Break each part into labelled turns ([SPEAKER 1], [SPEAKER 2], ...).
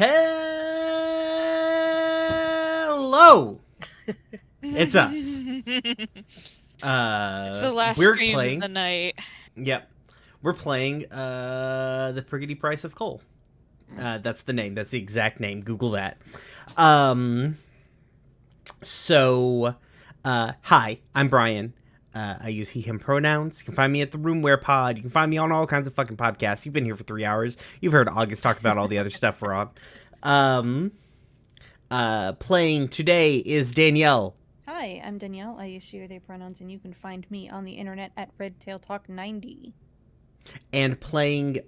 [SPEAKER 1] Hello! It's us.
[SPEAKER 2] It's the last
[SPEAKER 1] We're
[SPEAKER 2] stream
[SPEAKER 1] playing.
[SPEAKER 2] of the night.
[SPEAKER 1] Yep. We're playing The Friggity Price of Coal. That's the name. That's the exact name. Google that. Hi, I'm Brian. I use he, him pronouns. You can find me at the Roomware Pod. You can find me on all kinds of fucking podcasts. You've been here for 3 hours. You've heard August talk about all the other stuff we're on. Playing today is Danielle.
[SPEAKER 3] Hi, I'm Danielle. I use she or they pronouns, and you can find me on the internet at RedTailTalk90.
[SPEAKER 1] And playing,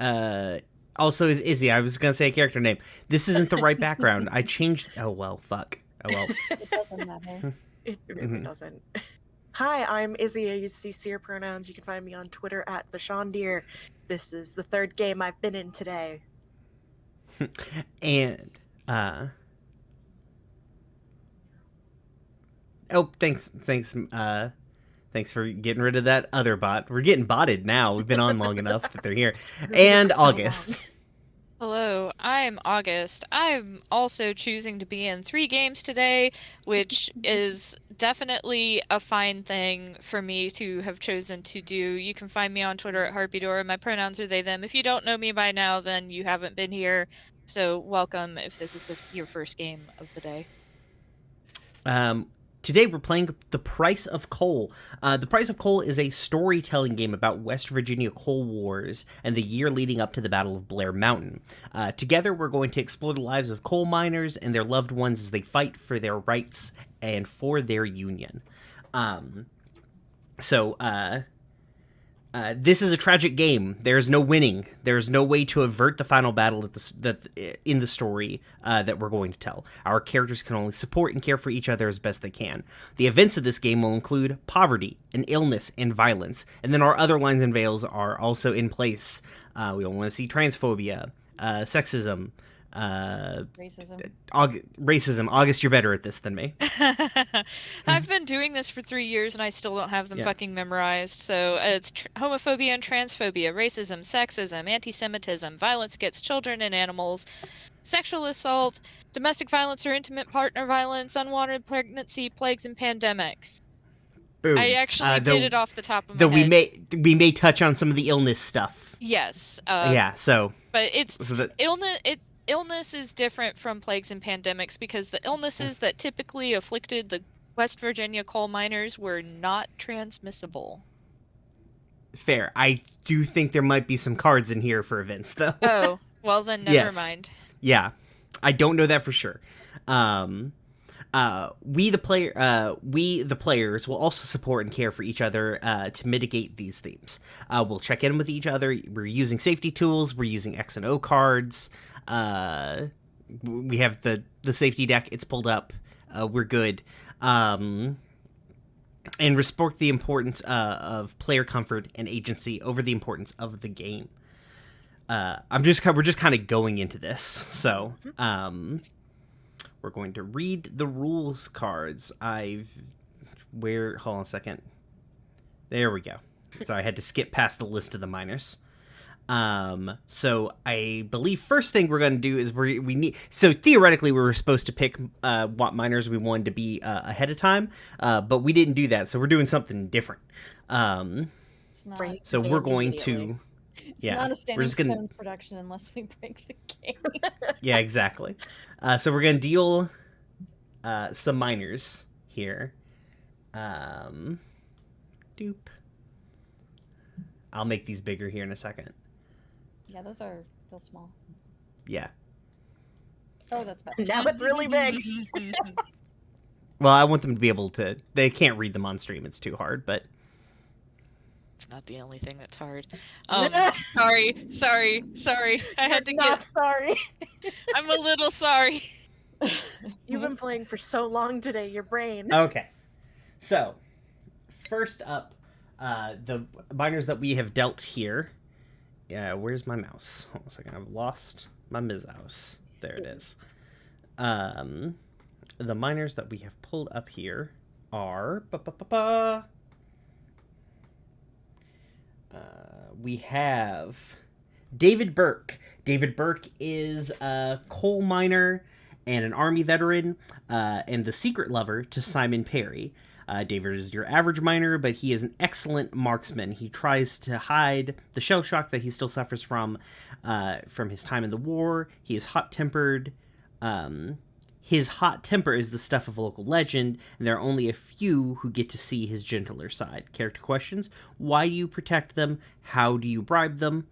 [SPEAKER 1] also is Izzy. I was gonna say a character name. This isn't the right background. I changed. Oh, well, fuck. Oh, well.
[SPEAKER 3] It doesn't matter.
[SPEAKER 4] It really doesn't. Hi, I'm Izzy. I use CC pronouns. You can find me on Twitter at the Shondeer. This is the third game I've been in today.
[SPEAKER 1] And, oh, thanks for getting rid of that other bot. We're getting botted now. We've been on long enough that they're here. And
[SPEAKER 4] So
[SPEAKER 1] August.
[SPEAKER 2] Hello, I'm August. I'm also choosing to be in 3 games today, which is definitely a fine thing for me to have chosen to do. You can find me on Twitter at Harpydora. My pronouns are they, them. If you don't know me by now, then you haven't been here. So welcome if this is your first game of the day.
[SPEAKER 1] Today we're playing The Price of Coal. The Price of Coal is a storytelling game about West Virginia coal wars and the year leading up to the Battle of Blair Mountain. Together we're going to explore the lives of coal miners and their loved ones as they fight for their rights and for their union. This is a tragic game. There's no winning. There's no way to avert the final battle in the story that we're going to tell. Our characters can only support and care for each other as best they can. The events of this game will include poverty and illness and violence, and then our other lines and veils are also in place. We don't want to see transphobia, sexism, racism. August, you're better at this than me.
[SPEAKER 2] I've been doing this for 3 years and I still don't have them fucking memorized. So it's homophobia and transphobia, racism, sexism, anti-Semitism, violence against children and animals, sexual assault, domestic violence or intimate partner violence, unwanted pregnancy, plagues, and pandemics.
[SPEAKER 1] Boom.
[SPEAKER 2] I actually did it off the top of my head.
[SPEAKER 1] We may touch on some of the illness stuff.
[SPEAKER 2] Yes.
[SPEAKER 1] But
[SPEAKER 2] illness is different from plagues and pandemics because the illnesses that typically afflicted the West Virginia coal miners were not transmissible.
[SPEAKER 1] Fair. I do think there might be some cards in here for events, though.
[SPEAKER 2] Oh, well then never mind.
[SPEAKER 1] Yeah. I don't know that for sure. We the players will also support and care for each other to mitigate these themes. We'll check in with each other. We're using safety tools. We're using X and O cards. We have the safety deck. It's pulled up. We're good. And respect the importance of player comfort and agency over the importance of the game. We're just kind of going into this. So, we're going to read the rules cards. Hold on a second. There we go. So I had to skip past the list of the miners. So I believe first thing we're going to do is so theoretically we were supposed to pick what miners we wanted to be ahead of time, but we didn't do that, so we're doing something different.
[SPEAKER 3] It's not,
[SPEAKER 1] so we're going to...
[SPEAKER 3] It's not a Standing Stones production unless we break the game.
[SPEAKER 1] Yeah, exactly. So we're going to deal some miners here. Doop. I'll make these bigger here in a second.
[SPEAKER 3] Yeah, those are still small.
[SPEAKER 1] Yeah.
[SPEAKER 3] Oh, that's bad.
[SPEAKER 4] Now it's really big.
[SPEAKER 1] Well, I want them to be able to... They can't read them on stream. It's too hard, but...
[SPEAKER 2] It's not the only thing that's hard. Sorry. I had to
[SPEAKER 4] Not sorry.
[SPEAKER 2] I'm a little sorry.
[SPEAKER 4] You've been playing for so long today, your brain.
[SPEAKER 1] Okay. So, first up, the miners that we have dealt here... where's my mouse? Hold on a second. I've lost my mouse. There it is. The miners that we have pulled up here are... we have David Burke. David Burke is a coal miner and an army veteran, and the secret lover to Simon Perry. David is your average miner, but he is an excellent marksman. He tries to hide the shell shock that he still suffers from his time in the war. He is hot-tempered. His hot temper is the stuff of a local legend, and there are only a few who get to see his gentler side. Character questions: why do you protect them? How do you bribe them?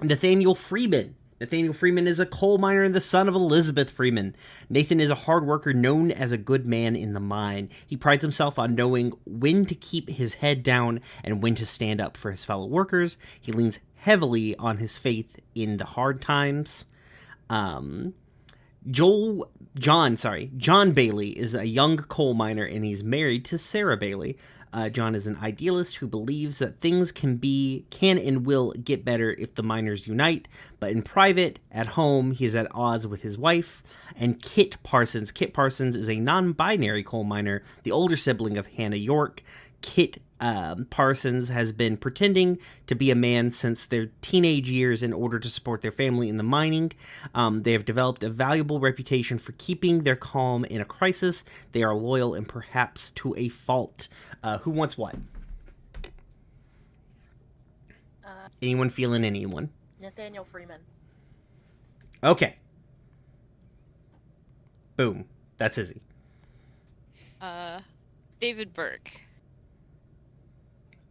[SPEAKER 1] Nathaniel Freeman. Nathaniel Freeman is a coal miner and the son of Elizabeth Freeman. Nathan is a hard worker known as a good man in the mine. He prides himself on knowing when to keep his head down and when to stand up for his fellow workers. He leans heavily on his faith in the hard times. John Bailey is a young coal miner, and he's married to Sarah Bailey. John is an idealist who believes that things can and will get better if the miners unite, but in private, at home, he is at odds with his wife. And Kit Parsons. Kit Parsons is a non-binary coal miner, the older sibling of Hannah York. Kit Parsons has been pretending to be a man since their teenage years in order to support their family in the mining. They have developed a valuable reputation for keeping their calm in a crisis. They are loyal and perhaps to a fault. Who wants what? Anyone feeling anyone?
[SPEAKER 4] Nathaniel Freeman.
[SPEAKER 1] Okay. Boom. That's Izzy.
[SPEAKER 2] David Burke.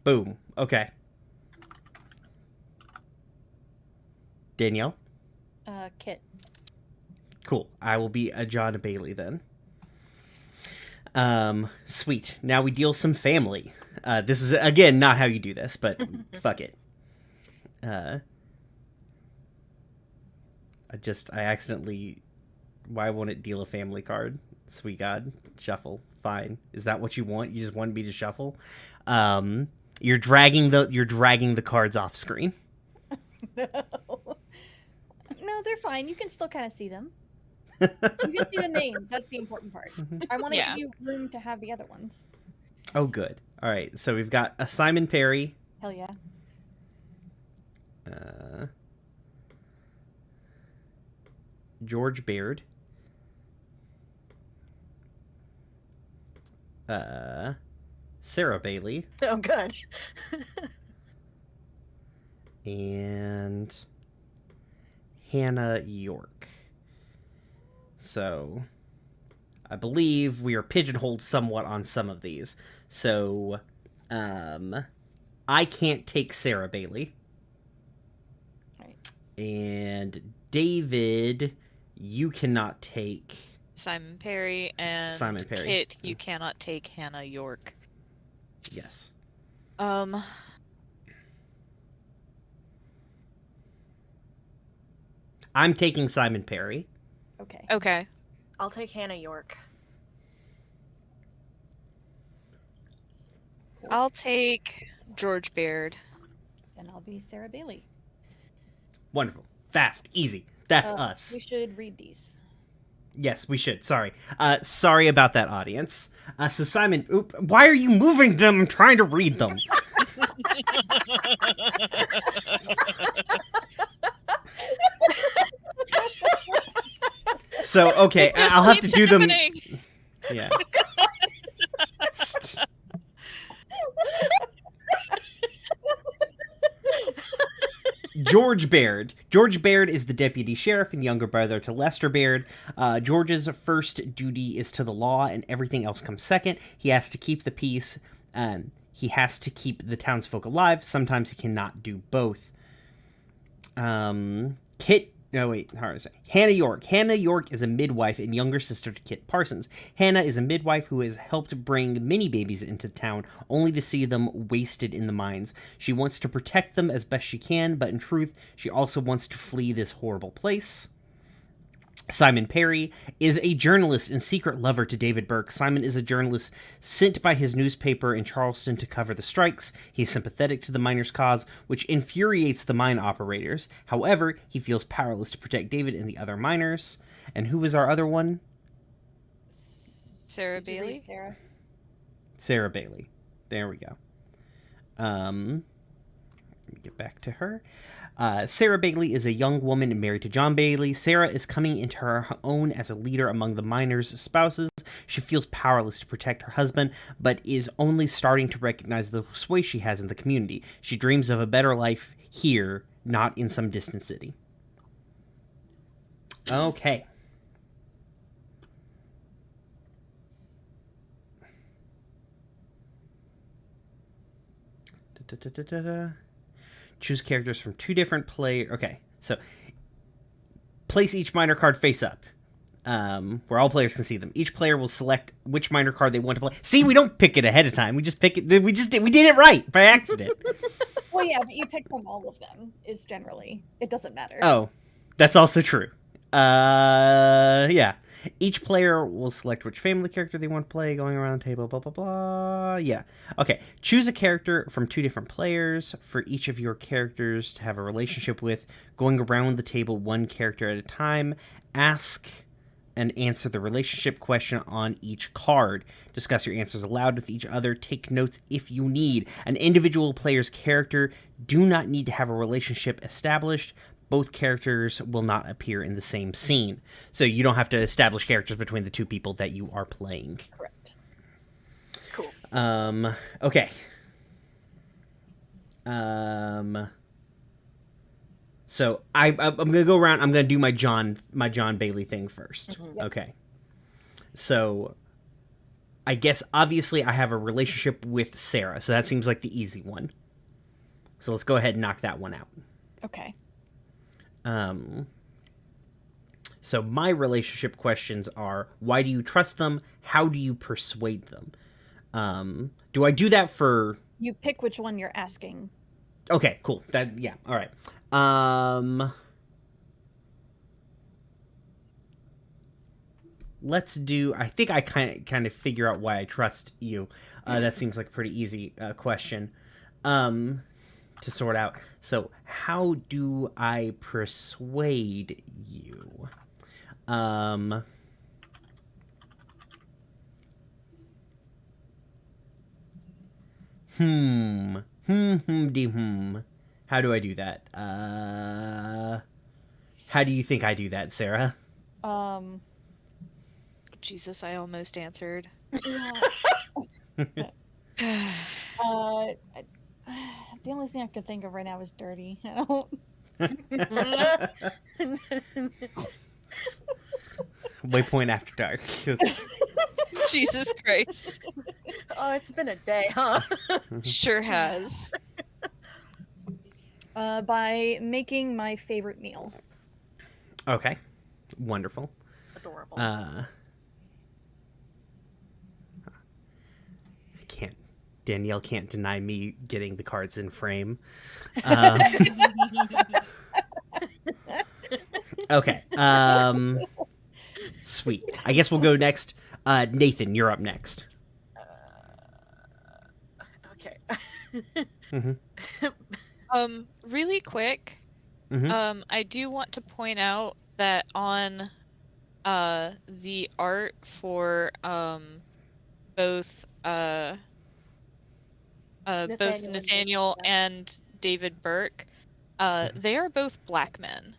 [SPEAKER 1] Boom. Okay. Danielle?
[SPEAKER 3] Kit.
[SPEAKER 1] Cool. I will be a John Bailey then. Sweet. Now we deal some family. This is, again, not how you do this, but fuck it. I accidentally... Why won't it deal a family card? Sweet God. Shuffle. Fine. Is that what you want? You just want me to shuffle? You're dragging the cards off screen.
[SPEAKER 3] No, they're fine. You can still kind of see them. You can see the names. That's the important part. I want to give you room to have the other ones.
[SPEAKER 1] Oh, good. All right. So we've got a Simon Perry.
[SPEAKER 3] Hell yeah.
[SPEAKER 1] George Baird. Sarah Bailey.
[SPEAKER 4] Oh, good.
[SPEAKER 1] And Hannah York. So I believe we are pigeonholed somewhat on some of these. So I can't take Sarah Bailey.
[SPEAKER 3] Right.
[SPEAKER 1] And David, you cannot take
[SPEAKER 2] Simon Perry, and
[SPEAKER 1] Simon Perry.
[SPEAKER 2] Kit, you cannot take Hannah York.
[SPEAKER 1] Yes. I'm taking Simon Perry.
[SPEAKER 3] Okay.
[SPEAKER 2] Okay.
[SPEAKER 4] I'll take Hannah York.
[SPEAKER 2] I'll take George Baird.
[SPEAKER 3] Then I'll be Sarah Bailey.
[SPEAKER 1] Wonderful. Fast. Easy. That's us.
[SPEAKER 3] We should read these.
[SPEAKER 1] Yes, we should. Sorry. Sorry about that, audience. So Simon, why are you moving them? I'm trying to read them. So, okay, I'll have to do them. Yeah. George Baird. George Baird is the deputy sheriff and younger brother to Lester Baird. George's first duty is to the law, and everything else comes second. He has to keep the peace. He has to keep the townsfolk alive. Sometimes he cannot do both. Hannah York. Hannah York is a midwife and younger sister to Kit Parsons. Hannah is a midwife who has helped bring many babies into town, only to see them wasted in the mines. She wants to protect them as best she can, but in truth, she also wants to flee this horrible place. Simon Perry is a journalist and secret lover to David Burke. Simon is a journalist sent by his newspaper in Charleston to cover the strikes. He is sympathetic to the miners' cause, which infuriates the mine operators. However, he feels powerless to protect David and the other miners. And who was our other one?
[SPEAKER 2] Sarah Bailey?
[SPEAKER 1] Sarah Bailey. There we go. Let me get back to her. Sarah Bailey is a young woman married to John Bailey. Sarah is coming into her own as a leader among the miners' spouses. She feels powerless to protect her husband, but is only starting to recognize the sway she has in the community. She dreams of a better life here, not in some distant city. Okay. Choose characters from 2 different players. Okay, so place each minor card face up, where all players can see them. Each player will select which minor card they want to play. See, we don't pick it ahead of time. We just pick it. We did it right by accident.
[SPEAKER 3] Well, yeah, but you pick from all of them. Is generally it doesn't matter.
[SPEAKER 1] Oh, that's also true. Yeah. Each player will select which family character they want to play, going around the table, blah, blah, blah. Yeah. Okay. Choose a character from 2 different players for each of your characters to have a relationship with, going around the table 1 character at a time. Ask and answer the relationship question on each card. Discuss your answers aloud with each other. Take notes if you need. An individual player's character do not need to have a relationship established. Both characters will not appear in the same scene. So you don't have to establish characters between the 2 people that you are playing.
[SPEAKER 3] Correct.
[SPEAKER 4] Cool.
[SPEAKER 1] Okay. So I'm gonna go around. I'm gonna do my John Bailey thing first.
[SPEAKER 4] Mhm.
[SPEAKER 3] Yep.
[SPEAKER 1] Okay. So I guess obviously I have a relationship with Sarah, so that seems like the easy one. So let's go ahead and knock that one out.
[SPEAKER 3] Okay.
[SPEAKER 1] So my relationship questions are: why do you trust them? How do you persuade them? Do I do that for?
[SPEAKER 3] You pick which one you're asking.
[SPEAKER 1] Okay, cool. Yeah. All right. Let's do. I think I kind of figure out why I trust you. That seems like a pretty easy question to sort out. So, how do I persuade you? How do I do that? How do you think I do that, Sarah?
[SPEAKER 2] Jesus, I almost answered.
[SPEAKER 3] The only thing I could think of right now is dirty. I don't.
[SPEAKER 1] Waypoint after dark.
[SPEAKER 2] Jesus Christ.
[SPEAKER 4] Oh, it's been a day, huh?
[SPEAKER 2] Sure has.
[SPEAKER 3] By making my favorite meal.
[SPEAKER 1] Okay. Wonderful.
[SPEAKER 4] Adorable.
[SPEAKER 1] Danielle can't deny me getting the cards in frame. Okay. Sweet. I guess we'll go next. Nathan, you're up next.
[SPEAKER 4] Okay.
[SPEAKER 2] Really quick. I do want to point out that on the art for both Nathaniel and David Burke, they are both black men.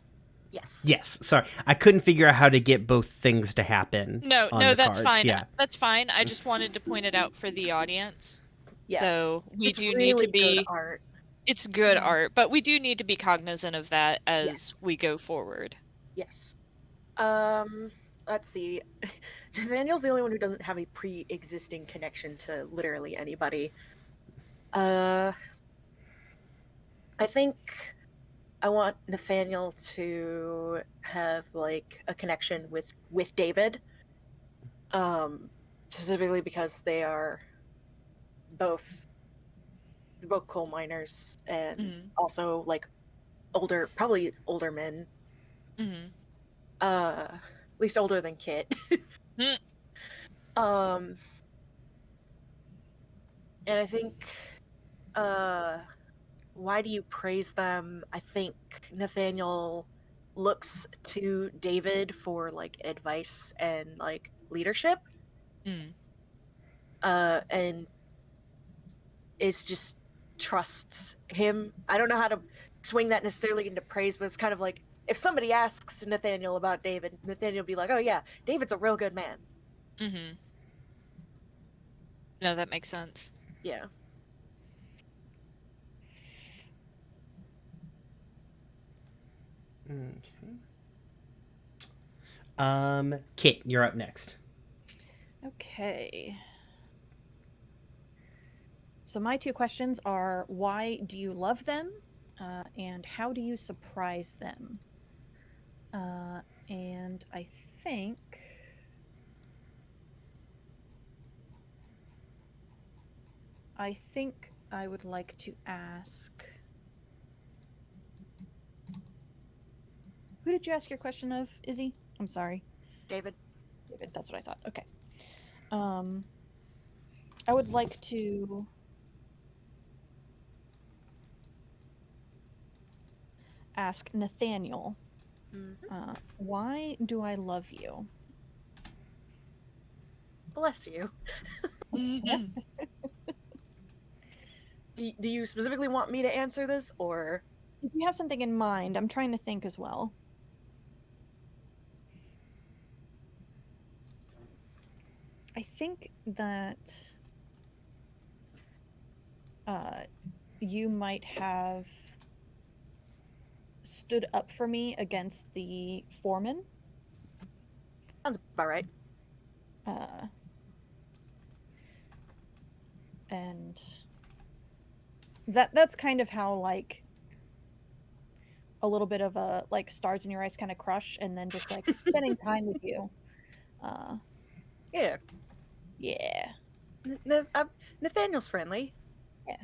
[SPEAKER 4] Yes.
[SPEAKER 1] Yes. Sorry, I couldn't figure out how to get both things to happen.
[SPEAKER 2] No, that's
[SPEAKER 1] cards.
[SPEAKER 2] fine.
[SPEAKER 1] Yeah.
[SPEAKER 2] That's fine. I just wanted to point it out for the audience.
[SPEAKER 4] Yeah.
[SPEAKER 2] So
[SPEAKER 4] It's really
[SPEAKER 2] need to be.
[SPEAKER 4] good art.
[SPEAKER 2] It's good art, but we do need to be cognizant of that as we go forward.
[SPEAKER 4] Yes. Let's see. Nathaniel's the only one who doesn't have a pre-existing connection to literally anybody. I think I want Nathaniel to have like a connection with David. Specifically because they are both coal miners and also like probably older men. At least older than Kit. And I think why do you praise them? I think Nathaniel looks to David for like advice and like leadership. And is just trust him. I don't know how to swing that necessarily into praise, but it's kind of like if somebody asks Nathaniel about David, Nathaniel will be like, "Oh yeah, David's a real good man."
[SPEAKER 2] Mm-hmm. No, that makes sense.
[SPEAKER 4] Yeah.
[SPEAKER 1] Okay. Kit, you're up next.
[SPEAKER 3] Okay. So my 2 questions are, why do you love them? And how do you surprise them? And I think I would like to ask, who did you ask your question of, Izzy? I'm sorry.
[SPEAKER 4] David.
[SPEAKER 3] David, that's what I thought. Okay. I would like to ask Nathaniel, why do I love you?
[SPEAKER 4] Bless you.
[SPEAKER 2] Mm-hmm.
[SPEAKER 4] Do you specifically want me to answer this, or?
[SPEAKER 3] If you have something in mind, I'm trying to think as well. I think that you might have stood up for me against the foreman.
[SPEAKER 4] Sounds about right.
[SPEAKER 3] And that's kind of how, like, a little bit of a, like, stars in your eyes kind of crush, and then just, like, spending time with you.
[SPEAKER 4] Yeah.
[SPEAKER 3] Yeah.
[SPEAKER 4] Nathaniel's friendly.
[SPEAKER 3] Yeah.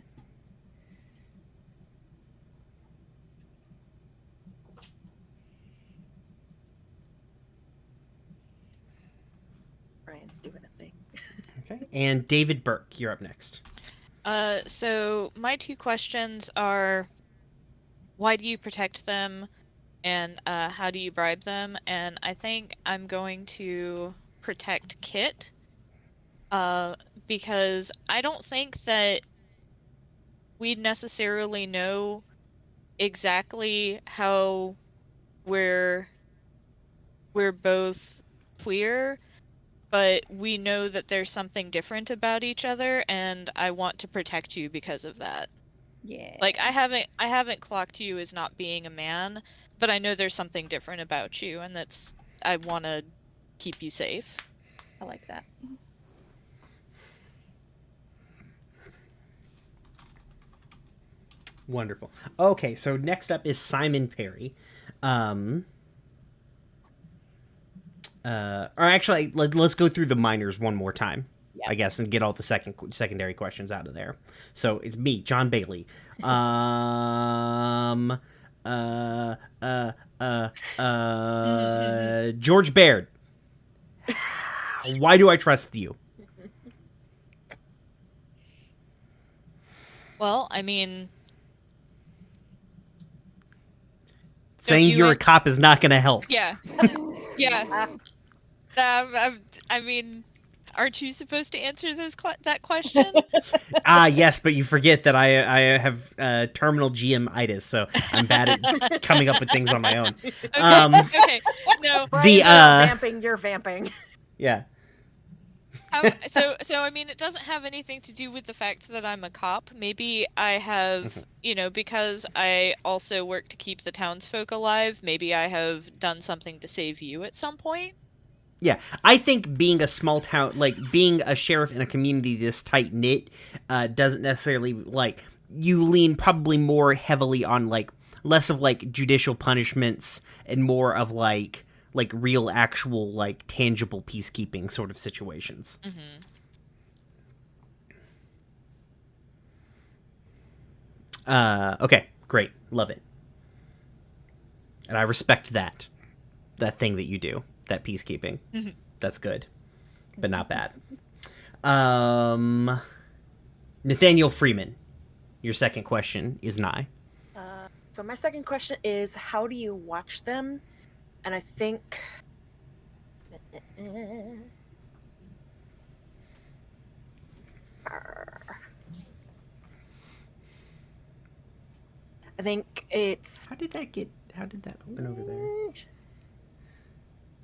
[SPEAKER 4] Brian's doing a thing.
[SPEAKER 1] Okay. And David Burke, you're up next.
[SPEAKER 2] So my 2 questions are, why do you protect them, and how do you bribe them? And I think I'm going to protect Kit, because I don't think that we necessarily know exactly how we're both queer, but we know that there's something different about each other, and I want to protect you because of that.
[SPEAKER 3] Yeah.
[SPEAKER 2] Like, I haven't clocked you as not being a man, but I know there's something different about you, and I want to keep you safe.
[SPEAKER 3] I like that.
[SPEAKER 1] Wonderful. Okay, so next up is Simon Perry. Or actually, let's go through the minors one more time, I guess, and get all the secondary questions out of there. So it's me, John Bailey. George Baird. Why do I trust you?
[SPEAKER 2] Well, I mean,
[SPEAKER 1] saying you're a cop is not going to help.
[SPEAKER 2] Yeah. Yeah. I mean, aren't you supposed to answer that question?
[SPEAKER 1] Yes, but you forget that I have terminal GM-itis, so I'm bad at coming up with things on my own.
[SPEAKER 2] Okay. No.
[SPEAKER 4] Brian's not vamping, you're vamping.
[SPEAKER 1] Yeah.
[SPEAKER 2] So I mean, it doesn't have anything to do with the fact that I'm a cop. Maybe I have, because I also work to keep the townsfolk alive, maybe I have done something to save you at some point.
[SPEAKER 1] Yeah, I think being a small town, like being a sheriff in a community this tight knit, doesn't necessarily, like, you lean probably more heavily on, like, less of, like, judicial punishments and more of, like real, actual, like, tangible peacekeeping sort of situations. Okay, great. Love it. And I respect that thing that you do, that peacekeeping. That's good, but not bad. Nathaniel Freeman, your second question is nigh.
[SPEAKER 4] So my second question is, how do you watch them? And I think I think it's...
[SPEAKER 1] How did that open over there?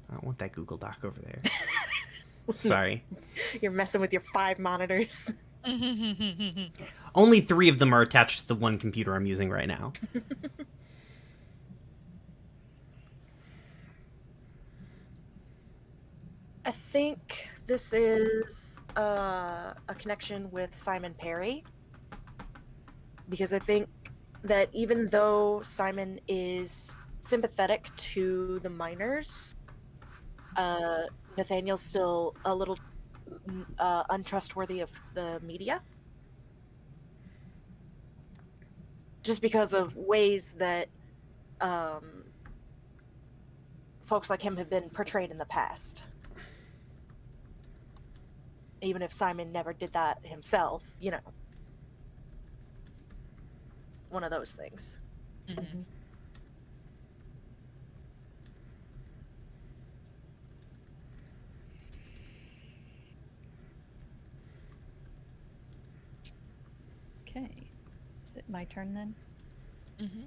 [SPEAKER 1] I don't want that Google Doc over there. Sorry.
[SPEAKER 4] You're messing with your 5 monitors.
[SPEAKER 1] Only 3 of them are attached to the one computer I'm using right now.
[SPEAKER 4] I think this is a connection with Simon Perry. Because I think that even though Simon is sympathetic to the miners, Nathaniel's still a little untrustworthy of the media. Just because of ways that folks like him have been portrayed in the past. Even if Simon never did that himself, you know. One of those things.
[SPEAKER 2] Mhm.
[SPEAKER 3] Okay. Is it my turn then?
[SPEAKER 2] Mhm.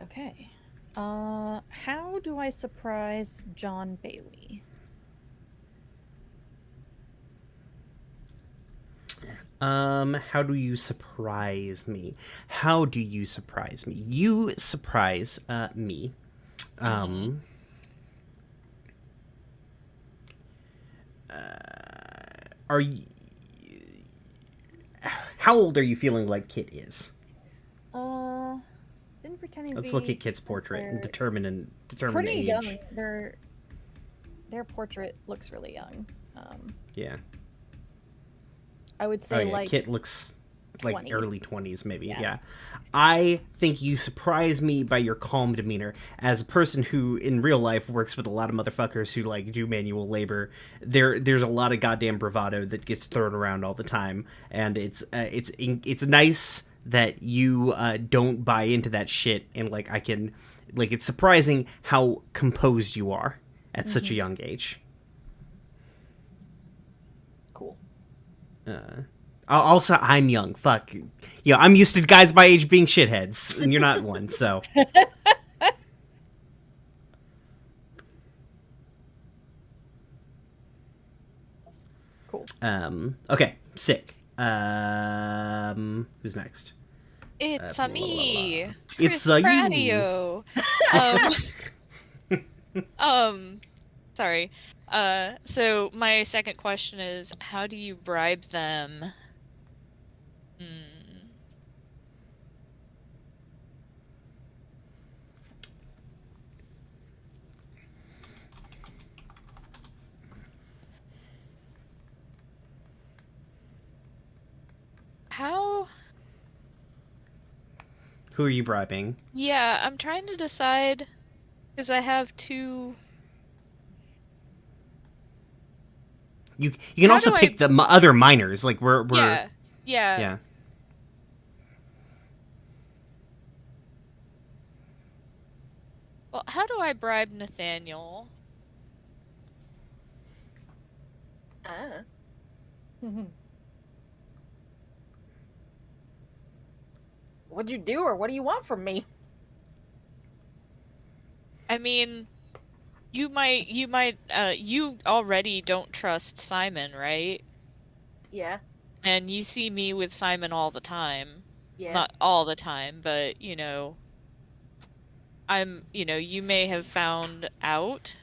[SPEAKER 3] Okay. How do I surprise John Bailey?
[SPEAKER 1] How do you surprise me? How do you surprise me? You surprise me. Are you... How old are you feeling like Kit is?
[SPEAKER 3] Didn't pretend to
[SPEAKER 1] Let's
[SPEAKER 3] be,
[SPEAKER 1] look at Kit's
[SPEAKER 3] since
[SPEAKER 1] portrait and
[SPEAKER 3] they're
[SPEAKER 1] determine
[SPEAKER 3] pretty
[SPEAKER 1] age.
[SPEAKER 3] young. Their portrait looks really young.
[SPEAKER 1] Yeah.
[SPEAKER 3] I would say like
[SPEAKER 1] Kit looks like
[SPEAKER 3] 20s.
[SPEAKER 1] early 20s, maybe.
[SPEAKER 3] Yeah.
[SPEAKER 1] Yeah. I think you surprise me by your calm demeanor. As a person who, in real life, works with a lot of motherfuckers who, like, do manual labor, there's a lot of goddamn bravado that gets thrown around all the time. And it's nice that you don't buy into that shit. And, like, it's surprising how composed you are at such a young age.
[SPEAKER 3] cool.
[SPEAKER 1] Also, I'm young. Fuck. I'm used to guys my age being shitheads, and you're not one, so.
[SPEAKER 3] Cool.
[SPEAKER 1] Okay, sick. Who's next?
[SPEAKER 2] It's me,
[SPEAKER 1] It's
[SPEAKER 2] Chris
[SPEAKER 1] you.
[SPEAKER 2] Pradio. Sorry. So my second question is, how do you bribe them? How?
[SPEAKER 1] Who are you bribing?
[SPEAKER 2] Yeah, I'm trying to decide, because I have two.
[SPEAKER 1] You can
[SPEAKER 2] How
[SPEAKER 1] also
[SPEAKER 2] do
[SPEAKER 1] pick the other minors. Like we're
[SPEAKER 2] Yeah. Well, how do I bribe Nathaniel?
[SPEAKER 4] What'd you do, or what do you want from me?
[SPEAKER 2] I mean, you already don't trust Simon, right?
[SPEAKER 4] Yeah.
[SPEAKER 2] And you see me with Simon all the time.
[SPEAKER 4] Yeah.
[SPEAKER 2] Not all the time, but, you may have found out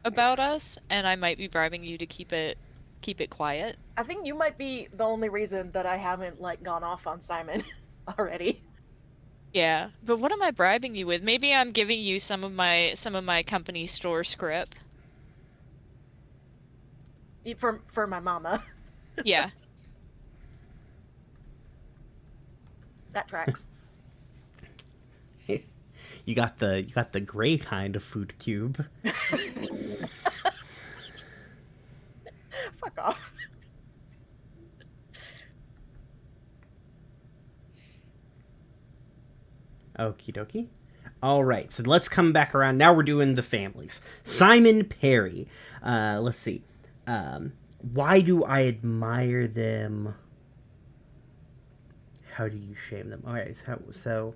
[SPEAKER 2] about us, and I might be bribing you to keep it quiet.
[SPEAKER 4] I think you might be the only reason that I haven't, like, gone off on Simon already.
[SPEAKER 2] Yeah, but what am I bribing you with? Maybe I'm giving you some of my company store script.
[SPEAKER 4] For my mama.
[SPEAKER 2] Yeah.
[SPEAKER 4] That tracks.
[SPEAKER 1] You got the gray kind of food cube.
[SPEAKER 4] Fuck off.
[SPEAKER 1] Okie dokie. All right, so let's come back around. Now we're doing the families. Simon Perry. Let's see. Why do I admire them? How do you shame them? All right, so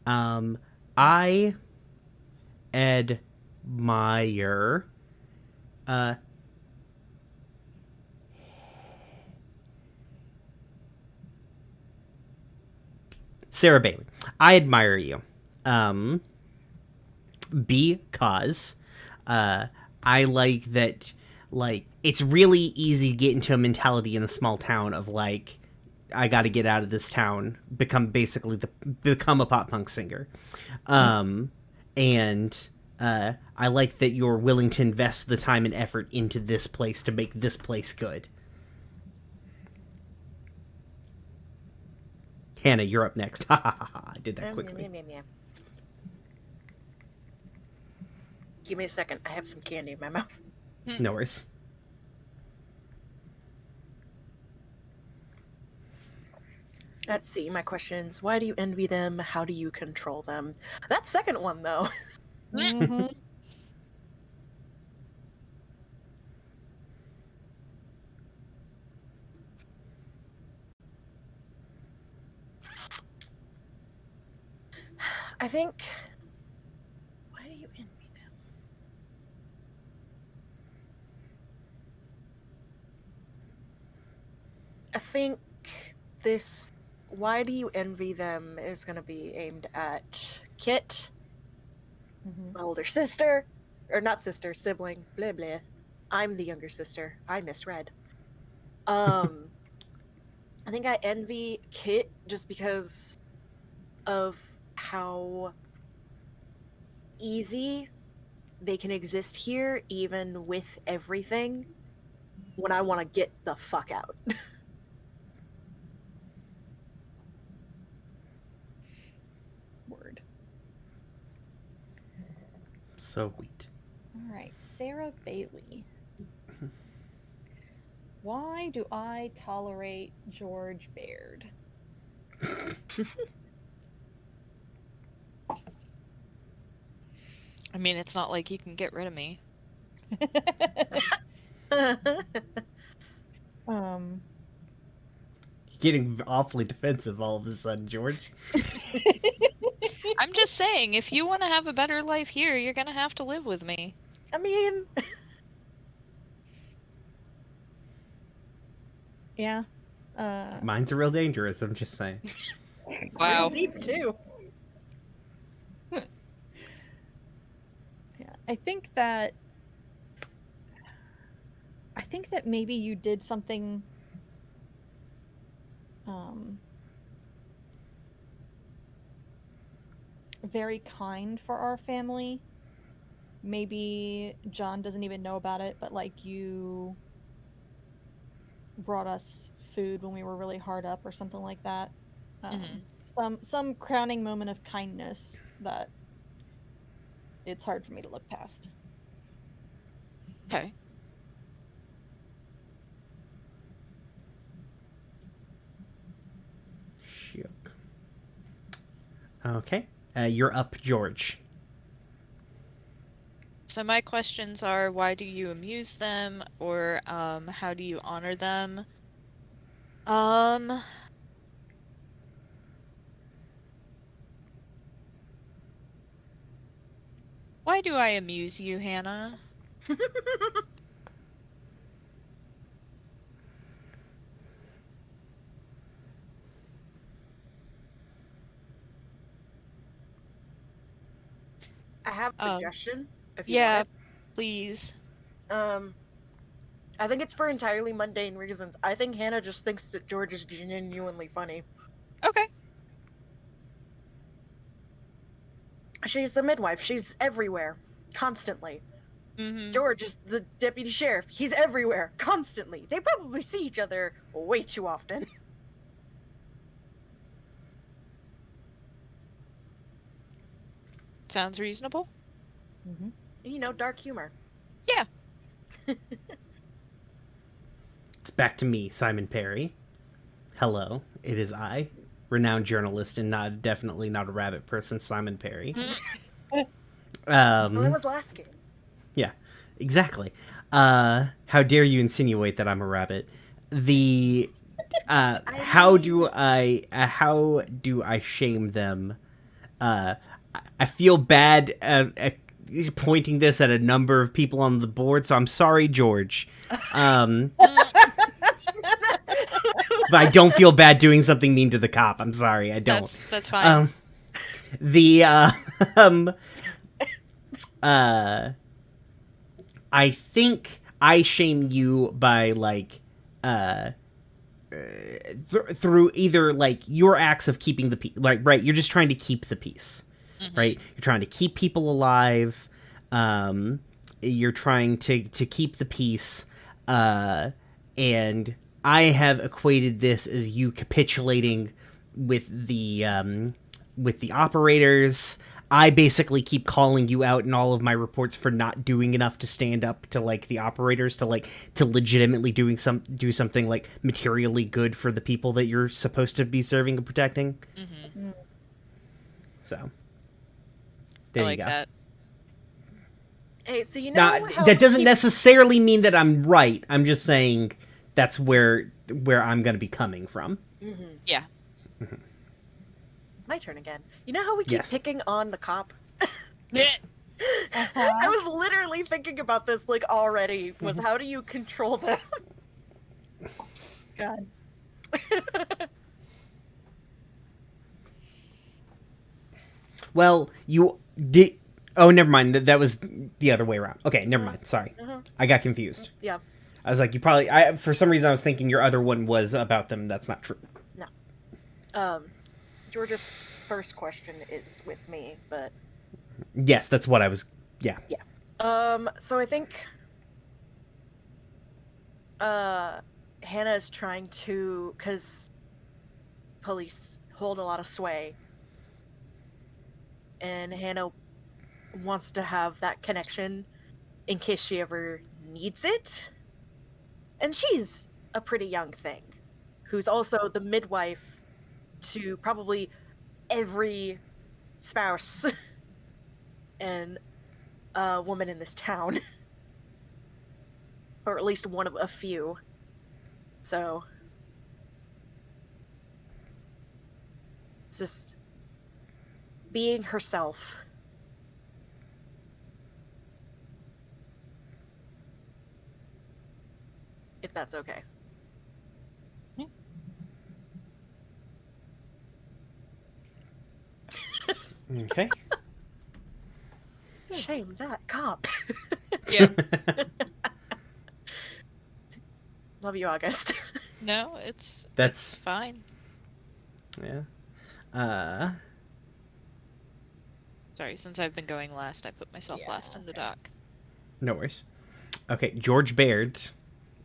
[SPEAKER 1] I admire Sarah Bailey. I admire you. Because I like that, like, it's really easy to get into a mentality in a small town of, like, I gotta get out of this town, become a pop punk singer. And I like that you're willing to invest the time and effort into this place to make this place good. Hannah, you're up next. Ha ha ha ha. I did that quickly.
[SPEAKER 4] Give me a second. I have some candy in my mouth.
[SPEAKER 1] No worries.
[SPEAKER 4] Let's see. My questions. Why do you envy them? How do you control them? That second one, though.
[SPEAKER 3] Mm-hmm.
[SPEAKER 4] I think. Why do you envy them? I think this. Why do you envy them is going to be aimed at Kit,
[SPEAKER 3] Mm-hmm.
[SPEAKER 4] my older sister, or not sister, sibling, blah blah. I'm the younger sister. I misread. I think I envy Kit just because of how easy they can exist here, even with everything, when I want to get the fuck out.
[SPEAKER 3] Word.
[SPEAKER 1] So sweet.
[SPEAKER 3] All right, Sarah Bailey. Why do I tolerate George Baird?
[SPEAKER 2] I mean, it's not like you can get rid of me.
[SPEAKER 3] um,
[SPEAKER 1] Getting awfully defensive all of a sudden, George.
[SPEAKER 2] I'm just saying, if you want to have a better life here, you're gonna have to live with me.
[SPEAKER 4] I mean,
[SPEAKER 3] yeah.
[SPEAKER 1] Mine's real dangerous, I'm just saying.
[SPEAKER 2] Wow.
[SPEAKER 4] deep too.
[SPEAKER 3] Yeah, I think that maybe you did something very kind for our family. Maybe John doesn't even know about it, but like you brought us food when we were really hard up or something like that. Some crowning moment of kindness that it's hard for me to look past.
[SPEAKER 2] Okay.
[SPEAKER 1] Shook. Okay. You're up, George.
[SPEAKER 2] So my questions are, why do you amuse them, or how do you honor them? Why do I amuse you, Hannah?
[SPEAKER 4] I have a suggestion. If you
[SPEAKER 2] Yeah,
[SPEAKER 4] want
[SPEAKER 2] please.
[SPEAKER 4] it. I think it's for entirely mundane reasons. I think Hannah just thinks that George is genuinely funny.
[SPEAKER 2] Okay.
[SPEAKER 4] She's the midwife. She's everywhere, constantly.
[SPEAKER 2] Mm-hmm.
[SPEAKER 4] George is the deputy sheriff. He's everywhere, constantly. They probably see each other way too often.
[SPEAKER 2] Sounds reasonable.
[SPEAKER 3] Mm-hmm.
[SPEAKER 4] You know, dark humor.
[SPEAKER 2] Yeah.
[SPEAKER 1] It's back to me, Simon Perry. Hello, it is I, renowned journalist and definitely not a rabbit person, Simon Perry.
[SPEAKER 4] Well, that was last game.
[SPEAKER 1] Yeah, exactly. How dare you insinuate that I'm a rabbit? How do I shame them? I feel bad pointing this at a number of people on the board, so I'm sorry, George. But I don't feel bad doing something mean to the cop. I'm sorry, I don't.
[SPEAKER 2] That's fine.
[SPEAKER 1] I think I shame you by like through either like your acts of keeping the peace, like right, you're just trying to keep the peace, right? You're trying to keep people alive. You're trying to keep the peace, and I have equated this as you capitulating with the operators. I basically keep calling you out in all of my reports for not doing enough to stand up to like the operators, to legitimately do something like materially good for the people that you're supposed to be serving and protecting. So there
[SPEAKER 2] I like
[SPEAKER 1] you go.
[SPEAKER 2] that.
[SPEAKER 4] Hey, so
[SPEAKER 1] Now,
[SPEAKER 4] how
[SPEAKER 1] that
[SPEAKER 4] we
[SPEAKER 1] doesn't
[SPEAKER 4] keep-
[SPEAKER 1] necessarily mean that I'm right. I'm just saying that's where I'm going to be coming from.
[SPEAKER 2] Yeah.
[SPEAKER 4] My turn again. You know how we keep
[SPEAKER 1] Yes.
[SPEAKER 4] picking on the cop?
[SPEAKER 2] Yeah.
[SPEAKER 4] I was literally thinking about this like already. Was how do you control them?
[SPEAKER 3] God.
[SPEAKER 1] Well, you did. Oh, never mind. That was the other way around. Okay, never mind. Sorry, I got confused.
[SPEAKER 4] Yeah.
[SPEAKER 1] I was like, you probably. For some reason, I was thinking your other one was about them. That's not true.
[SPEAKER 4] George's first question is with me, but
[SPEAKER 1] Yes, that's what I was. Yeah.
[SPEAKER 4] so I think Hannah is trying to, because police hold a lot of sway, and Hannah wants to have that connection in case she ever needs it. And she's a pretty young thing who's also the midwife to probably every spouse and woman in this town. Or at least one of a few. So just being herself. If that's okay.
[SPEAKER 1] Okay.
[SPEAKER 4] Shame that cop.
[SPEAKER 2] Yeah.
[SPEAKER 4] Love you, August.
[SPEAKER 2] No, it's
[SPEAKER 1] That's-
[SPEAKER 2] fine.
[SPEAKER 1] Yeah.
[SPEAKER 2] Sorry, since I've been going last, I put myself last in the dock.
[SPEAKER 1] No worries. Okay, George Baird.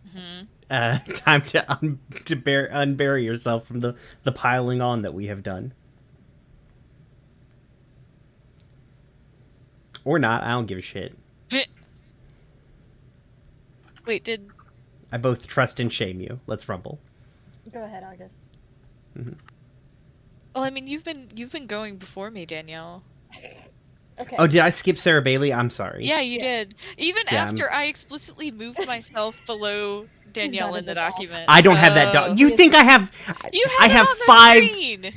[SPEAKER 2] Mm-hmm.
[SPEAKER 1] Time to unbury yourself from the piling on that we have done. Or not, I don't give a shit.
[SPEAKER 2] Wait, did
[SPEAKER 1] I both trust and shame you. Let's rumble.
[SPEAKER 3] Go ahead, August.
[SPEAKER 2] well, I mean, you've been going before me, Danielle.
[SPEAKER 3] Okay.
[SPEAKER 1] Oh, did I skip Sarah Bailey? I'm sorry.
[SPEAKER 2] Yeah, you did. Even
[SPEAKER 1] Yeah,
[SPEAKER 2] after I explicitly moved myself below Danielle
[SPEAKER 3] not
[SPEAKER 2] in the
[SPEAKER 3] in the dock.
[SPEAKER 2] document.
[SPEAKER 1] I don't have that dog. You
[SPEAKER 3] Yes.
[SPEAKER 1] think I have?
[SPEAKER 2] You
[SPEAKER 1] I
[SPEAKER 2] have,
[SPEAKER 1] have
[SPEAKER 2] it on the
[SPEAKER 1] 5.
[SPEAKER 2] screen!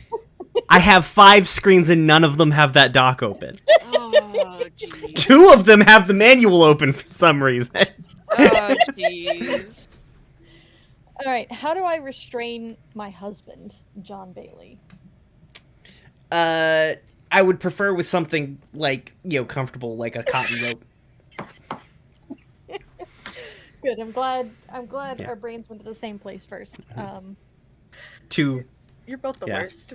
[SPEAKER 1] I have 5 screens and none of them have that dock open.
[SPEAKER 2] Oh, jeez.
[SPEAKER 1] 2 of them have the manual open for some reason.
[SPEAKER 2] Oh, jeez.
[SPEAKER 3] All right. How do I restrain my husband, John Bailey?
[SPEAKER 1] I would prefer with something like, comfortable, like a cotton rope.
[SPEAKER 3] Good. I'm glad
[SPEAKER 1] Yeah.
[SPEAKER 3] our brains went to the same place first.
[SPEAKER 1] 2.
[SPEAKER 4] You're both the
[SPEAKER 1] Yeah.
[SPEAKER 4] worst.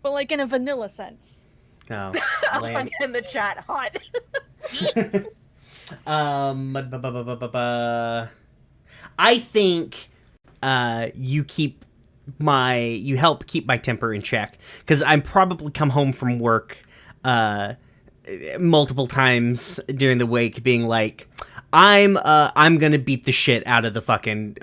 [SPEAKER 3] But like in a vanilla sense.
[SPEAKER 1] Oh,
[SPEAKER 4] I'll
[SPEAKER 1] land.
[SPEAKER 4] find it in the chat. Hot.
[SPEAKER 1] I think you help keep my temper in check, because I'm probably come home from work multiple times during the week being like, I'm gonna beat the shit out of the fucking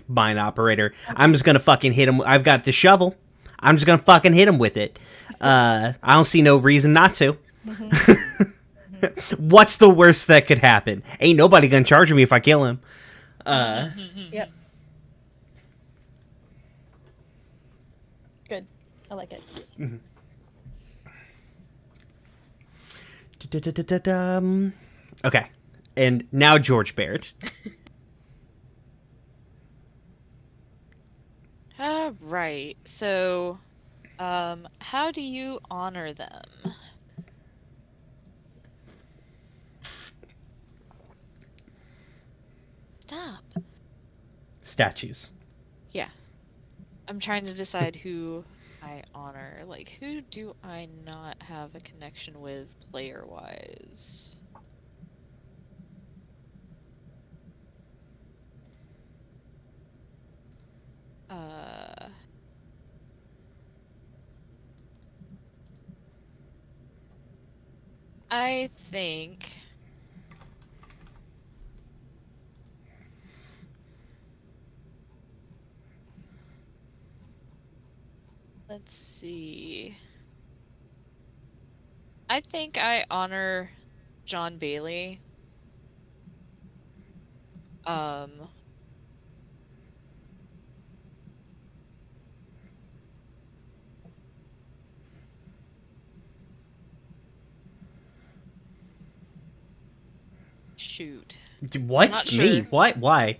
[SPEAKER 1] mine operator. I'm just gonna fucking hit him. I've got the shovel. I'm just gonna fucking hit him with it. I don't see no reason not to. What's the worst that could happen? Ain't nobody gonna charge me if I kill him.
[SPEAKER 3] Yep. Good. I like it.
[SPEAKER 1] Okay. And now George Barrett.
[SPEAKER 2] Right. So, how do you honor them? Stop.
[SPEAKER 1] Statues.
[SPEAKER 2] Yeah. I'm trying to decide who I honor. Like, who do I not have a connection with player-wise? I think let's see. I think I honor John Bailey. Shoot.
[SPEAKER 1] What?
[SPEAKER 2] Not
[SPEAKER 1] Me?
[SPEAKER 2] sure.
[SPEAKER 1] What? Why?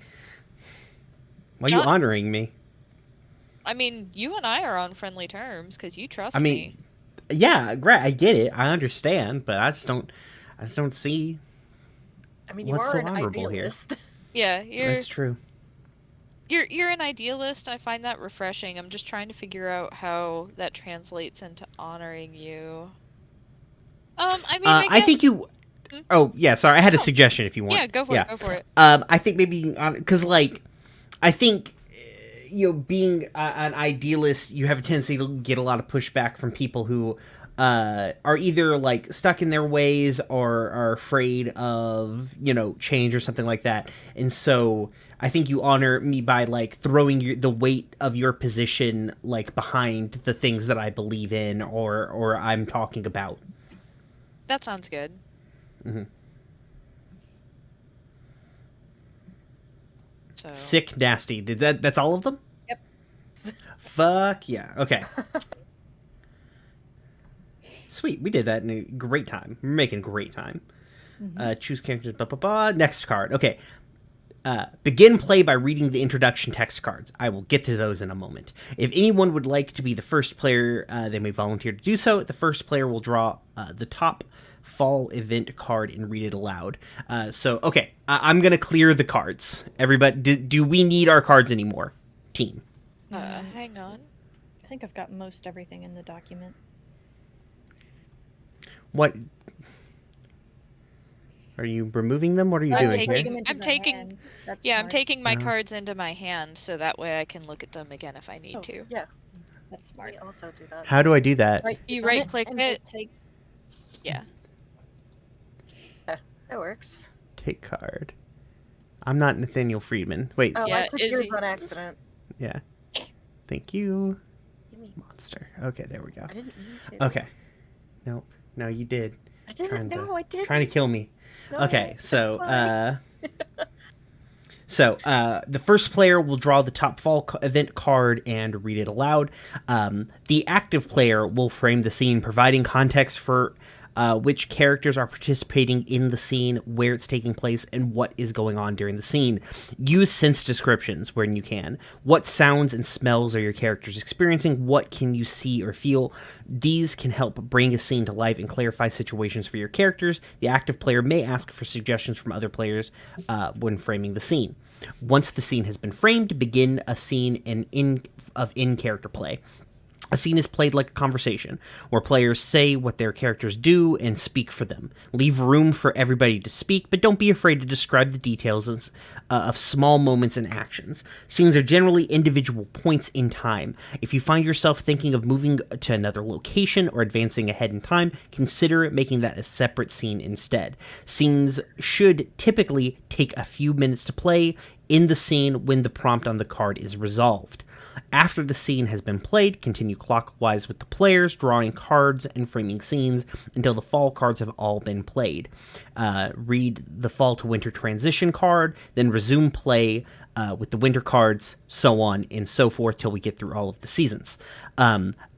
[SPEAKER 1] Why are you
[SPEAKER 2] John-
[SPEAKER 1] honoring me?
[SPEAKER 2] I mean, you and I are on friendly terms because you trust
[SPEAKER 1] I
[SPEAKER 2] me.
[SPEAKER 1] mean, yeah, great. I get it. I understand, but I just don't see.
[SPEAKER 4] I mean, you
[SPEAKER 1] What's
[SPEAKER 4] are
[SPEAKER 1] so
[SPEAKER 4] an
[SPEAKER 1] honorable here?
[SPEAKER 4] idealist.
[SPEAKER 2] Yeah,
[SPEAKER 1] That's true.
[SPEAKER 2] you're an idealist. I find that refreshing. I'm just trying to figure out how that translates into honoring you. I mean, I
[SPEAKER 1] I
[SPEAKER 2] guess.
[SPEAKER 1] think you.
[SPEAKER 2] Hmm?
[SPEAKER 1] Oh yeah, sorry. I had a
[SPEAKER 2] Oh.
[SPEAKER 1] suggestion if you want.
[SPEAKER 2] Yeah, go for it. Go for it.
[SPEAKER 1] I think maybe because I think being an idealist, you have a tendency to get a lot of pushback from people who are either like stuck in their ways or are afraid of change or something like that. And so I think you honor me by like throwing the weight of your position like behind the things that I believe in or I'm talking about.
[SPEAKER 2] That sounds good.
[SPEAKER 1] Mm-hmm.
[SPEAKER 2] So.
[SPEAKER 1] Sick, nasty. That's all of them?
[SPEAKER 3] Yep.
[SPEAKER 1] Fuck yeah. Okay. Sweet. We did that in a great time. We're making great time.
[SPEAKER 3] Mm-hmm.
[SPEAKER 1] Choose characters. Blah, blah, blah. Next card. Okay. Begin play by reading the introduction text cards. I will get to those in a moment. If anyone would like to be the first player, they may volunteer to do so. The first player will draw the top fall event card and read it aloud. Okay. I'm going to clear the cards. Everybody, do we need our cards anymore? Team.
[SPEAKER 2] Hang on.
[SPEAKER 3] I think I've got most everything in the document.
[SPEAKER 1] What? Are you removing them? What are you
[SPEAKER 2] I'm
[SPEAKER 1] doing
[SPEAKER 2] taking-
[SPEAKER 1] here?
[SPEAKER 3] Into
[SPEAKER 2] I'm
[SPEAKER 3] my
[SPEAKER 2] taking-
[SPEAKER 3] hand. That's
[SPEAKER 2] Yeah, I'm
[SPEAKER 3] smart.
[SPEAKER 2] taking my
[SPEAKER 1] Uh-huh.
[SPEAKER 2] cards into my hand so that way I can look at them again if I need
[SPEAKER 3] Oh.
[SPEAKER 2] to.
[SPEAKER 4] Yeah,
[SPEAKER 3] That's smart.
[SPEAKER 4] we also do that.
[SPEAKER 1] How do I do that?
[SPEAKER 2] You
[SPEAKER 3] on
[SPEAKER 2] right-click
[SPEAKER 3] and
[SPEAKER 2] it.
[SPEAKER 3] Take...
[SPEAKER 2] Yeah.
[SPEAKER 4] That works.
[SPEAKER 1] Take card. I'm not Nathaniel Friedman. Wait.
[SPEAKER 4] Oh,
[SPEAKER 2] Yeah,
[SPEAKER 4] I took
[SPEAKER 2] is
[SPEAKER 4] yours
[SPEAKER 2] he-
[SPEAKER 4] on accident.
[SPEAKER 1] Yeah. Thank you.
[SPEAKER 4] Gimme.
[SPEAKER 1] Monster. Okay, there we go.
[SPEAKER 4] I didn't mean to.
[SPEAKER 1] Okay. Nope. No, you did.
[SPEAKER 4] I didn't.
[SPEAKER 1] Trying to-
[SPEAKER 4] No, I didn't.
[SPEAKER 1] Trying to kill me.
[SPEAKER 4] No,
[SPEAKER 1] Okay, so
[SPEAKER 4] sorry.
[SPEAKER 1] the first player will draw the top fall event card and read it aloud. The active player will frame the scene, providing context for which characters are participating in the scene, where it's taking place, and what is going on during the scene. Use sense descriptions when you can. What sounds and smells are your characters experiencing? What can you see or feel? These can help bring a scene to life and clarify situations for your characters. The active player may ask for suggestions from other players when framing the scene. Once the scene has been framed, begin a scene of in-character play. A scene is played like a conversation, where players say what their characters do and speak for them. Leave room for everybody to speak, but don't be afraid to describe the details of small moments and actions. Scenes are generally individual points in time. If you find yourself thinking of moving to another location or advancing ahead in time, consider making that a separate scene instead. Scenes should typically take a few minutes to play in the scene when the prompt on the card is resolved. After the scene has been played, continue clockwise with the players, drawing cards and framing scenes until the fall cards have all been played. Read the fall to winter transition card, then resume play with the winter cards, so on and so forth till we get through all of the seasons.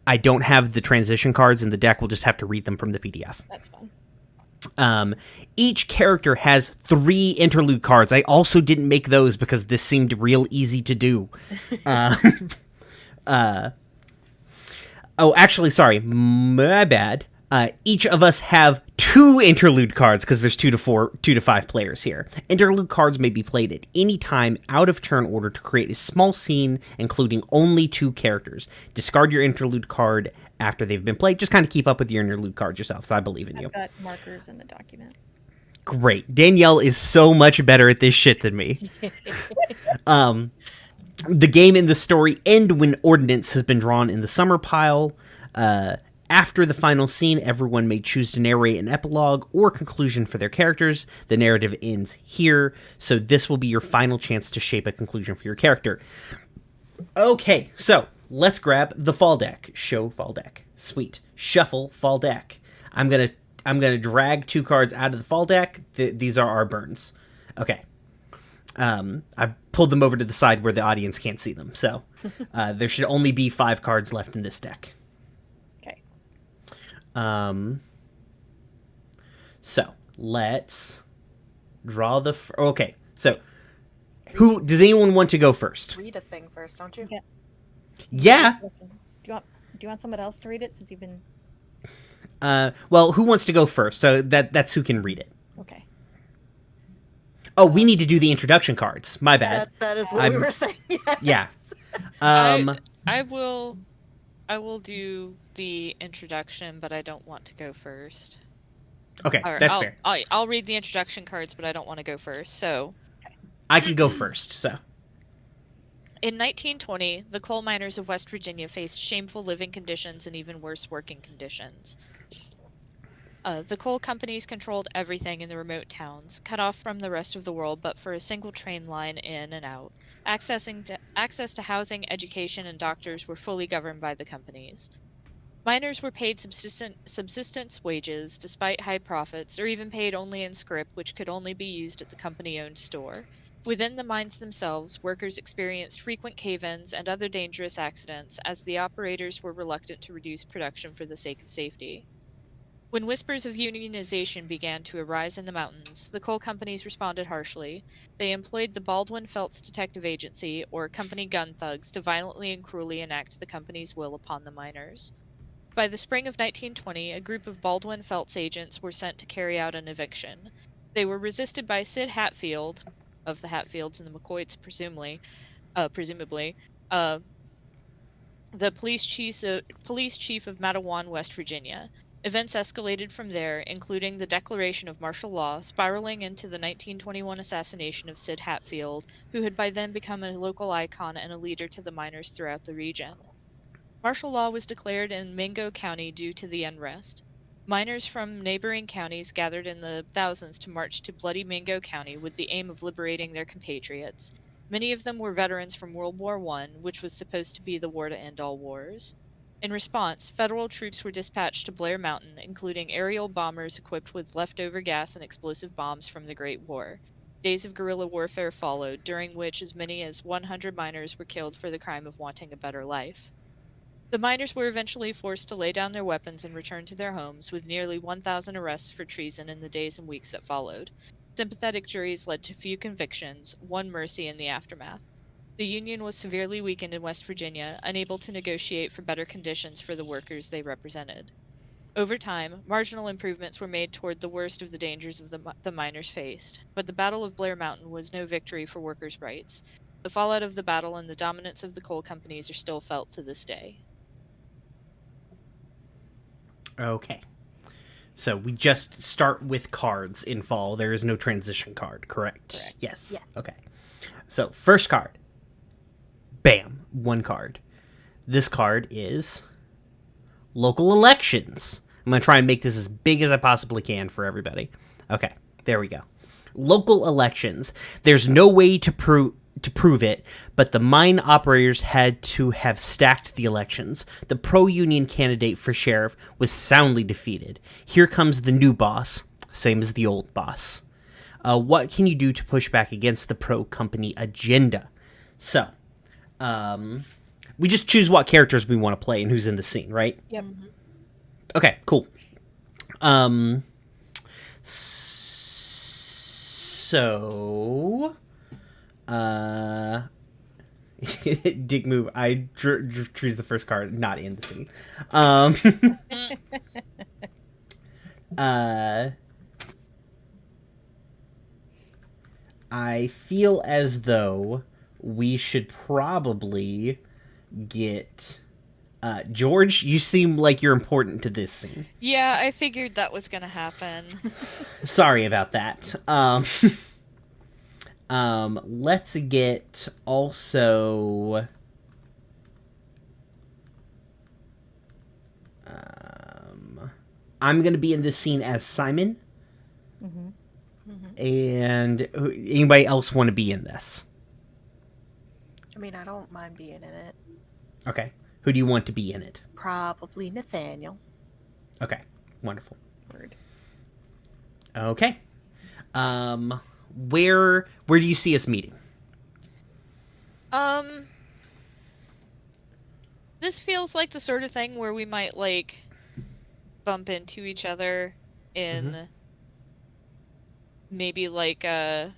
[SPEAKER 1] I don't have the transition cards in the deck. We'll just have to read them from the PDF.
[SPEAKER 3] That's fine.
[SPEAKER 1] Each character has 3 interlude cards. I also didn't make those because this seemed real easy to do. Oh, actually, sorry. My bad. Each of us have 2 interlude cards because there's 2 to 5 players here. Interlude cards may be played at any time out of turn order to create a small scene including only 2 characters. Discard your interlude card after they've been played. Just kind of keep up with your interlude cards yourself, so I believe in you.
[SPEAKER 3] I've got markers in the document.
[SPEAKER 1] Great. Danielle is so much better at this shit than me. The game and the story end when ordnance has been drawn in the summer pile. After the final scene, everyone may choose to narrate an epilogue or conclusion for their characters. The narrative ends here, so this will be your final chance to shape a conclusion for your character. Okay, so let's grab the fall deck. Show fall deck. Sweet. Shuffle fall deck. I'm gonna drag 2 cards out of the fall deck. These are our burns. Okay. I pulled them over to the side where the audience can't see them, so there should only be 5 cards left in this deck.
[SPEAKER 3] Okay.
[SPEAKER 1] So let's draw the. Okay, so who does anyone want to go first?
[SPEAKER 4] Read a thing first, don't you?
[SPEAKER 1] Yeah.
[SPEAKER 3] Do you want someone else to read it since you've been?
[SPEAKER 1] Well, who wants to go first? So that's who can read it.
[SPEAKER 3] Okay.
[SPEAKER 1] Oh, we need to do the introduction cards. My bad.
[SPEAKER 4] That is what we were saying. Yes.
[SPEAKER 1] Yeah.
[SPEAKER 2] I will do the introduction, but I don't want to go first.
[SPEAKER 1] Okay,
[SPEAKER 2] Or
[SPEAKER 1] that's fair.
[SPEAKER 2] I'll read the introduction cards, but I don't want to go first. So
[SPEAKER 1] I can go first. So
[SPEAKER 2] in 1920, the coal miners of West Virginia faced shameful living conditions and even worse working conditions. The coal companies controlled everything in the remote towns, cut off from the rest of the world but for a single train line in and out. Access to housing, education, and doctors were fully governed by the companies. Miners were paid subsistence wages despite high profits, or even paid only in scrip, which could only be used at the company-owned store. Within the mines themselves, workers experienced frequent cave-ins and other dangerous accidents, as the operators were reluctant to reduce production for the sake of safety. When whispers of unionization began to arise in the mountains, the coal companies responded harshly. They employed the Baldwin Felts Detective Agency, or company gun thugs, to violently and cruelly enact the company's will upon the miners. By the spring of 1920, a group of Baldwin Felts agents were sent to carry out an eviction. They were resisted by Sid Hatfield, of the Hatfields and the McCoys, presumably, the police chief of Mattawan, West Virginia. Events escalated from there, including the declaration of martial law, spiraling into the 1921 assassination of Sid Hatfield, who had by then become a local icon and a leader to the miners throughout the region. Martial law was declared in Mingo County due to the unrest. Miners from neighboring counties gathered in the thousands to march to bloody Mingo County with the aim of liberating their compatriots. Many of them were veterans from World War I, which was supposed to be the war to end all wars. In response, federal troops were dispatched to Blair Mountain, including aerial bombers equipped with leftover gas and explosive bombs from the Great War. Days of guerrilla warfare followed, during which as many as 100 miners were killed for the crime of wanting a better life. The miners were eventually forced to lay down their weapons and return to their homes, with nearly 1,000 arrests for treason in the days and weeks that followed. Sympathetic juries led to few convictions, one mercy in the aftermath. The Union was severely weakened in West Virginia, unable to negotiate for better conditions for the workers they represented. Over time, marginal improvements were made toward the worst of the dangers of the miners faced, but the Battle of Blair Mountain was no victory for workers' rights. The fallout of the battle and the dominance of the coal companies are still felt to this day.
[SPEAKER 1] Okay. So we just start with cards in fall. There is no transition card, correct?
[SPEAKER 3] Correct.
[SPEAKER 1] Yes.
[SPEAKER 3] Yeah.
[SPEAKER 1] Okay. So first card. Bam. 1 card. This card is local elections. I'm going to try and make this as big as I possibly can for everybody. Okay. There we go. Local elections. There's no way to prove it, but the mine operators had to have stacked the elections. The pro-union candidate for sheriff was soundly defeated. Here comes the new boss, same as the old boss. What can you do to push back against the pro-company agenda? So, we just choose what characters we want to play and who's in the scene, right?
[SPEAKER 3] Yep.
[SPEAKER 1] Okay, cool. So, dick move. I choose the first card, not in the scene. I feel as though we should probably get George. You seem like you're important to this scene.
[SPEAKER 2] Yeah, I figured that was gonna happen.
[SPEAKER 1] Sorry about that. Let's get also. I'm gonna be in this scene as Simon.
[SPEAKER 3] Mm-hmm.
[SPEAKER 1] And anybody else want to be in this?
[SPEAKER 4] I mean, I don't mind being in it.
[SPEAKER 1] Okay. Who do you want to be in it?
[SPEAKER 4] Probably Nathaniel.
[SPEAKER 1] Okay. Wonderful.
[SPEAKER 3] Word.
[SPEAKER 1] Okay. Where do you see us meeting?
[SPEAKER 2] This feels like the sort of thing where we might like bump into each other in maybe like a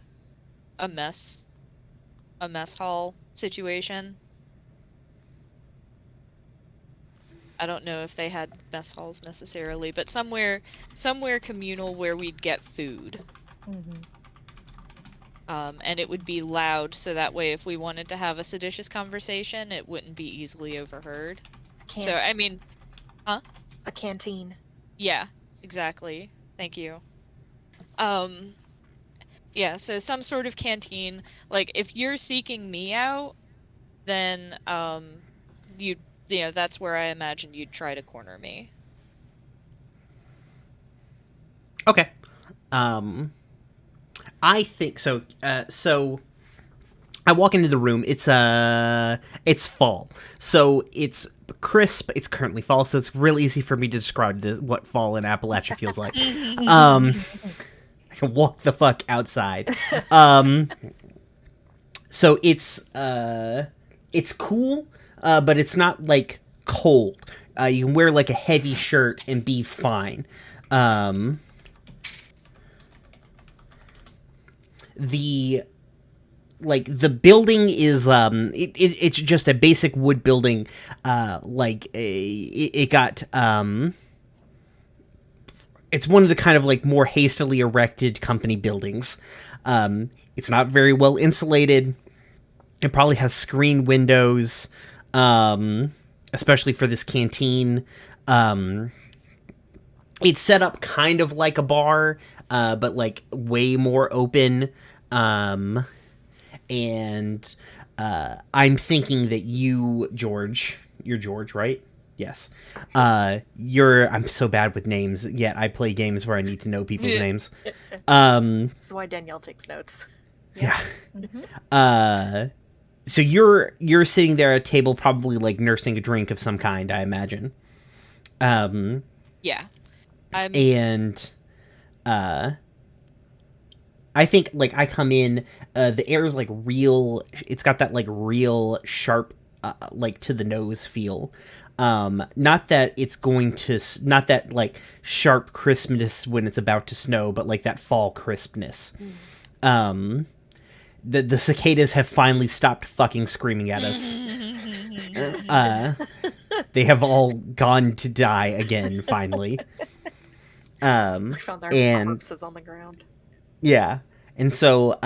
[SPEAKER 2] mess hall situation. I don't know if they had mess halls necessarily, but somewhere communal where we'd get food.
[SPEAKER 3] Mm-hmm.
[SPEAKER 2] And it would be loud, so that way if we wanted to have a seditious conversation, it wouldn't be easily overheard. So, I mean... Huh?
[SPEAKER 4] A canteen.
[SPEAKER 2] Yeah, exactly. Thank you. Yeah, so some sort of canteen. Like, if you're seeking me out, then, you know, that's where I imagine you'd try to corner me.
[SPEAKER 1] Okay. I think so. So I walk into the room. It's fall, so it's crisp. It's currently fall, so it's real easy for me to describe what fall in Appalachia feels like. I can walk the fuck outside. So it's cool, but it's not like cold. You can wear like a heavy shirt and be fine. The building is it's just a basic wood building. It got it's one of the kind of like more hastily erected company buildings. It's not very well insulated. It probably has screen windows, especially for this canteen. It's set up kind of like a bar, but like way more open. And I'm thinking that you're George, right? Yes. I'm so bad with names, yet I play games where I need to know people's names.
[SPEAKER 4] That's why Danielle takes notes.
[SPEAKER 1] Yeah.
[SPEAKER 3] Mm-hmm.
[SPEAKER 1] So you're sitting there at a table, probably like nursing a drink of some kind, I imagine.
[SPEAKER 2] Yeah.
[SPEAKER 1] And I think like I come in, the air is like real. It's got that like real sharp, like to the nose feel. Not that it's going to, not that like sharp crispness when it's about to snow, but like that fall crispness. The cicadas have finally stopped fucking screaming at us. They have all gone to die again, finally.
[SPEAKER 4] We found our corpses on the ground.
[SPEAKER 1] Yeah. And so,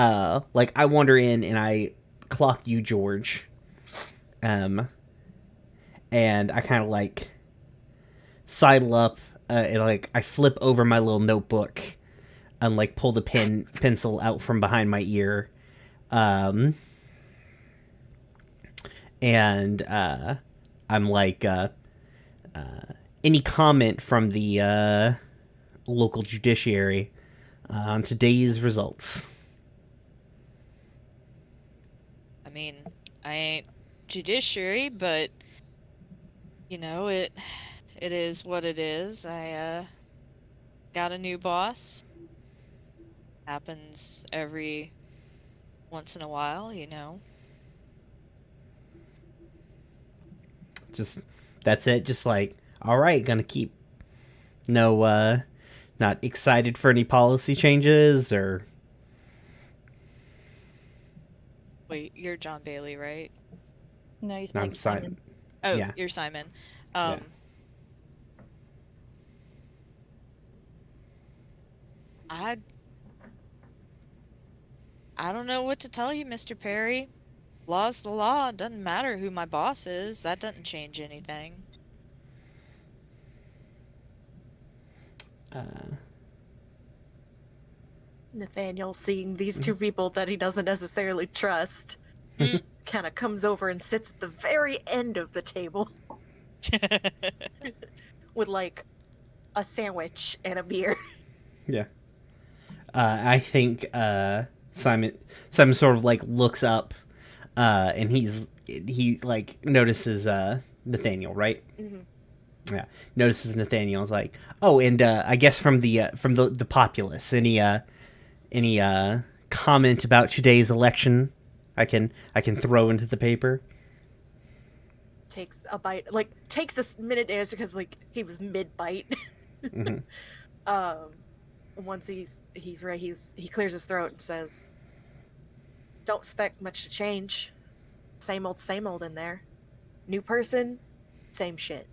[SPEAKER 1] like, I wander in and I clock you, George. And I kind of, like, sidle up, and, like, I flip over my little notebook and, like, pull the pencil out from behind my ear. And, I'm like, any comment from the, local judiciary on today's results?
[SPEAKER 2] I mean, I ain't judiciary, but you know, it is what it is. I got a new boss. Happens every once in a while, you know.
[SPEAKER 1] Just that's it. Just like, all right, gonna keep not excited for any policy changes or.
[SPEAKER 2] Wait, you're John Bailey, right?
[SPEAKER 3] No, he's
[SPEAKER 1] No, I'm
[SPEAKER 3] playing Simon.
[SPEAKER 2] Oh,
[SPEAKER 1] Yeah.
[SPEAKER 2] you're Simon.
[SPEAKER 1] Yeah.
[SPEAKER 2] I don't know what to tell you, Mr. Perry. Law's the law. It doesn't matter who my boss is. That doesn't change anything.
[SPEAKER 4] Nathaniel, seeing these two people that he doesn't necessarily trust, kind of comes over and sits at the very end of the table with like a sandwich and a beer.
[SPEAKER 1] Yeah. I think Simon sort of like looks up, and he like notices Nathaniel, right?
[SPEAKER 4] Mm-hmm.
[SPEAKER 1] Yeah, notices Nathaniel's like, oh, and I guess from the populace, any comment about today's election, I can throw into the paper.
[SPEAKER 4] Takes a bite, like takes a minute to answer because like he was mid bite.
[SPEAKER 1] Mm-hmm.
[SPEAKER 4] Once he's right, he clears his throat and says, "Don't expect much to change. Same old in there. New person, same shit."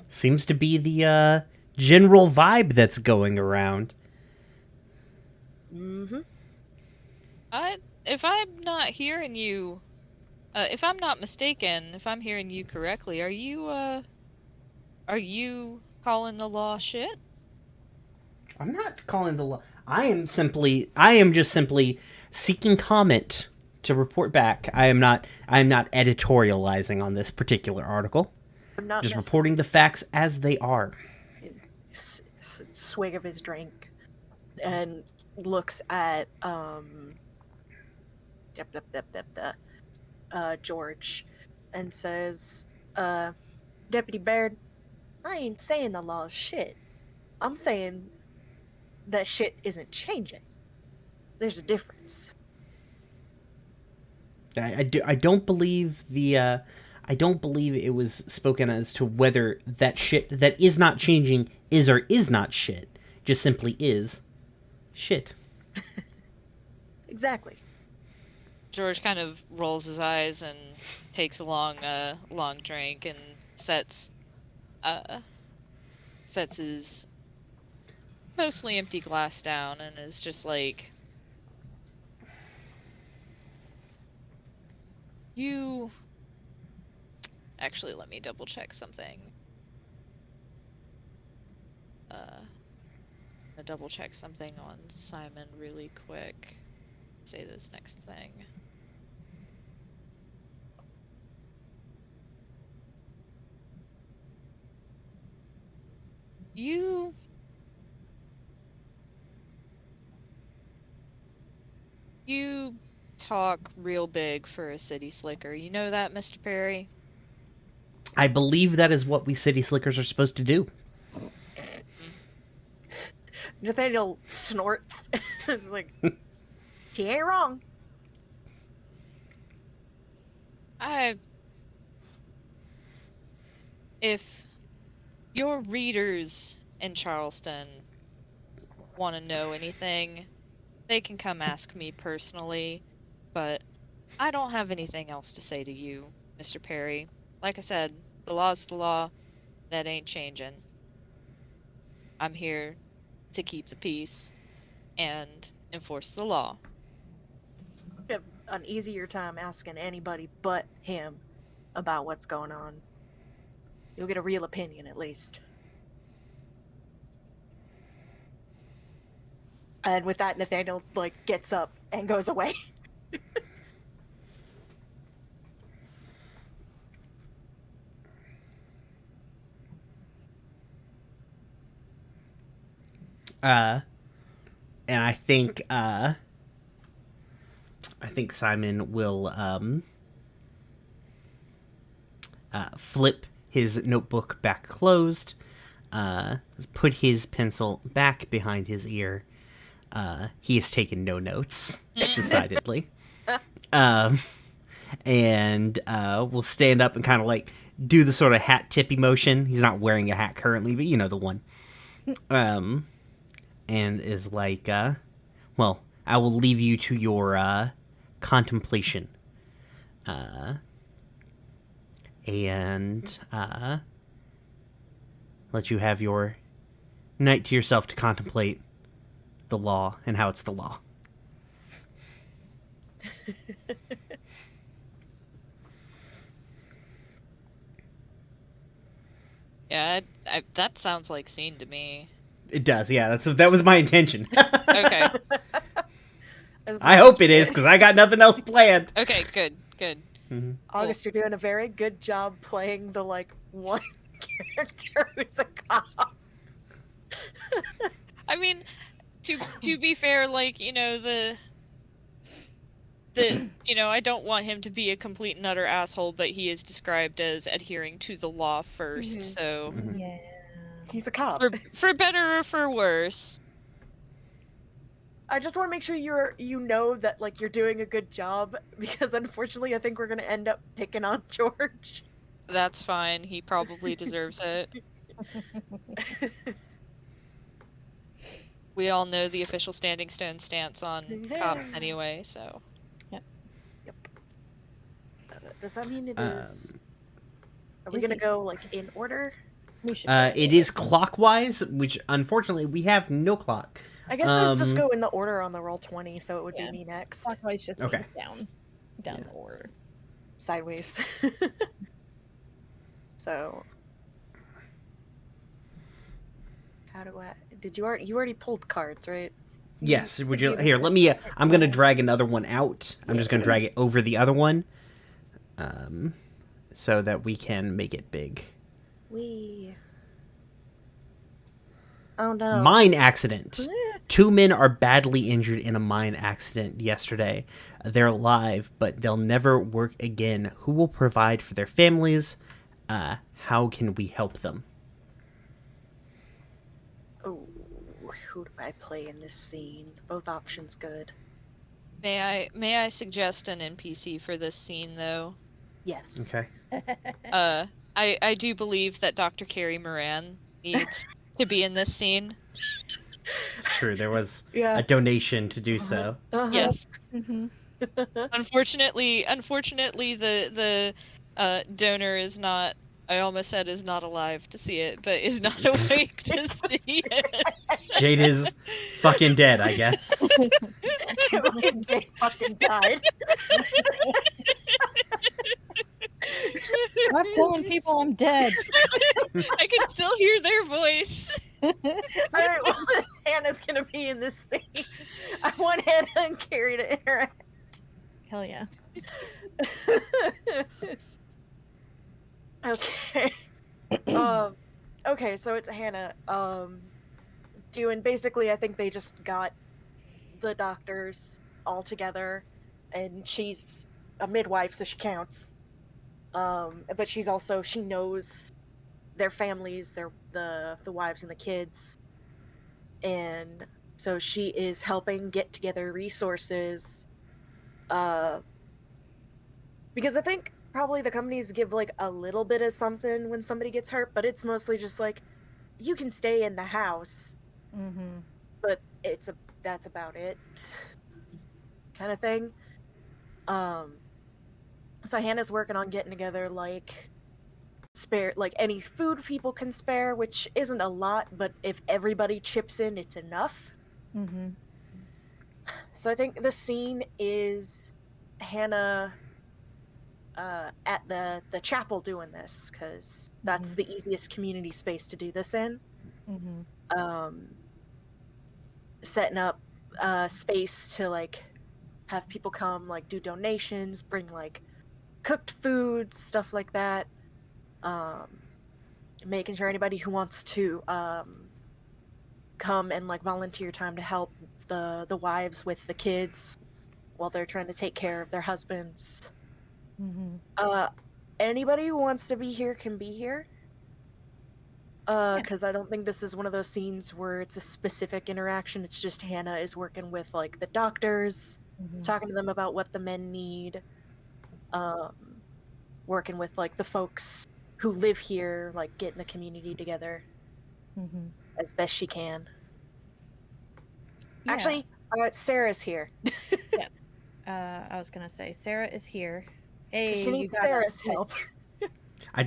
[SPEAKER 1] Seems to be the general vibe that's going around.
[SPEAKER 4] Mm-hmm.
[SPEAKER 2] If I'm not hearing you, if I'm not mistaken, if I'm hearing you correctly, are you calling the law shit?
[SPEAKER 1] I'm not calling the law. I am just simply seeking comment to report back. I am not editorializing on this particular article.
[SPEAKER 4] I'm not
[SPEAKER 1] Just reporting the facts as they are.
[SPEAKER 4] Swig of his drink and looks at George and says, Deputy Baird, I ain't saying the law is shit. I'm saying that shit isn't changing. There's a difference.
[SPEAKER 1] I don't believe I don't believe it was spoken as to whether that shit that is not changing is or is not shit. Just simply is shit.
[SPEAKER 4] Exactly.
[SPEAKER 2] George kind of rolls his eyes and takes a long drink and sets his mostly empty glass down and is just like, you... Actually, let me double check something. I'm gonna double check something on Simon really quick. Say this next thing. You talk real big for a city slicker. You know that, Mr. Perry?
[SPEAKER 1] I believe that is what we city slickers are supposed to do.
[SPEAKER 4] Nathaniel snorts. It's like, he ain't wrong.
[SPEAKER 2] If your readers in Charleston want to know anything, they can come ask me personally, but I don't have anything else to say to you, Mr. Perry. Like I said, the law's the law. That ain't changing. I'm here to keep the peace and enforce the law.
[SPEAKER 4] I have an easier time asking anybody but him about what's going on. You'll get a real opinion, at least. And with that, Nathaniel, like, gets up and goes away.
[SPEAKER 1] And I think Simon will flip his notebook back closed, put his pencil back behind his ear. He has taken no notes, decidedly. and will stand up and kind of like do the sort of hat tippy motion. He's not wearing a hat currently, but you know the one. And is like, well, I will leave you to your contemplation. And let you have your night to yourself to contemplate the law and how it's the law.
[SPEAKER 2] Yeah, that sounds like scene to me.
[SPEAKER 1] It does, yeah. That was my intention.
[SPEAKER 2] Okay.
[SPEAKER 1] I hope it is, because I got nothing else planned.
[SPEAKER 2] Okay, good.
[SPEAKER 1] Mm-hmm.
[SPEAKER 4] August, you're doing a very good job playing the like one character who's a cop.
[SPEAKER 2] I mean, to be fair, like, you know, the you know, I don't want him to be a complete and utter asshole, but he is described as adhering to the law first, so
[SPEAKER 3] Yeah.
[SPEAKER 4] He's a cop.
[SPEAKER 2] for better or for worse.
[SPEAKER 4] I just want to make sure you know that like you're doing a good job, because unfortunately I think we're gonna end up picking on George.
[SPEAKER 2] That's fine. He probably deserves it. We all know the official Standing Stone stance on cops anyway, so.
[SPEAKER 4] Does that mean it is? Are we gonna go like in order?
[SPEAKER 3] We should
[SPEAKER 1] It is clockwise, which unfortunately we have no clock.
[SPEAKER 4] I guess I'll just go in the order on the Roll20, so it would be me next.
[SPEAKER 3] Clockwise just
[SPEAKER 1] Okay.
[SPEAKER 3] means down the order.
[SPEAKER 4] Sideways. So how do I? Did you already pulled cards, right?
[SPEAKER 1] Yes. Would you here? Let me. I'm gonna drag another one out. I'm just gonna drag it over the other one, so that we can make it big.
[SPEAKER 4] Oh no!
[SPEAKER 1] Mine accident. 2 men are badly injured in a mine accident yesterday. They're alive, but they'll never work again. Who will provide for their families? How can we help them?
[SPEAKER 4] Oh, who do I play in this scene? Both options good.
[SPEAKER 2] May I suggest an NPC for this scene though?
[SPEAKER 4] Yes.
[SPEAKER 1] Okay.
[SPEAKER 2] I do believe that Dr. Carrie Moran needs to be in this scene.
[SPEAKER 1] It's true. There was
[SPEAKER 4] Yeah.
[SPEAKER 1] a donation to do so.
[SPEAKER 2] Yes.
[SPEAKER 3] Mm-hmm.
[SPEAKER 2] Unfortunately, the donor is not. I almost said is not alive to see it, but is not awake to see it.
[SPEAKER 1] Jade is fucking dead, I guess.
[SPEAKER 4] I can't believe Jay fucking died.
[SPEAKER 3] Stop telling people I'm dead.
[SPEAKER 2] I can still hear their voice.
[SPEAKER 4] Alright, well, Hannah's gonna be in this scene. I want Hannah and Carrie to interact.
[SPEAKER 3] Hell yeah.
[SPEAKER 4] Okay. Okay, so it's Hannah. Doing basically, I think they just got the doctors all together, and she's a midwife, so she counts. But she's also, she knows their families, the wives and the kids, and so she is helping get together resources. Because I think probably the companies give like a little bit of something when somebody gets hurt, but it's mostly just like you can stay in the house, but that's about it, kind of thing. So Hannah's working on getting together like any food people can spare, which isn't a lot, but if everybody chips in, it's enough. So I think the scene is Hannah at the chapel doing this, because that's the easiest community space to do this in. Setting up space to like have people come, like do donations, bring like cooked foods, stuff like that. Making sure anybody who wants to come and like volunteer time to help the wives with the kids while they're trying to take care of their husbands. Anybody who wants to be here can be here. Because I don't think this is one of those scenes where it's a specific interaction. It's just Hannah is working with like the doctors, talking to them about what the men need. um, working with like the folks who live here, like getting the community together
[SPEAKER 3] Mm-hmm.
[SPEAKER 4] as best she can.
[SPEAKER 3] Yeah.
[SPEAKER 4] Actually, Sarah's here.
[SPEAKER 3] I was gonna say Sarah is here.
[SPEAKER 4] 'Cause
[SPEAKER 3] Hey,
[SPEAKER 4] she
[SPEAKER 3] you
[SPEAKER 4] needs
[SPEAKER 3] got
[SPEAKER 4] Sarah's help.
[SPEAKER 1] I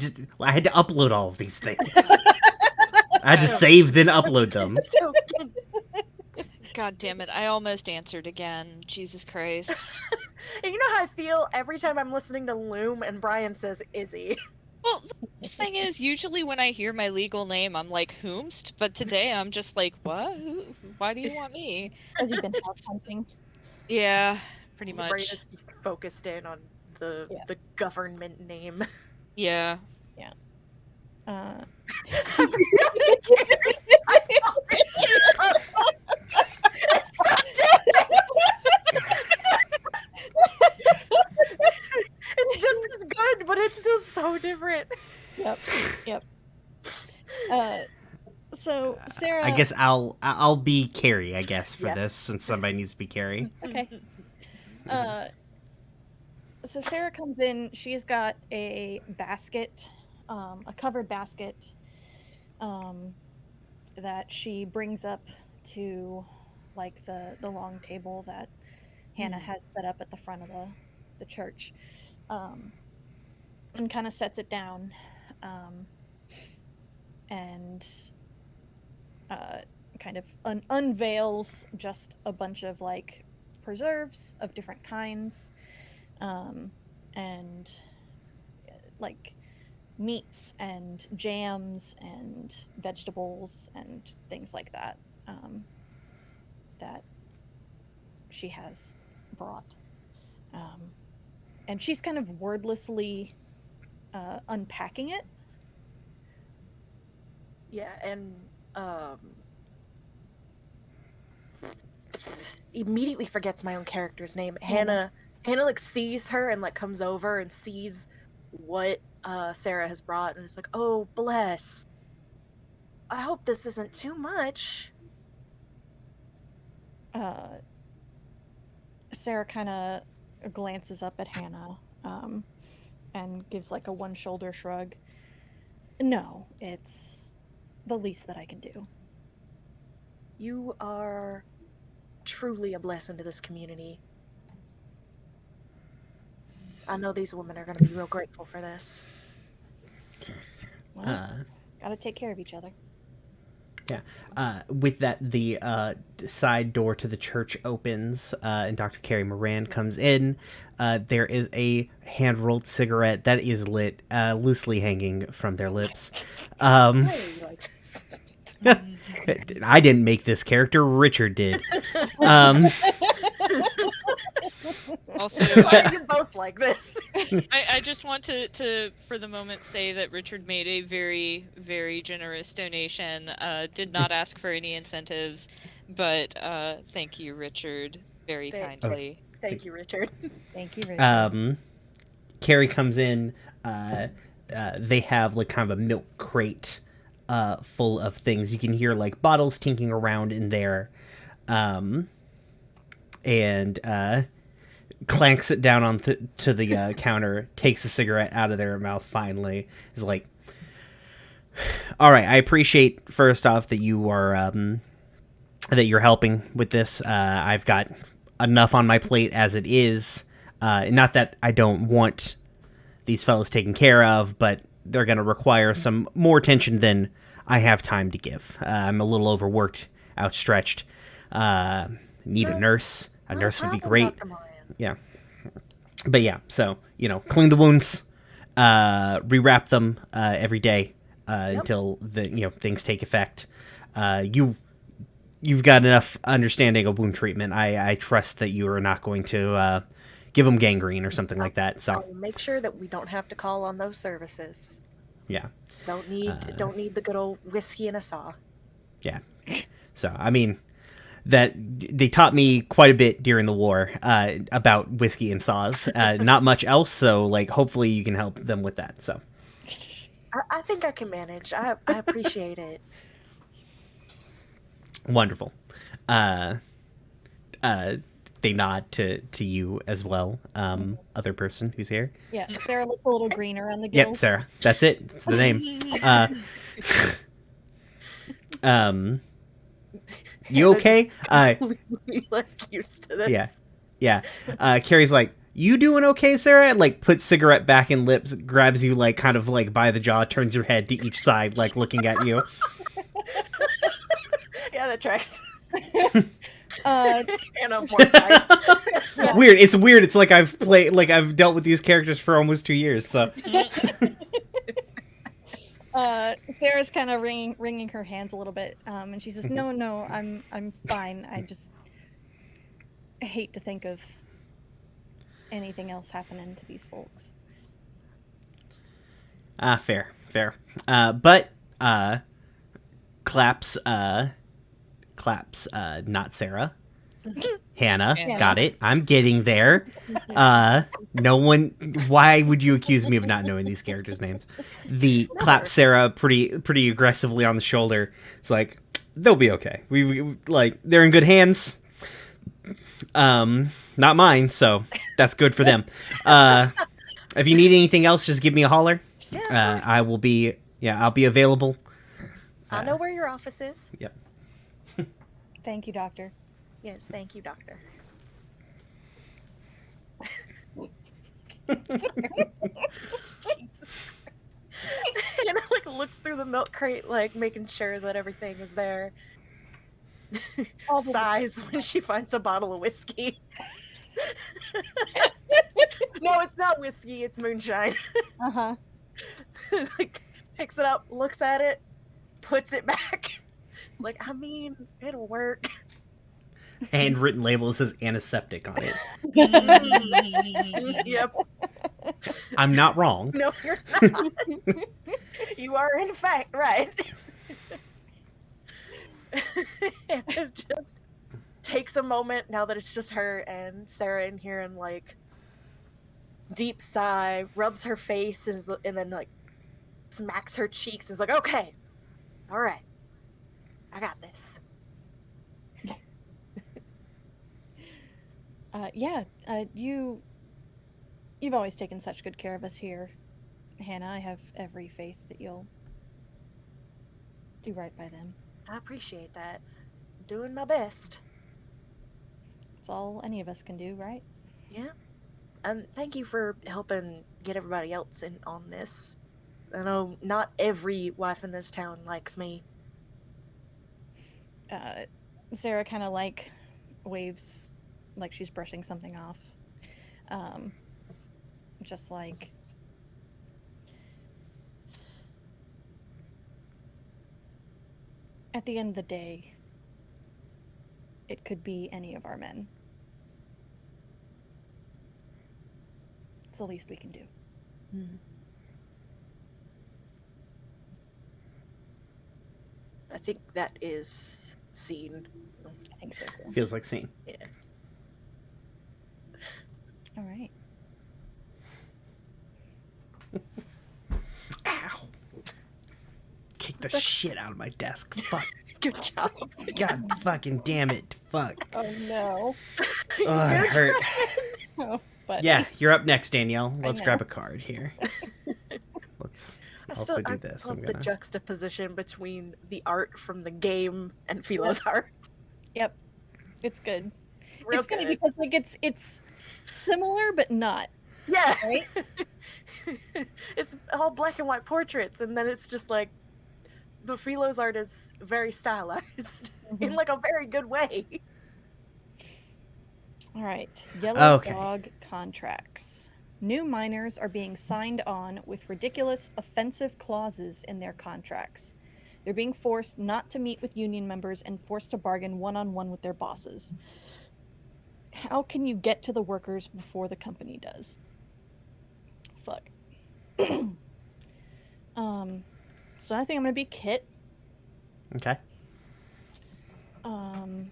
[SPEAKER 1] had to upload all of these things. I had to save, then upload them.
[SPEAKER 4] So,
[SPEAKER 2] God damn it! I almost answered again. Jesus Christ.
[SPEAKER 4] and you know how I feel every time I'm listening to Loom and Brian says Izzy.
[SPEAKER 2] Well, the worst thing is, usually when I hear my legal name, I'm like, whomst? But today I'm just like, what? Why do you want me?
[SPEAKER 3] Has he been house hunting?
[SPEAKER 2] Yeah, pretty
[SPEAKER 4] Your brain
[SPEAKER 2] much.
[SPEAKER 4] is just focused in on the
[SPEAKER 3] Yeah.
[SPEAKER 4] the government name.
[SPEAKER 2] Yeah.
[SPEAKER 3] Uh,
[SPEAKER 4] I forgot the character's title. It's so it's just as good, but it's just so different.
[SPEAKER 3] Yep. So Sarah.
[SPEAKER 1] I guess I'll be Carrie, I guess, for
[SPEAKER 4] Yes.
[SPEAKER 1] this, since somebody needs to be Carrie.
[SPEAKER 3] Okay. So Sarah comes in. She's got a basket, a covered basket, that she brings up to, like the long table that Hannah has set up at the front of the church, and kind of sets it down, and kind of unveils just a bunch of like preserves of different kinds, and like meats and jams and vegetables and things like that, that she has brought, and she's kind of wordlessly unpacking it.
[SPEAKER 4] Yeah, and immediately forgets my own character's name. Hannah like sees her and like comes over and sees what Sarah has brought and is like, "Oh, bless. I hope this isn't too much."
[SPEAKER 3] Sarah kind of glances up at Hannah, and gives like a one-shoulder shrug. No, it's the least that I can do.
[SPEAKER 4] You are truly a blessing to this community. I know these women are going to be real grateful for this.
[SPEAKER 3] Well, gotta take care of each other.
[SPEAKER 1] With that, the side door to the church opens, and Dr. Carrie Moran comes in. There is a hand-rolled cigarette that is lit, loosely hanging from their lips. I didn't make this character. Richard did.
[SPEAKER 2] Also,
[SPEAKER 4] Why are you both like this?
[SPEAKER 2] I just want to, for the moment, say that Richard made a very, very generous donation. Did not ask for any incentives, but thank you, Richard, very kindly.
[SPEAKER 4] Thank you, Richard.
[SPEAKER 3] Thank you, Richard.
[SPEAKER 1] Carrie comes in. They have like kind of a milk crate full of things. You can hear like bottles tinking around in there, and clanks it down on to the counter, takes a cigarette out of their mouth finally, is like, all right, I appreciate first off that you are that you're helping with this. I've got enough on my plate as it is, not that I don't want these fellas taken care of, but they're going to require some more attention than I have time to give. I'm a little overworked, outstretched, need a nurse. A nurse would be great. Yeah. But yeah, so, clean the wounds, rewrap them every day until the things take effect. You've got enough understanding of wound treatment. I trust that you are not going to give them gangrene or something like that. So
[SPEAKER 4] I'll make sure that we don't have to call on those services.
[SPEAKER 1] Yeah.
[SPEAKER 4] Don't need the good old whiskey and a saw.
[SPEAKER 1] Yeah. So, I mean, that they taught me quite a bit during the war about whiskey and saws. Not much else, so like hopefully you can help them with that. So
[SPEAKER 4] I think I can manage. I appreciate it.
[SPEAKER 1] Wonderful. They they nod to you as well. Other person who's here.
[SPEAKER 3] Yeah, Sarah looks a little green around the
[SPEAKER 1] Yep,
[SPEAKER 3] gills.
[SPEAKER 1] Sarah. That's it. That's the name. You okay?
[SPEAKER 4] Completely, like, used to this.
[SPEAKER 1] Yeah. Carrie's like, you doing okay, Sarah? And, like, puts cigarette back in lips, grabs you, like, kind of, like, by the jaw, turns your head to each side, like, looking at you.
[SPEAKER 4] Yeah, that tracks.
[SPEAKER 3] Uh,
[SPEAKER 4] And on one side.
[SPEAKER 3] Yeah.
[SPEAKER 1] Weird. It's weird. It's like I've dealt with these characters for almost 2 years, so.
[SPEAKER 3] Sarah's kind of wringing her hands a little bit, and she says, "No, I'm fine. I just hate to think of anything else happening to these folks."
[SPEAKER 1] Fair. But, claps, not Sarah. Hannah,
[SPEAKER 2] Yeah.
[SPEAKER 1] got it. I'm getting there. No one. Why would you accuse me of not knowing these characters' names? The clap Sarah pretty aggressively on the shoulder. It's like they'll be okay. We like they're in good hands. Not mine, so that's good for them. If you need anything else, just give me a holler.
[SPEAKER 4] Yeah,
[SPEAKER 1] I will be. Yeah, I'll be available.
[SPEAKER 4] I know where your office is.
[SPEAKER 1] Yep.
[SPEAKER 3] Thank you, Doctor.
[SPEAKER 4] Yes, thank you, Doctor. Jesus. Hannah like looks through the milk crate, like making sure that everything is there.
[SPEAKER 3] All the-
[SPEAKER 4] Sighs when she finds a bottle of whiskey. No, it's not whiskey, it's moonshine.
[SPEAKER 3] Uh-huh.
[SPEAKER 4] Like picks it up, looks at it, puts it back. It's like, I mean, it'll work.
[SPEAKER 1] Handwritten label says antiseptic on it.
[SPEAKER 4] Yep.
[SPEAKER 1] I'm not wrong.
[SPEAKER 4] No, you're not. You are in fact right. And it just takes a moment now that it's just her and Sarah in here, and like deep sigh, rubs her face, and then like smacks her cheeks, and is like, okay, all right, I got this.
[SPEAKER 3] You've always taken such good care of us here, Hannah. I have every faith that you'll do right by them.
[SPEAKER 4] I appreciate that. I'm doing my best.
[SPEAKER 3] It's all any of us can do, right?
[SPEAKER 4] Yeah. And thank you for helping get everybody else in on this. I know not every wife in this town likes me.
[SPEAKER 3] Sarah kind of like waves like she's brushing something off. Just like, at the end of the day, it could be any of our men. It's the least we can do.
[SPEAKER 4] I think that is seen.
[SPEAKER 3] I think so too.
[SPEAKER 1] Feels like scene.
[SPEAKER 4] Yeah.
[SPEAKER 3] All right.
[SPEAKER 1] Ow! Kick the shit out of my desk. Fuck.
[SPEAKER 4] Good job.
[SPEAKER 1] God fucking damn it. Fuck.
[SPEAKER 3] Oh no.
[SPEAKER 1] Oh, that hurt.
[SPEAKER 3] Oh, but
[SPEAKER 1] Yeah, you're up next, Danielle. Let's
[SPEAKER 3] know.
[SPEAKER 1] grab a card here. Let's also do this.
[SPEAKER 4] love
[SPEAKER 1] I'm
[SPEAKER 4] the
[SPEAKER 1] gonna.
[SPEAKER 4] juxtaposition between the art from the game and Philo's art.
[SPEAKER 3] Yep, it's good.
[SPEAKER 4] Real
[SPEAKER 3] it's funny
[SPEAKER 4] good.
[SPEAKER 3] because like it's similar but not.
[SPEAKER 4] Yeah.
[SPEAKER 3] Right?
[SPEAKER 4] It's all black and white portraits, and then it's just like the Philo's art is very stylized in like a very good way.
[SPEAKER 3] All right. Yellow
[SPEAKER 1] Okay.
[SPEAKER 3] Dog contracts. New miners are being signed on with ridiculous, offensive clauses in their contracts. They're being forced not to meet with union members and forced to bargain one-on-one with their bosses. How can you get to the workers before the company does? Fuck. So I think I'm gonna be Kit.
[SPEAKER 1] Okay.
[SPEAKER 3] I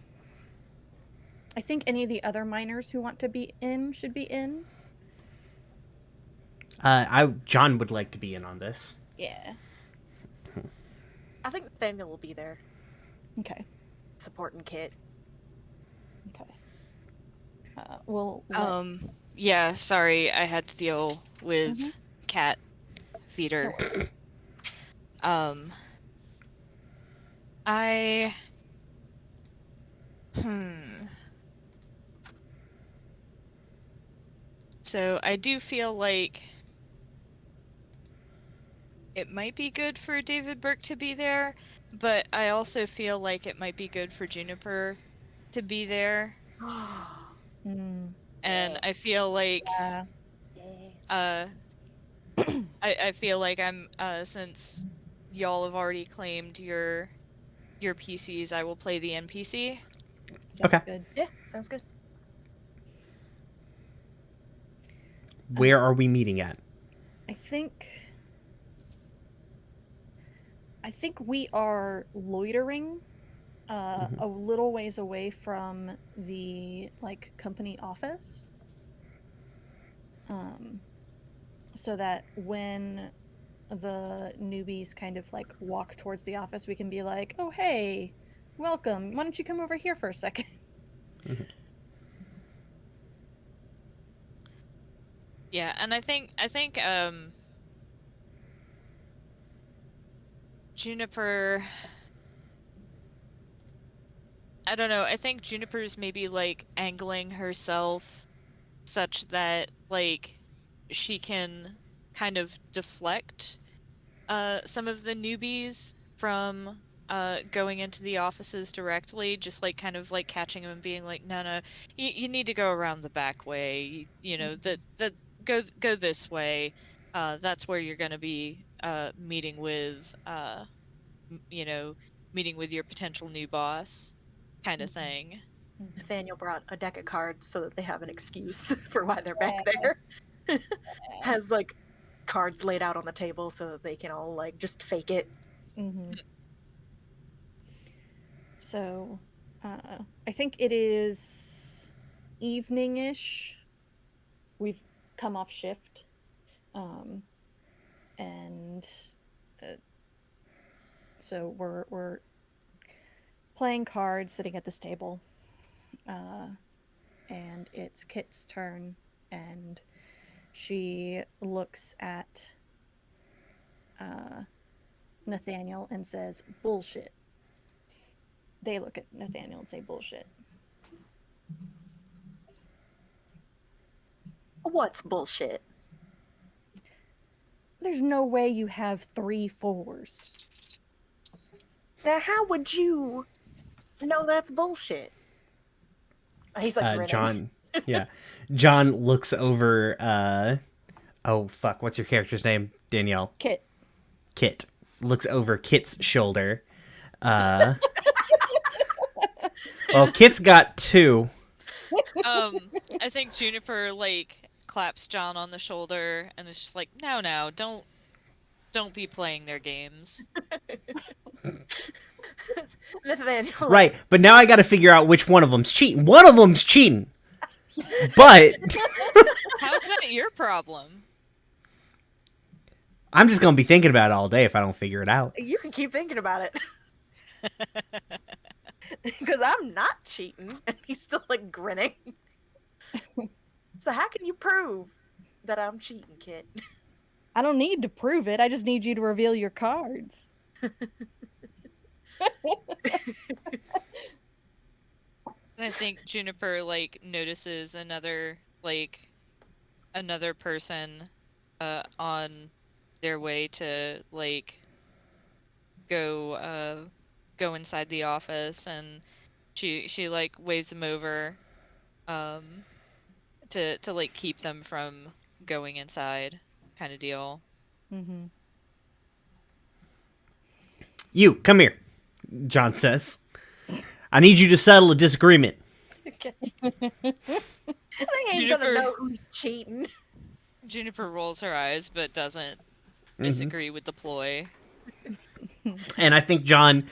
[SPEAKER 3] think any of the other miners who want to be in should be in.
[SPEAKER 1] John would like to be in on this.
[SPEAKER 3] Yeah.
[SPEAKER 4] I think Nathaniel will be there
[SPEAKER 3] Okay.
[SPEAKER 4] supporting Kit.
[SPEAKER 3] Okay. We'll let...
[SPEAKER 2] Yeah, sorry, I had to deal with
[SPEAKER 3] Mhm.
[SPEAKER 2] cat feeder. I... So I do feel like it might be good for David Burke to be there, but I also feel like it might be good for Juniper to be there.
[SPEAKER 3] Mm,
[SPEAKER 2] And I feel like
[SPEAKER 3] yeah.
[SPEAKER 2] I feel like I'm since y'all have already claimed your PCs, I will play the NPC.
[SPEAKER 3] Sounds
[SPEAKER 1] Okay.
[SPEAKER 3] good.
[SPEAKER 4] Yeah, sounds good.
[SPEAKER 1] Where are we meeting at?
[SPEAKER 3] I think we are loitering a little ways away from the company office. So that when the newbies kind of walk towards the office, we can be like, "Oh, hey, welcome. Why don't you come over here for a second?"
[SPEAKER 2] Yeah, and I think Juniper, I don't know, I think Juniper's maybe angling herself such that she can kind of deflect some of the newbies from going into the offices directly, just kind of catching them and being like, no, you need to go around the back way, you know, that go this way. That's where you're going to be meeting with you know, meeting with your potential new boss kind of thing.
[SPEAKER 4] Nathaniel brought a deck of cards so that they have an excuse for why they're back there. Has cards laid out on the table so that they can all just fake it.
[SPEAKER 3] So, I think it is evening-ish. We've come off shift, and so we're playing cards, sitting at this table, and it's Kit's turn, and she looks at Nathaniel and says, "Bullshit." They look at Nathaniel and say, "Bullshit."
[SPEAKER 4] What's bullshit?
[SPEAKER 3] There's no way you have 3 4s.
[SPEAKER 4] Now, how would you know that's bullshit? He's grinning.
[SPEAKER 1] John. Yeah. John looks over. Oh, fuck. What's your character's name? Danielle.
[SPEAKER 3] Kit.
[SPEAKER 1] Kit. Looks over Kit's shoulder. Well, Kit's got 2.
[SPEAKER 2] I think Juniper claps John on the shoulder and is just like, no, don't be playing their games.
[SPEAKER 4] Nathaniel,
[SPEAKER 1] Right, but now I gotta figure out which one of them's cheating. One of them's cheating! But...
[SPEAKER 2] How's that your problem?
[SPEAKER 1] I'm just gonna be thinking about it all day if I don't figure it out.
[SPEAKER 4] you can keep thinking about it. Because I'm not cheating. And he's still grinning. So how can you prove that I'm cheating, Kit?
[SPEAKER 3] I don't need to prove it. I just need you to reveal your cards.
[SPEAKER 2] I think Juniper notices another person on their way to go inside the office, and she waves them over to keep them from going inside kind of deal.
[SPEAKER 3] Mm-hmm.
[SPEAKER 1] You, come here, John says. I need you to settle a disagreement.
[SPEAKER 4] I think he's gonna know who's cheating.
[SPEAKER 2] Juniper rolls her eyes but doesn't disagree with the ploy.
[SPEAKER 1] And I think John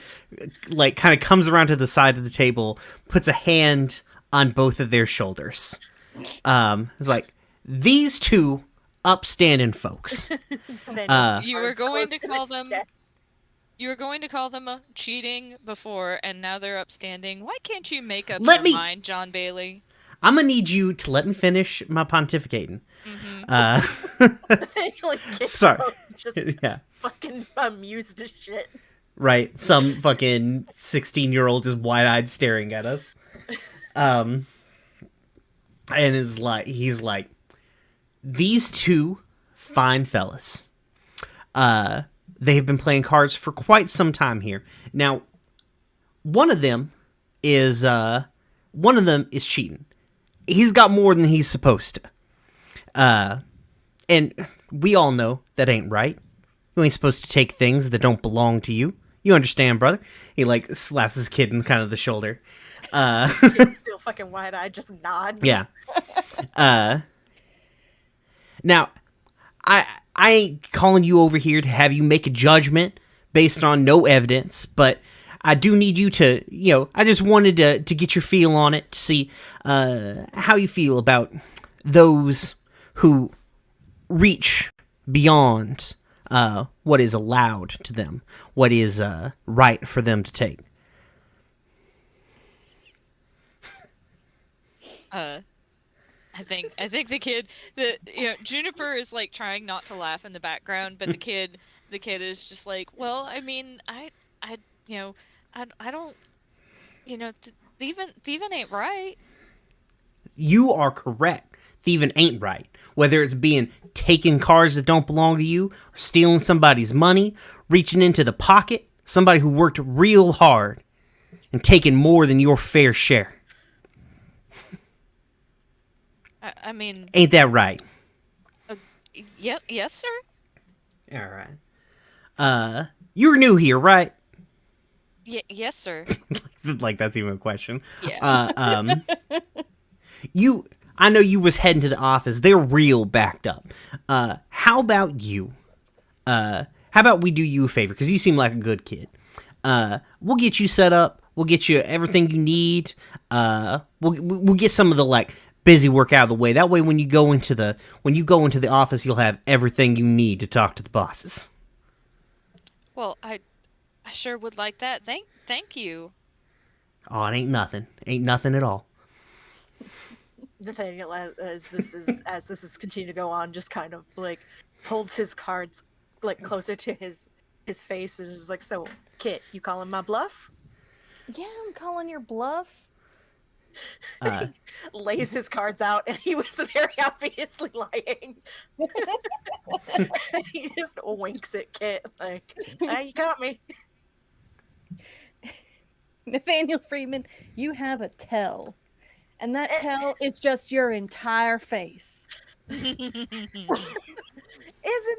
[SPEAKER 1] kind of comes around to the side of the table, puts a hand on both of their shoulders. It's like, these 2 upstanding folks.
[SPEAKER 2] You were going to call them cheating before, and now they're upstanding. Why can't you make up your mind, John Bailey?
[SPEAKER 1] I'm gonna need you to let me finish my pontificating.
[SPEAKER 2] Mm-hmm.
[SPEAKER 1] Sorry.
[SPEAKER 4] Just
[SPEAKER 1] Yeah.
[SPEAKER 4] fucking amused as shit.
[SPEAKER 1] Right. Some fucking 16-year-old just wide-eyed staring at us. And he's like, these two fine fellas. They have been playing cards for quite some time here. Now, one of them is cheating. He's got more than he's supposed to. And we all know that ain't right. You ain't supposed to take things that don't belong to you. You understand, brother? He like slaps his kid in kind of the shoulder.
[SPEAKER 4] Kid's still fucking wide-eyed, just nods.
[SPEAKER 1] Yeah. Now, I ain't calling you over here to have you make a judgment based on no evidence, but I do need you to, I just wanted to get your feel on it, to see how you feel about those who reach beyond what is allowed to them, what is right for them to take.
[SPEAKER 2] I think the kid, Juniper is like trying not to laugh in the background, but the kid is just like, well, I mean, I don't, thieving ain't right.
[SPEAKER 1] You are correct. Thieving ain't right. Whether it's being taking cars that don't belong to you, or stealing somebody's money, reaching into the pocket, somebody who worked real hard, and taking more than your fair share.
[SPEAKER 2] I mean...
[SPEAKER 1] Ain't that right?
[SPEAKER 2] Yes, sir?
[SPEAKER 1] Alright. You're new here, right?
[SPEAKER 2] Yes, sir.
[SPEAKER 1] Like, that's even a question.
[SPEAKER 2] Yeah.
[SPEAKER 1] I know you was heading to the office. They're real backed up. How about you? How about we do you a favor? Because you seem like a good kid. We'll get you set up. We'll get you everything you need. We'll get some of the, busy work out of the way. That way, when you go into the office, you'll have everything you need to talk to the bosses.
[SPEAKER 2] Well, I sure would like that. Thank you.
[SPEAKER 1] Oh, it ain't nothing. Ain't nothing at all.
[SPEAKER 4] Nathaniel, as this is continuing to go on, just kind of holds his cards closer to his face and is like, "So, Kit, you calling my bluff?"
[SPEAKER 3] Yeah, I'm calling your bluff.
[SPEAKER 4] Lays his cards out, and he was very obviously lying. He just winks at Kit like, "You got me."
[SPEAKER 3] Nathaniel Freeman, you have a tell. And that tell is just your entire face.
[SPEAKER 4] Is it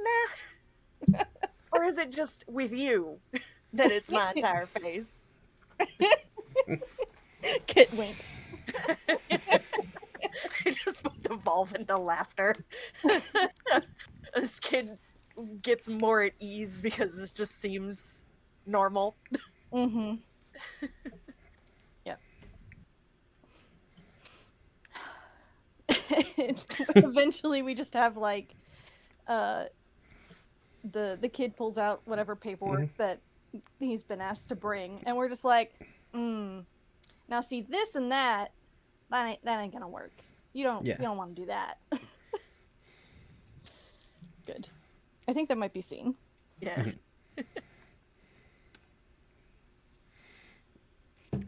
[SPEAKER 4] now? Or is it just with you that it's my entire face?
[SPEAKER 3] Kit winks.
[SPEAKER 4] Just devolve into laughter. This kid gets more at ease because this just seems normal.
[SPEAKER 3] Mm-hmm. Yep. Eventually we just have the kid pulls out whatever paperwork that he's been asked to bring, and we're just like, now see, this and that ain't gonna work. You don't want to do that. Good. I think that might be seen.
[SPEAKER 4] Yeah.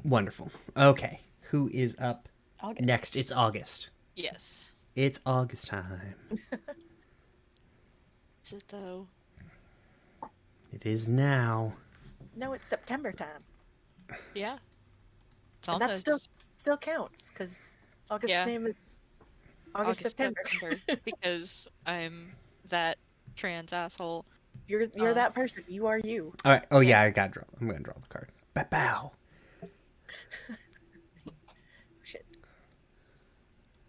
[SPEAKER 1] Wonderful. Okay. Who is up
[SPEAKER 3] August.
[SPEAKER 1] next? It's August.
[SPEAKER 2] Yes.
[SPEAKER 1] It's August time.
[SPEAKER 2] Is it though?
[SPEAKER 1] It is now.
[SPEAKER 4] No, it's September time.
[SPEAKER 2] Yeah. It's
[SPEAKER 4] And that
[SPEAKER 2] almost
[SPEAKER 4] still counts because August's name is August September.
[SPEAKER 2] Because I'm that trans asshole.
[SPEAKER 4] You're that person. You are you.
[SPEAKER 1] All right. Oh yeah, I got to draw. I'm gonna draw the card. Bow.
[SPEAKER 4] Shit.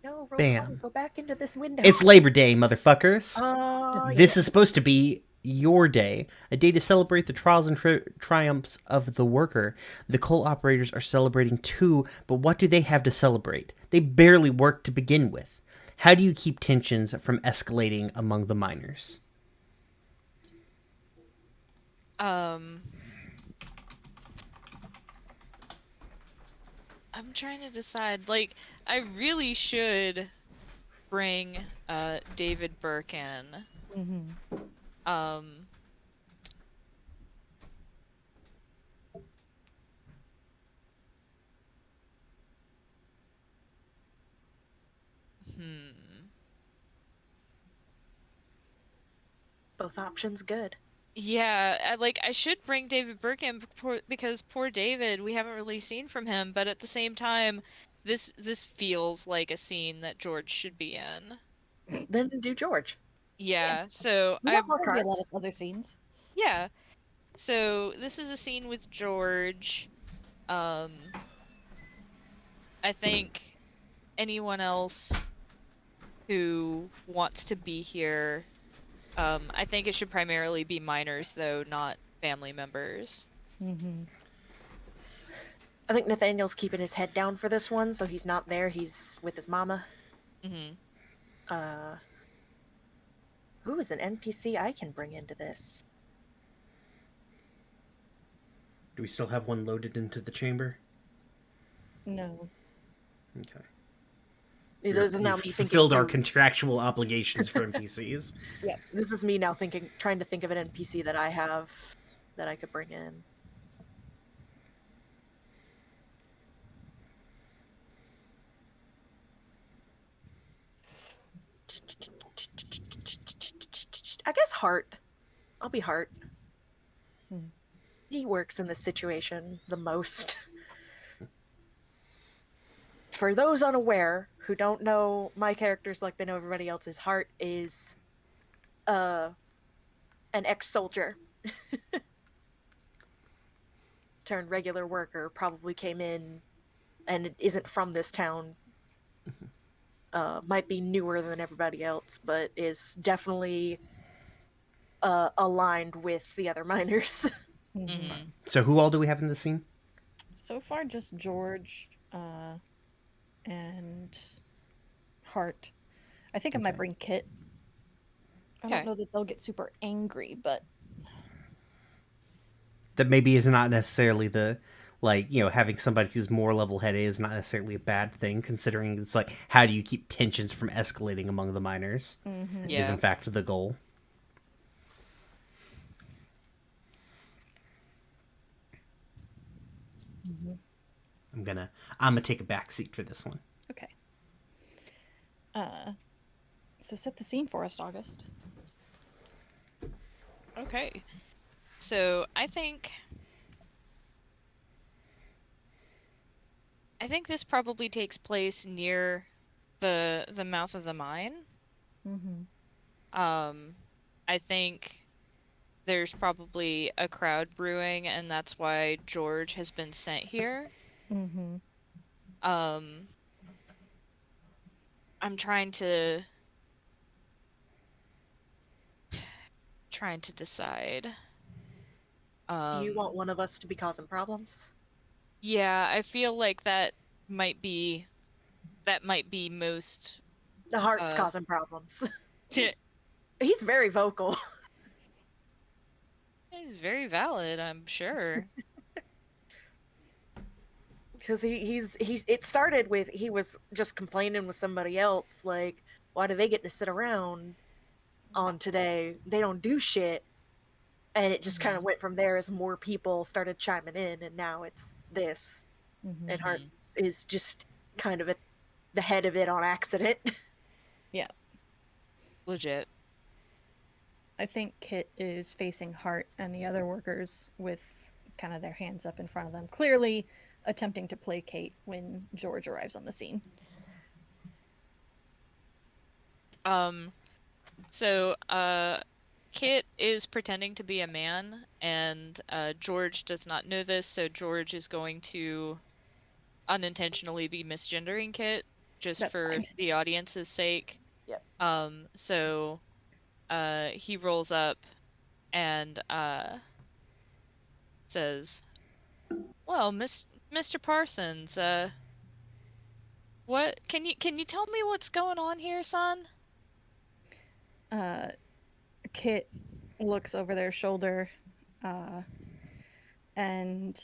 [SPEAKER 4] No,
[SPEAKER 1] Bam.
[SPEAKER 4] go back into this window.
[SPEAKER 1] It's Labor Day, motherfuckers.
[SPEAKER 4] Oh,
[SPEAKER 1] This is supposed to be your day, a day to celebrate the trials and triumphs of the worker. The coal operators are celebrating too, but what do they have to celebrate? They barely work to begin with. How do you keep tensions from escalating among the miners?
[SPEAKER 2] I'm trying to decide. Like, I really should bring David Burke in.
[SPEAKER 3] Mm-hmm.
[SPEAKER 2] Um, hmm.
[SPEAKER 4] Both options good.
[SPEAKER 2] Yeah, I should bring David Burke in because poor David, we haven't really seen from him, but at the same time, this feels like a scene that George should be in.
[SPEAKER 4] Then do George.
[SPEAKER 2] Yeah, so
[SPEAKER 4] We got more
[SPEAKER 3] There'll be a lot
[SPEAKER 4] cards.
[SPEAKER 3] of other scenes.
[SPEAKER 2] yeah. So this is a scene with George. Um, I think anyone else who wants to be here, I think it should primarily be minors though, not family members.
[SPEAKER 3] Mm-hmm.
[SPEAKER 4] I think Nathaniel's keeping his head down for this one, so he's not there. He's with his mama.
[SPEAKER 2] Hmm.
[SPEAKER 4] Who is an NPC I can bring into this?
[SPEAKER 1] Do we still have one loaded into the chamber?
[SPEAKER 3] No.
[SPEAKER 1] Okay.
[SPEAKER 4] This is now
[SPEAKER 1] We've
[SPEAKER 4] me
[SPEAKER 1] fulfilled
[SPEAKER 4] thinking
[SPEAKER 1] our
[SPEAKER 4] through-
[SPEAKER 1] contractual obligations for NPCs.
[SPEAKER 4] Yeah, this is me now trying to think of an NPC that I have that I could bring in. I guess Hart. I'll be Hart.
[SPEAKER 3] Hmm.
[SPEAKER 4] He works in this situation the most. For those unaware who don't know my characters like they know everybody else's, Hart is an ex-soldier turned regular worker, probably came in and isn't from this town. Might be newer than everybody else, but is definitely aligned with the other miners.
[SPEAKER 3] Mm-hmm.
[SPEAKER 2] Hmm.
[SPEAKER 1] So who all do we have in the scene?
[SPEAKER 3] So far, just George and Hart. I think I might
[SPEAKER 1] Okay.
[SPEAKER 3] bring Kit. I
[SPEAKER 2] Okay.
[SPEAKER 3] don't know that they'll get super angry, but
[SPEAKER 1] That maybe is not necessarily the, like, you know, having somebody who's more level-headed is not necessarily a bad thing, considering it's like, how do you keep tensions from escalating among the miners
[SPEAKER 3] mm-hmm.
[SPEAKER 1] is
[SPEAKER 2] Yeah.
[SPEAKER 1] in fact the goal.
[SPEAKER 3] Mm-hmm.
[SPEAKER 1] I'm gonna take a back seat for this one.
[SPEAKER 3] Okay. So set the scene for us, August.
[SPEAKER 2] Okay. So I think this probably takes place near the mouth of the mine.
[SPEAKER 3] Mm-hmm.
[SPEAKER 2] I think there's probably a crowd brewing, and that's why George has been sent here.
[SPEAKER 3] Mm-hmm.
[SPEAKER 2] I'm trying to decide.
[SPEAKER 4] Do you want one of us to be causing problems?
[SPEAKER 2] Yeah, I feel like that might be most.
[SPEAKER 4] The Hart's
[SPEAKER 2] Uh,
[SPEAKER 4] causing problems.
[SPEAKER 2] It's
[SPEAKER 4] He's very vocal.
[SPEAKER 2] very valid, I'm sure.
[SPEAKER 4] Because he's it started with he was just complaining with somebody else, like, why do they get to sit around on today? They don't do shit. And it just kind of went from there as more people started chiming in, and now it's this.
[SPEAKER 3] Mm-hmm.
[SPEAKER 4] And Hart is just kind of at the head of it on accident.
[SPEAKER 3] Yeah.
[SPEAKER 2] Legit.
[SPEAKER 3] I think Kit is facing Hart and the other workers with kind of their hands up in front of them, clearly attempting to placate when George arrives on the scene.
[SPEAKER 2] So Kit is pretending to be a man, and George does not know this, so George is going to unintentionally be misgendering Kit just
[SPEAKER 3] That's
[SPEAKER 2] for
[SPEAKER 3] fine.
[SPEAKER 2] the audience's sake.
[SPEAKER 3] Yep.
[SPEAKER 2] So he rolls up and says, "Well, Mr. Parsons, what can you tell me what's going on here, son?"
[SPEAKER 3] Kit looks over their shoulder and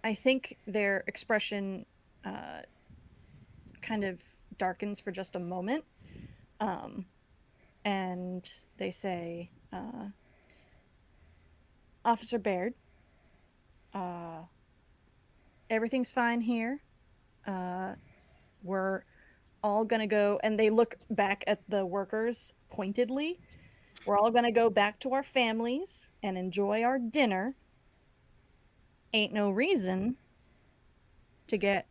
[SPEAKER 3] I think their expression kind of darkens for just a moment. And they say, Officer Baird, everything's fine here. We're all gonna go, and they look back at the workers pointedly. We're all gonna go back to our families and enjoy our dinner. Ain't no reason to get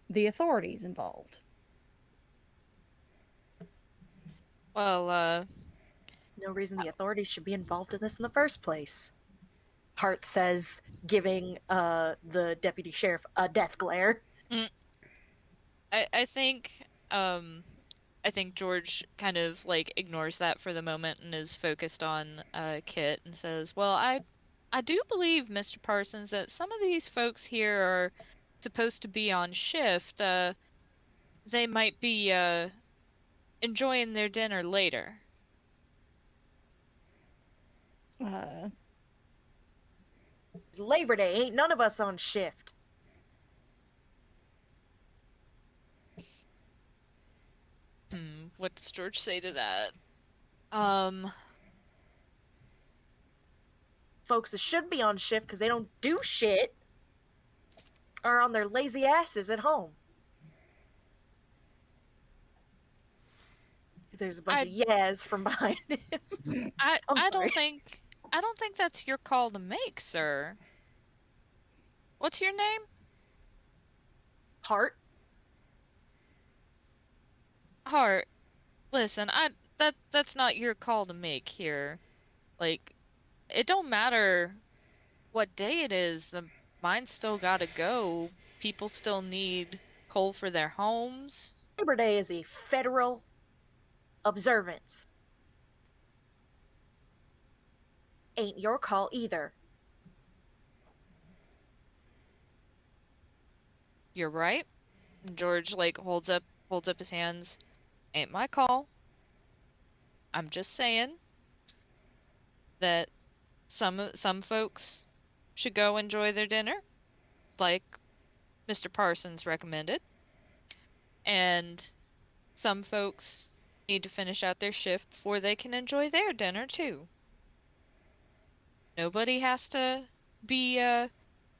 [SPEAKER 3] the authorities involved.
[SPEAKER 2] Well,
[SPEAKER 4] No reason the authorities should be involved in this in the first place. Hart says, giving the deputy sheriff a death glare.
[SPEAKER 2] I think George kind of like ignores that for the moment and is focused on Kit and says, "Well, I do believe, Mr. Parsons, that some of these folks here are supposed to be on shift. They might be enjoying their dinner later."
[SPEAKER 4] It's Labor Day, ain't none of us on shift.
[SPEAKER 2] What does George say to that?
[SPEAKER 4] Folks that should be on shift because they don't do shit are on their lazy asses at home. There's a bunch of yes from behind him.
[SPEAKER 2] I don't think that's your call to make, sir. What's your name?
[SPEAKER 4] Hart.
[SPEAKER 2] Hart. Listen, that's not your call to make here. Like, it don't matter what day it is, the mine's still gotta go. People still need coal for their homes.
[SPEAKER 4] Labor Day is a federal observance. Ain't your call either.
[SPEAKER 2] You're right. And George like holds up his hands. Ain't my call. I'm just saying that some folks should go enjoy their dinner, like Mr. Parsons recommended. And some folks need to finish out their shift before they can enjoy their dinner too. Nobody has to be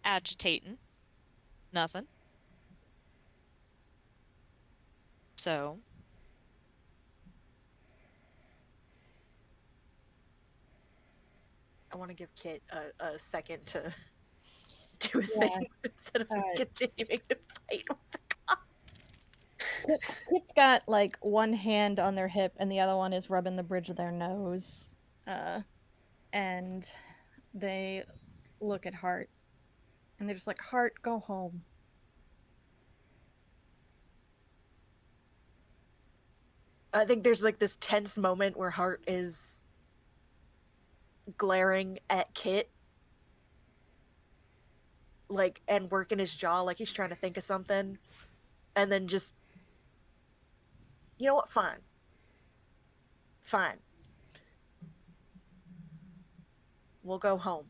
[SPEAKER 2] agitating. Nothing. So
[SPEAKER 4] I want to give Kit a second to do a thing instead of continuing to fight with the cop.
[SPEAKER 3] Kit's got like one hand on their hip and the other one is rubbing the bridge of their nose. And they look at Hart and they're just like, Hart, go home.
[SPEAKER 4] I think there's like this tense moment where Hart is glaring at Kit, like, and working his jaw like he's trying to think of something, and then just, you know what, fine. We'll go home.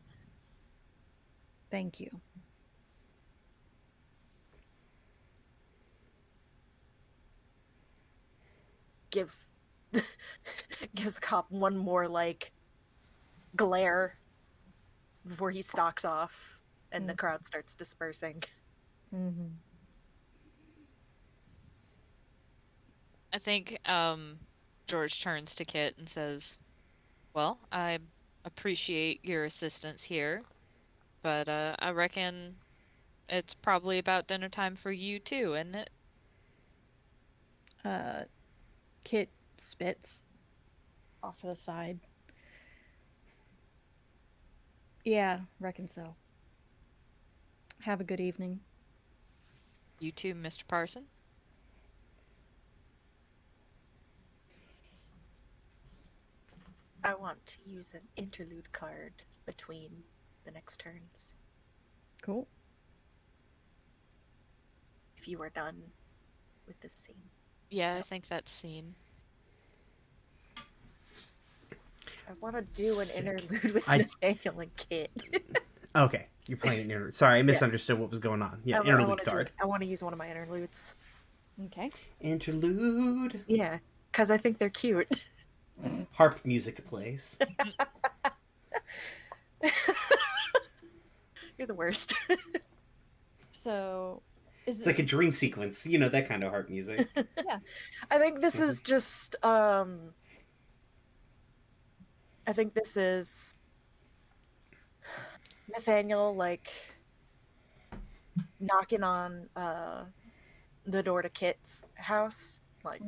[SPEAKER 3] Thank you.
[SPEAKER 4] Gives the cop one more like glare before he stalks off and the crowd starts dispersing.
[SPEAKER 2] I think George turns to Kit and says, "Well, I appreciate your assistance here, but I reckon it's probably about dinner time for you too, isn't it?"
[SPEAKER 3] Kit spits off to the side. Yeah, reckon so. Have a good evening.
[SPEAKER 2] You too, Mr. Parson.
[SPEAKER 4] I want to use an interlude card between the next turns.
[SPEAKER 3] Cool.
[SPEAKER 4] If you are done with this scene.
[SPEAKER 2] Yeah, I think that's scene.
[SPEAKER 4] I want to do an interlude with Nathaniel and Kit.
[SPEAKER 1] Okay, you're playing an interlude. Sorry, I misunderstood what was going on. Yeah, interlude card.
[SPEAKER 4] I want to use one of my interludes.
[SPEAKER 3] Okay.
[SPEAKER 1] Interlude.
[SPEAKER 4] Yeah, because I think they're cute.
[SPEAKER 1] Harp music plays.
[SPEAKER 4] You're the worst.
[SPEAKER 3] So,
[SPEAKER 1] It's like a dream sequence, you know, that kind of harp music.
[SPEAKER 3] Yeah.
[SPEAKER 4] I think this is just I think this is Nathaniel like knocking on the door to Kit's house. Like,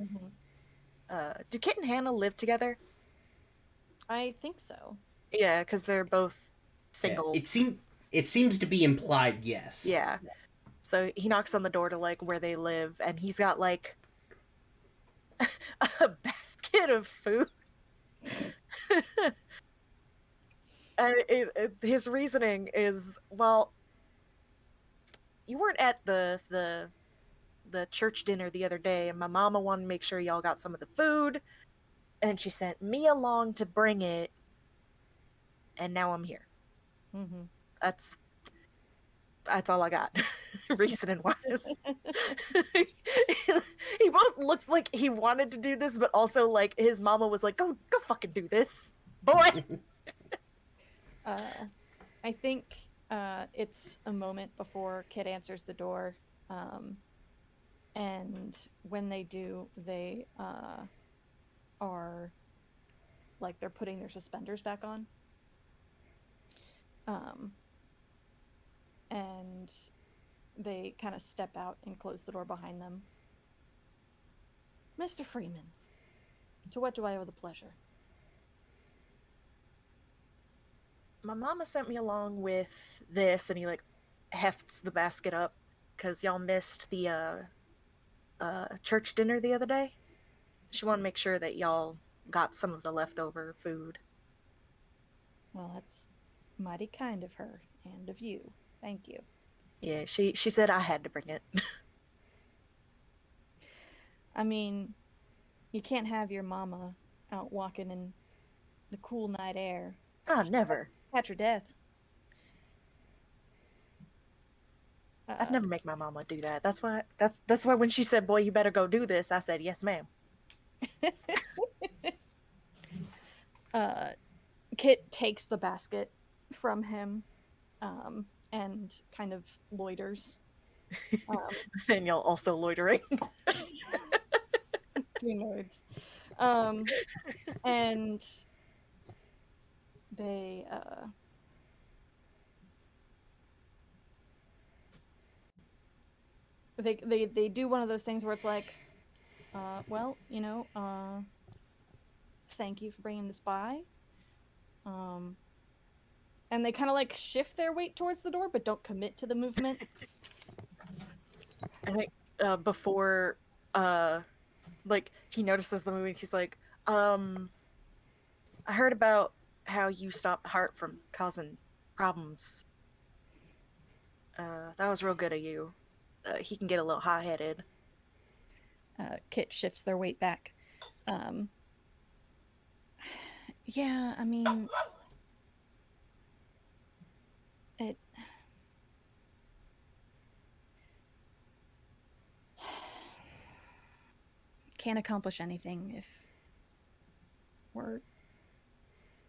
[SPEAKER 4] do Kit and Hannah live together?
[SPEAKER 3] I think so.
[SPEAKER 4] Yeah, because they're both single.
[SPEAKER 1] Yeah, it seems to be implied, yes.
[SPEAKER 4] Yeah. So he knocks on the door to like where they live, and he's got like a basket of food. And his reasoning is, well, you weren't at the church dinner the other day, and my mama wanted to make sure y'all got some of the food, and she sent me along to bring it, and now I'm here.
[SPEAKER 3] Mm-hmm.
[SPEAKER 4] That's all I got, reasoning wise. He both looks like he wanted to do this, but also like his mama was like, "Go fucking do this, boy."
[SPEAKER 3] I think it's a moment before Kit answers the door, and when they do, they are like they're putting their suspenders back on, and they kind of step out and close the door behind them. Mr. Freeman, to what do I owe the pleasure?
[SPEAKER 4] My mama sent me along with this, and he like hefts the basket up because y'all missed the church dinner the other day. She wanted to make sure that y'all got some of the leftover food.
[SPEAKER 3] Well, that's mighty kind of her and of you. Thank you.
[SPEAKER 4] Yeah, she said I had to bring it.
[SPEAKER 3] I mean, you can't have your mama out walking in the cool night air.
[SPEAKER 4] Ah, never.
[SPEAKER 3] Catch her death.
[SPEAKER 4] I'd never make my mama do that. That's why when she said, "Boy, you better go do this," I said, "Yes, ma'am."
[SPEAKER 3] Kit takes the basket from him, and kind of loiters.
[SPEAKER 4] And y'all also loitering.
[SPEAKER 3] Two nerds. And they they do one of those things where it's like, well, you know, thank you for bringing this by. And they kind of like shift their weight towards the door, but don't commit to the movement.
[SPEAKER 4] I think before like he notices the movie, he's like, I heard about how you stopped Hart from causing problems. That was real good of you. He can get a little hot-headed.
[SPEAKER 3] Kit shifts their weight back. Yeah, I mean, it can't accomplish anything if we're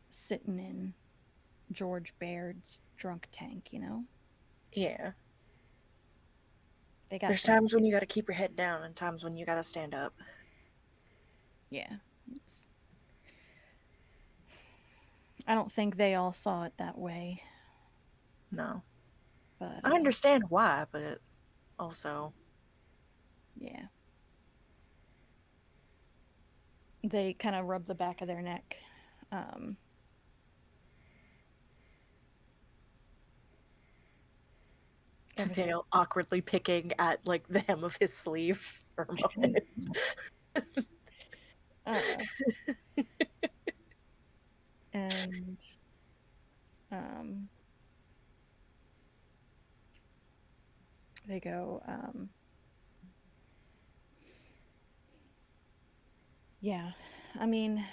[SPEAKER 3] sitting in George Baird's drunk tank, you know?
[SPEAKER 4] Yeah.
[SPEAKER 3] They got
[SPEAKER 4] There's times when you gotta keep your head down and times when you gotta stand up.
[SPEAKER 3] Yeah. I don't think they all saw it that way.
[SPEAKER 4] No.
[SPEAKER 3] But
[SPEAKER 4] I understand why, but also...
[SPEAKER 3] Yeah. They kind of rub the back of their neck.
[SPEAKER 4] Nathaniel awkwardly picking at like the hem of his sleeve for a moment.
[SPEAKER 3] And they go, yeah, I mean,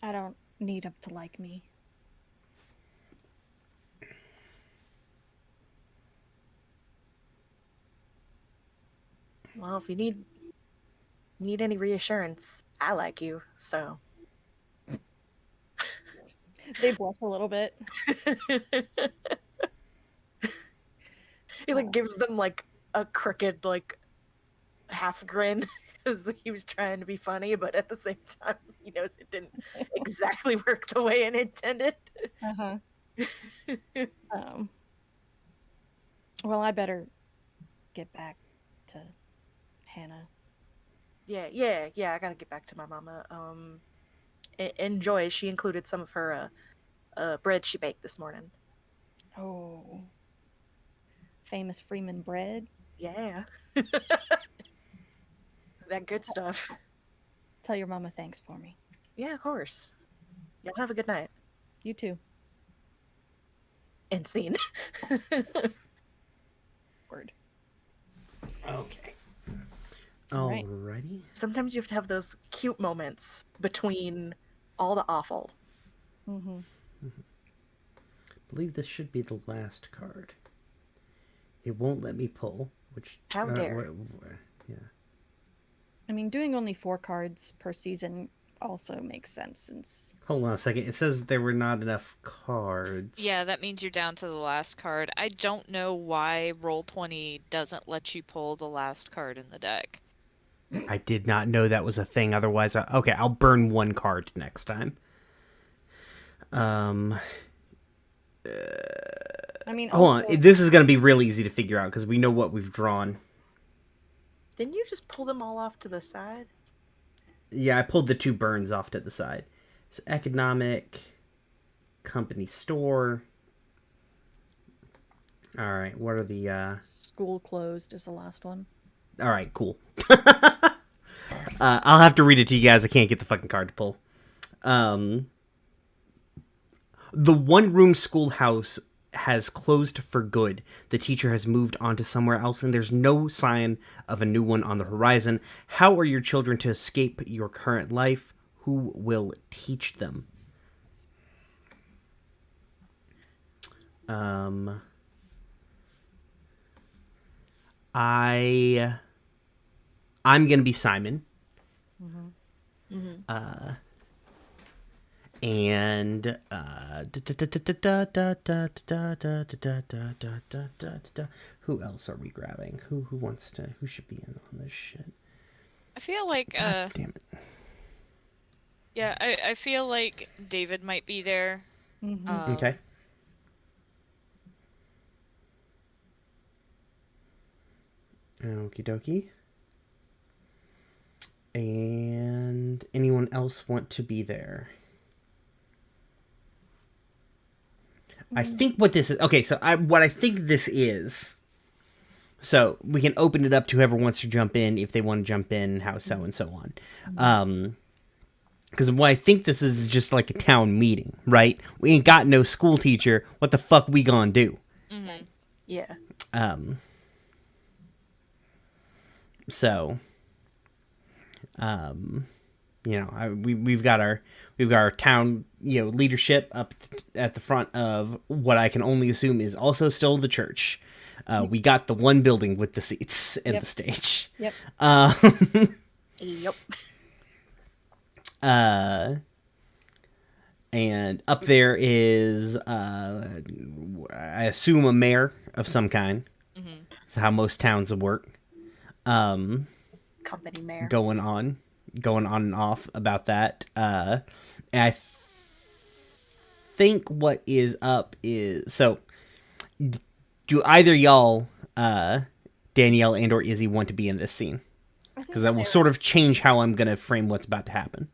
[SPEAKER 3] I don't need him to like me.
[SPEAKER 4] Well, if you need any reassurance, I like you, so.
[SPEAKER 3] They blush a little bit.
[SPEAKER 4] He like gives them like a crooked like half grin because he was trying to be funny, but at the same time he knows it didn't exactly work the way it intended.
[SPEAKER 3] Uh-huh. Well, I better get back to Hannah.
[SPEAKER 4] Yeah, I gotta get back to my mama. Enjoy. She included some of her bread she baked this morning.
[SPEAKER 3] Oh. Famous Freeman bread.
[SPEAKER 4] Yeah. That good stuff.
[SPEAKER 3] Tell your mama thanks for me.
[SPEAKER 4] Yeah, of course. Y'all have a good night.
[SPEAKER 3] You too.
[SPEAKER 4] End scene.
[SPEAKER 3] Word.
[SPEAKER 1] Okay.
[SPEAKER 3] Alright.
[SPEAKER 1] Alrighty.
[SPEAKER 4] Sometimes you have to have those cute moments between all the awful.
[SPEAKER 3] Mm-hmm.
[SPEAKER 1] I believe this should be the last card. It won't let me pull, which...
[SPEAKER 4] How dare.
[SPEAKER 1] Yeah.
[SPEAKER 3] I mean, doing only 4 cards per season also makes sense since...
[SPEAKER 1] Hold on a second. It says there were not enough cards.
[SPEAKER 2] Yeah, that means you're down to the last card. I don't know why Roll20 doesn't let you pull the last card in the deck.
[SPEAKER 1] I did not know that was a thing. Otherwise, okay, I'll burn 1 card next time.
[SPEAKER 3] I mean...
[SPEAKER 1] Hold on. This is going to be real easy to figure out because we know what we've drawn.
[SPEAKER 4] Didn't you just pull them all off to the side?
[SPEAKER 1] Yeah, I pulled the 2 burns off to the side. So economic, company store. All right, what are the...
[SPEAKER 3] School closed is the last one.
[SPEAKER 1] All right, cool. I'll have to read it to you guys. I can't get the fucking card to pull. The one-room schoolhouse has closed for good. The teacher has moved on to somewhere else, and there's no sign of a new one on the horizon. How are your children to escape your current life? Who will teach them? I'm gonna be Simon. And who else are we grabbing? Who should be in on this shit?
[SPEAKER 2] I feel like
[SPEAKER 1] God damn it.
[SPEAKER 2] yeah, I feel like David might be there.
[SPEAKER 3] Mm-hmm.
[SPEAKER 1] Okay. Okie dokie. And anyone else want to be there? I think what this is... Okay, so what I think this is... So we can open it up to whoever wants to jump in, if they want to jump in, how so, and so on. Because what I think this is just like a town meeting, right? We ain't got no school teacher. What the fuck we gonna do?
[SPEAKER 2] Mm-hmm.
[SPEAKER 4] Yeah.
[SPEAKER 1] So... you know, we've got our town, you know, leadership up at the front of what I can only assume is also still the church. We got the one building with the seats and the stage.
[SPEAKER 3] Yep.
[SPEAKER 4] Yep.
[SPEAKER 1] And up there is, I assume, a mayor of some kind.
[SPEAKER 2] Mm-hmm.
[SPEAKER 1] That's how most towns would work.
[SPEAKER 4] Company mayor.
[SPEAKER 1] Going on and off about that. And I think what is up is... So, do either y'all, Danielle and or Izzy, want to be in this scene? Because that will sort of change how I'm going to frame what's about to happen.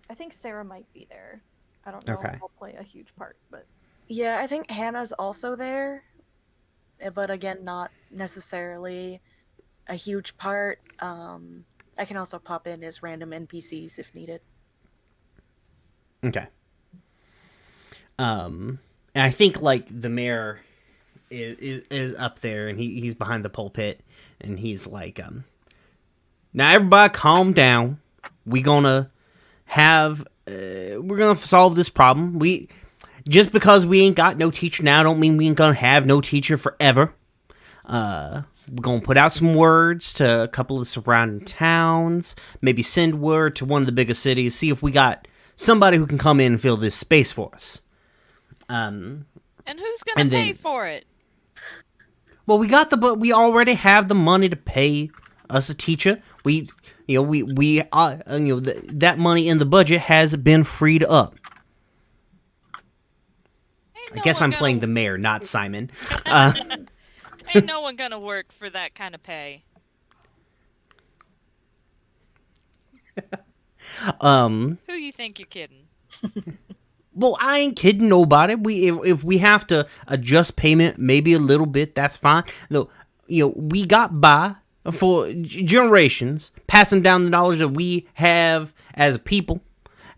[SPEAKER 3] I think Sarah might be there. I don't know
[SPEAKER 1] Okay.
[SPEAKER 3] if I'll play a huge part, but...
[SPEAKER 4] Yeah, I think Hannah's also there, but again, not necessarily a huge part. I can also pop in as random NPCs if needed.
[SPEAKER 1] Okay. And I think like the mayor is up there, and he's behind the pulpit, and he's like, now everybody calm down. We're gonna solve this problem. Just because we ain't got no teacher now don't mean we ain't gonna have no teacher forever. We're gonna put out some words to a couple of surrounding towns. Maybe send word to one of the biggest cities. See if we got somebody who can come in and fill this space for us.
[SPEAKER 2] And who's gonna
[SPEAKER 1] and
[SPEAKER 2] pay
[SPEAKER 1] then-
[SPEAKER 2] for it?
[SPEAKER 1] Well, we already have the money to pay us a teacher. That money in the budget has been freed up.
[SPEAKER 2] Ain't
[SPEAKER 1] I
[SPEAKER 2] no
[SPEAKER 1] guess
[SPEAKER 2] one
[SPEAKER 1] I'm
[SPEAKER 2] gonna-
[SPEAKER 1] playing the mayor, not Simon.
[SPEAKER 2] Ain't no one gonna work for that kind of pay. Who you think you're kidding?
[SPEAKER 1] Well, I ain't kidding nobody. If we have to adjust payment maybe a little bit, that's fine. Though, we got by for generations, passing down the knowledge that we have as a people,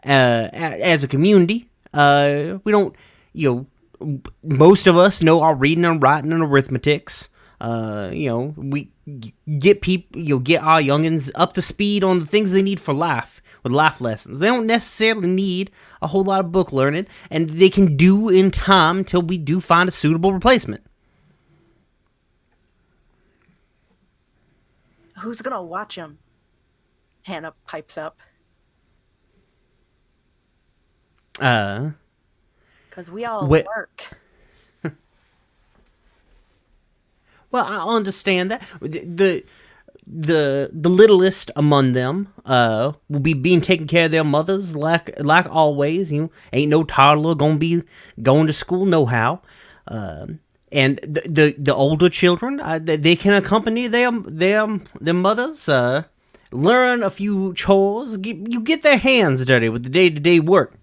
[SPEAKER 1] as a community. We don't, most of us know our reading and writing and arithmetics. We get people, get our youngins up to speed on the things they need for life with life lessons. They don't necessarily need a whole lot of book learning, and they can do in time until we do find a suitable replacement.
[SPEAKER 4] Who's gonna watch him? Hannah pipes up. Because we all work.
[SPEAKER 1] Well, I understand that. The littlest among them will be being taken care of their mothers like always. Ain't no toddler gonna be going to school no how. And the older children, they can accompany their mothers, learn a few chores, get their hands dirty with the day-to-day work.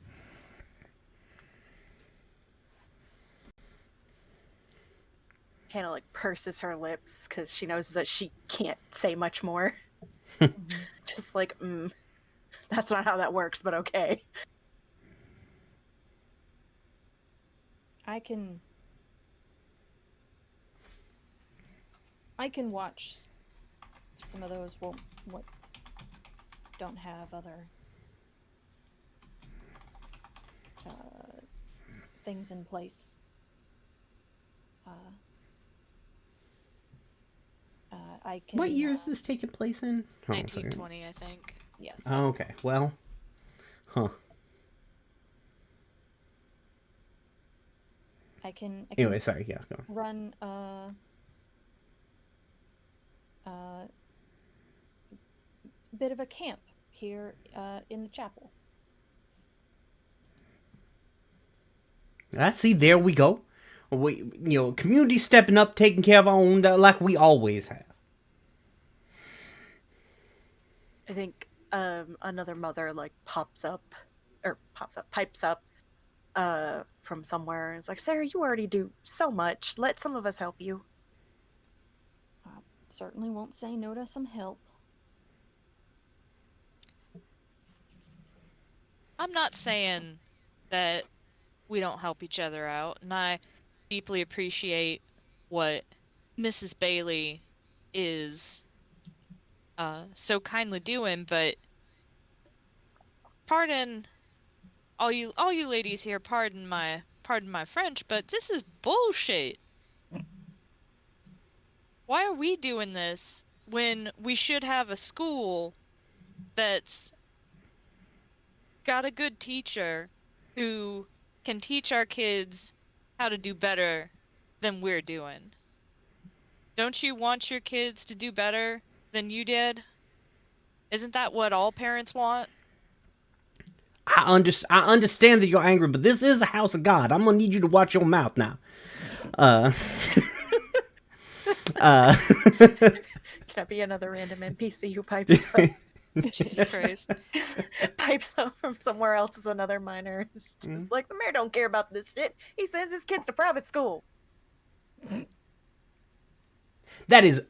[SPEAKER 4] Hannah purses her lips because she knows that she can't say much more. Just that's not how that works, but okay.
[SPEAKER 3] I can watch some of those what don't have other things in place. I can.
[SPEAKER 1] What year is this taking place in?
[SPEAKER 2] 1920, I think.
[SPEAKER 3] Yes.
[SPEAKER 1] Oh, okay. Well,
[SPEAKER 3] I can
[SPEAKER 1] Anyway, sorry. Yeah. Go on.
[SPEAKER 3] run bit of a camp here in the chapel.
[SPEAKER 1] See, there we go. We, community stepping up, taking care of our own, like we always have.
[SPEAKER 4] I think another mother pipes up from somewhere and is like, Sarah, you already do so much. Let some of us help you.
[SPEAKER 3] I certainly won't say no to some help.
[SPEAKER 2] I'm not saying that we don't help each other out, and I deeply appreciate what Mrs. Bailey is so kindly doing, but pardon all you ladies here, pardon my French, but this is bullshit. Why are we doing this when we should have a school that's got a good teacher who can teach our kids how to do better than we're doing? Don't you want your kids to do better than you did? Isn't that what all parents want?
[SPEAKER 1] I understand that you're angry, but this is a house of God. I'm gonna need you to watch your mouth now.
[SPEAKER 4] Can I be another random NPC who pipes up?
[SPEAKER 2] Jesus Christ.
[SPEAKER 4] Pipes up from somewhere else as another minor. It's just the mayor don't care about this shit. He sends his kids to private school.
[SPEAKER 1] That is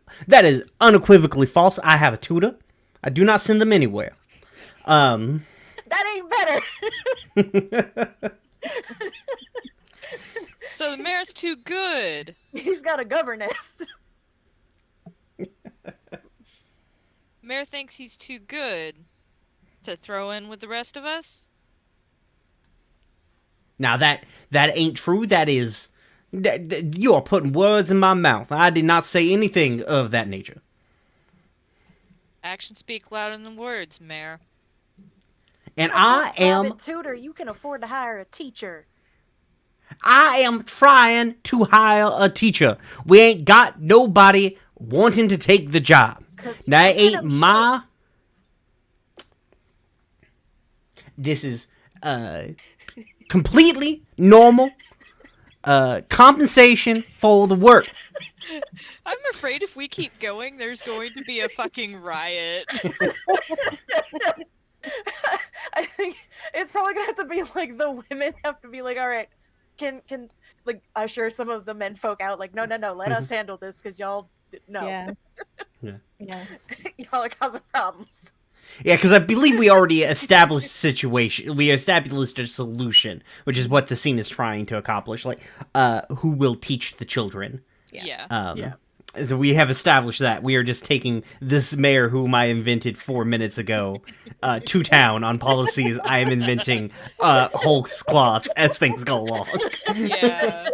[SPEAKER 1] unequivocally false. I have a tutor. I do not send them anywhere.
[SPEAKER 4] That ain't better.
[SPEAKER 2] So the mayor's too good.
[SPEAKER 4] He's got a governess.
[SPEAKER 2] Mayor thinks he's too good to throw in with the rest of us?
[SPEAKER 1] Now that ain't true. That is You are putting words in my mouth. I did not say anything of that nature.
[SPEAKER 2] Actions speak louder than words, Mayor.
[SPEAKER 1] And
[SPEAKER 4] A private tutor, you can afford to hire a teacher.
[SPEAKER 1] I am trying to hire a teacher. We ain't got nobody wanting to take the job. That ain't my... This is completely normal compensation for the work.
[SPEAKER 2] I'm afraid if we keep going, there's going to be a fucking riot.
[SPEAKER 4] I think it's probably gonna have to be like the women have to be like, all right, can like usher some of the men folk out. Like, no, let us handle this because y'all no,
[SPEAKER 3] Yeah.
[SPEAKER 1] Yeah.
[SPEAKER 3] Yeah.
[SPEAKER 4] y'all are causing problems.
[SPEAKER 1] Yeah, because I believe we already established a situation. We established a solution, which is what the scene is trying to accomplish. Like, who will teach the children?
[SPEAKER 2] Yeah.
[SPEAKER 4] Yeah.
[SPEAKER 1] So we have established that. We are just taking this mayor whom I invented 4 minutes ago to town on policies I am inventing whole cloth as things go along.
[SPEAKER 2] Yeah.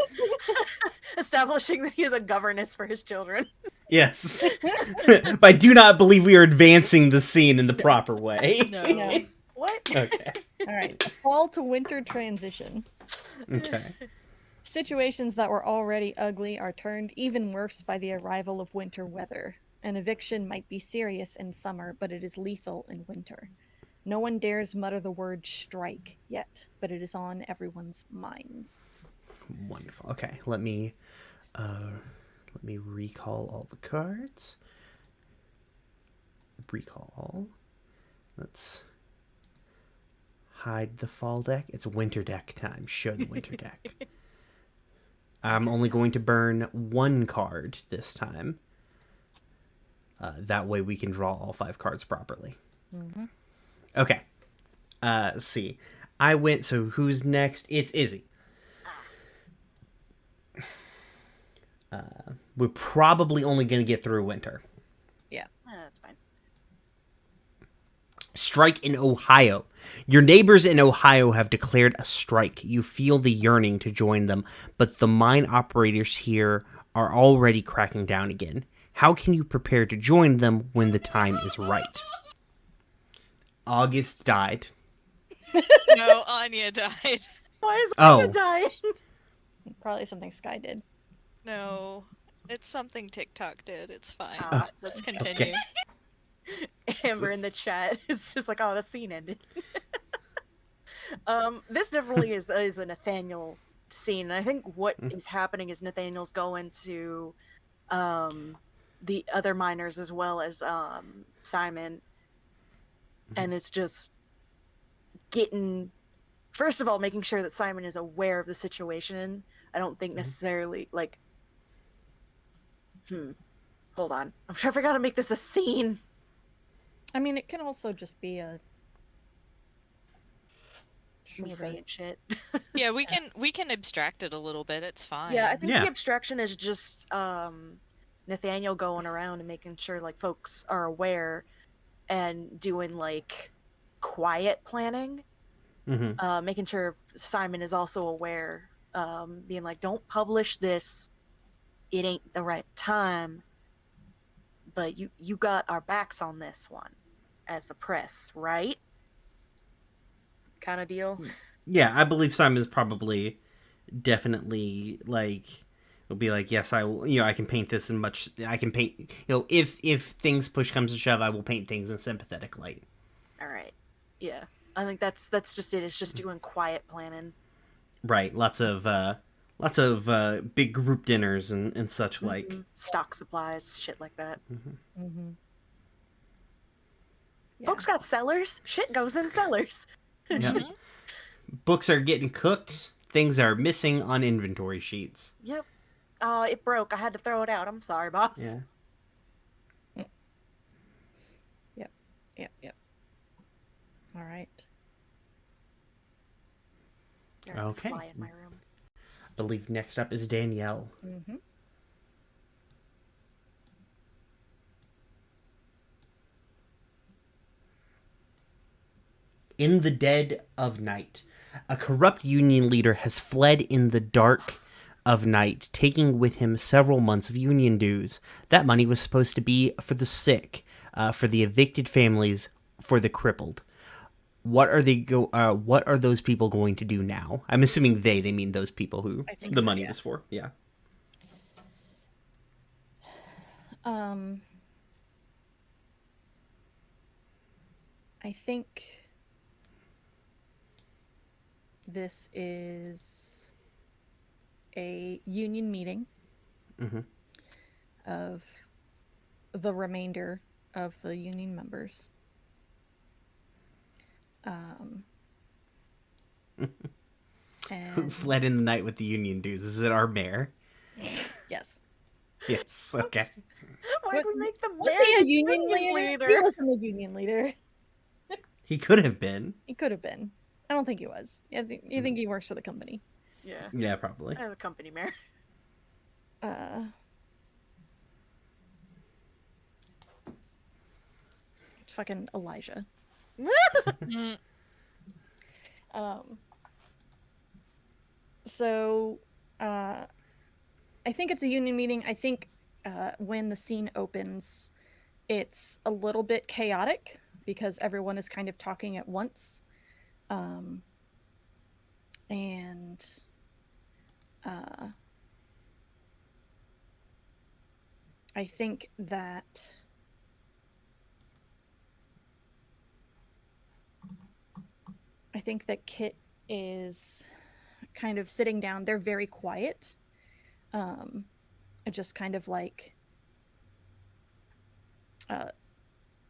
[SPEAKER 4] Establishing that he is a governess for his children.
[SPEAKER 1] Yes. But I do not believe we are advancing the scene in the proper way.
[SPEAKER 2] No.
[SPEAKER 3] No.
[SPEAKER 4] What?
[SPEAKER 1] Okay.
[SPEAKER 3] All right. Fall to winter transition.
[SPEAKER 1] Okay.
[SPEAKER 3] Situations that were already ugly are turned even worse by the arrival of winter weather. An eviction might be serious in summer, but it is lethal in winter. No one dares mutter the word strike yet, but it is on everyone's minds.
[SPEAKER 1] Wonderful. Okay, let me recall all the cards. Recall all. Let's hide the fall deck. It's winter deck time. Show the winter deck. I'm only going to burn one card this time. That way we can draw all 5 cards properly.
[SPEAKER 3] Mm-hmm.
[SPEAKER 1] Okay. Let's see. I went, so who's next? It's Izzy. We're probably only going to get through winter.
[SPEAKER 3] Yeah.
[SPEAKER 4] That's fine.
[SPEAKER 1] Strike in Ohio. Your neighbors in Ohio have declared a strike. You feel the yearning to join them, but the mine operators here are already cracking down again. How can you prepare to join them when the time is right? August died.
[SPEAKER 2] No, Anya died.
[SPEAKER 4] Why is
[SPEAKER 1] Oh.
[SPEAKER 4] Anya dying?
[SPEAKER 3] Probably something Sky did.
[SPEAKER 2] No. It's something TikTok did. It's fine.
[SPEAKER 4] Oh.
[SPEAKER 2] Let's continue.
[SPEAKER 1] Okay.
[SPEAKER 4] Amber in the chat is just like, oh, the scene ended. This definitely is a Nathaniel scene. And I think what is happening is Nathaniel's going to the other miners as well as Simon, and it's just getting, first of all, making sure that Simon is aware of the situation. I don't think necessarily like hold on, I'm trying to figure out how to make this a scene.
[SPEAKER 3] I mean, it can also just be a
[SPEAKER 4] Me saying shit.
[SPEAKER 2] Yeah, we can abstract it a little bit. It's fine.
[SPEAKER 4] Yeah, I think
[SPEAKER 1] Yeah.
[SPEAKER 4] the abstraction is just Nathaniel going around and making sure like folks are aware and doing like quiet planning.
[SPEAKER 1] Mm-hmm.
[SPEAKER 4] Making sure Simon is also aware, being like, don't publish this. It ain't the right time. But you got our backs on this one as the press, right? Kind of deal.
[SPEAKER 1] Yeah, I believe Simon's probably definitely like will be like, yes, I will. You know, I can paint this in much. I can paint. You know, if things push comes to shove, I will paint things in sympathetic light.
[SPEAKER 4] All right. Yeah, I think that's just it. It's just doing quiet planning.
[SPEAKER 1] Right. Lots of big group dinners and such like.
[SPEAKER 4] Stock supplies, shit like that.
[SPEAKER 3] Mm-hmm. Yeah.
[SPEAKER 4] Folks got cellars. Shit goes in cellars.
[SPEAKER 1] Yeah.
[SPEAKER 2] Mhm.
[SPEAKER 1] Books are getting cooked. Things are missing on inventory sheets.
[SPEAKER 4] Yep. It broke. I had to throw it out. I'm sorry, boss.
[SPEAKER 1] Yeah.
[SPEAKER 3] Yep. All right.
[SPEAKER 4] There's a
[SPEAKER 1] Okay.
[SPEAKER 4] fly in my room.
[SPEAKER 1] I believe next up is Danielle.
[SPEAKER 3] Mm-hmm.
[SPEAKER 1] In the dead of night, a corrupt union leader has fled in the dark of night, taking with him several months of union dues. That money was supposed to be for the sick, for the evicted families, for the crippled. What are what are those people going to do now? I'm assuming they mean those people who
[SPEAKER 3] I think
[SPEAKER 1] the
[SPEAKER 3] so,
[SPEAKER 1] money
[SPEAKER 3] yeah.
[SPEAKER 1] was for. Yeah.
[SPEAKER 3] I think this is a union meeting of the remainder of the union members.
[SPEAKER 1] Who fled in the night with the union dues? Is it our mayor?
[SPEAKER 3] Yes.
[SPEAKER 1] Yes. Okay.
[SPEAKER 4] Why do we make the
[SPEAKER 3] Was
[SPEAKER 4] mayor
[SPEAKER 3] he a
[SPEAKER 4] the
[SPEAKER 3] union leader? He wasn't a union leader.
[SPEAKER 1] He could have been.
[SPEAKER 3] He could have been. I don't think he was. I think he works for the company.
[SPEAKER 4] Yeah.
[SPEAKER 1] Yeah, probably.
[SPEAKER 4] As a company mayor.
[SPEAKER 3] It's fucking Elijah. So, I think it's a union meeting. I think when the scene opens, it's a little bit chaotic because everyone is kind of talking at once. And I think that Kit is kind of sitting down. They're very quiet. Just kind of like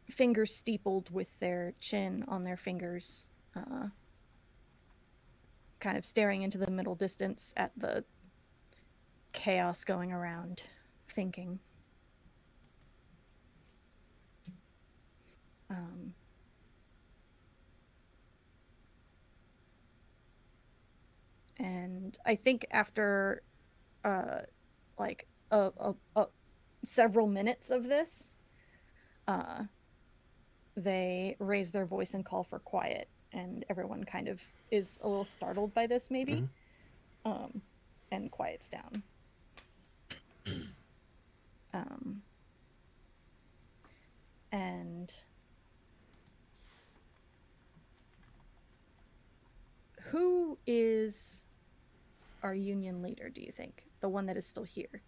[SPEAKER 3] fingers steepled with their chin on their fingers, kind of staring into the middle distance at the chaos going around, thinking. And I think after like several minutes of this, they raise their voice and call for quiet, and everyone kind of is a little startled by this, maybe, and quiets down. And who is our union leader, do you think? The one that is still here?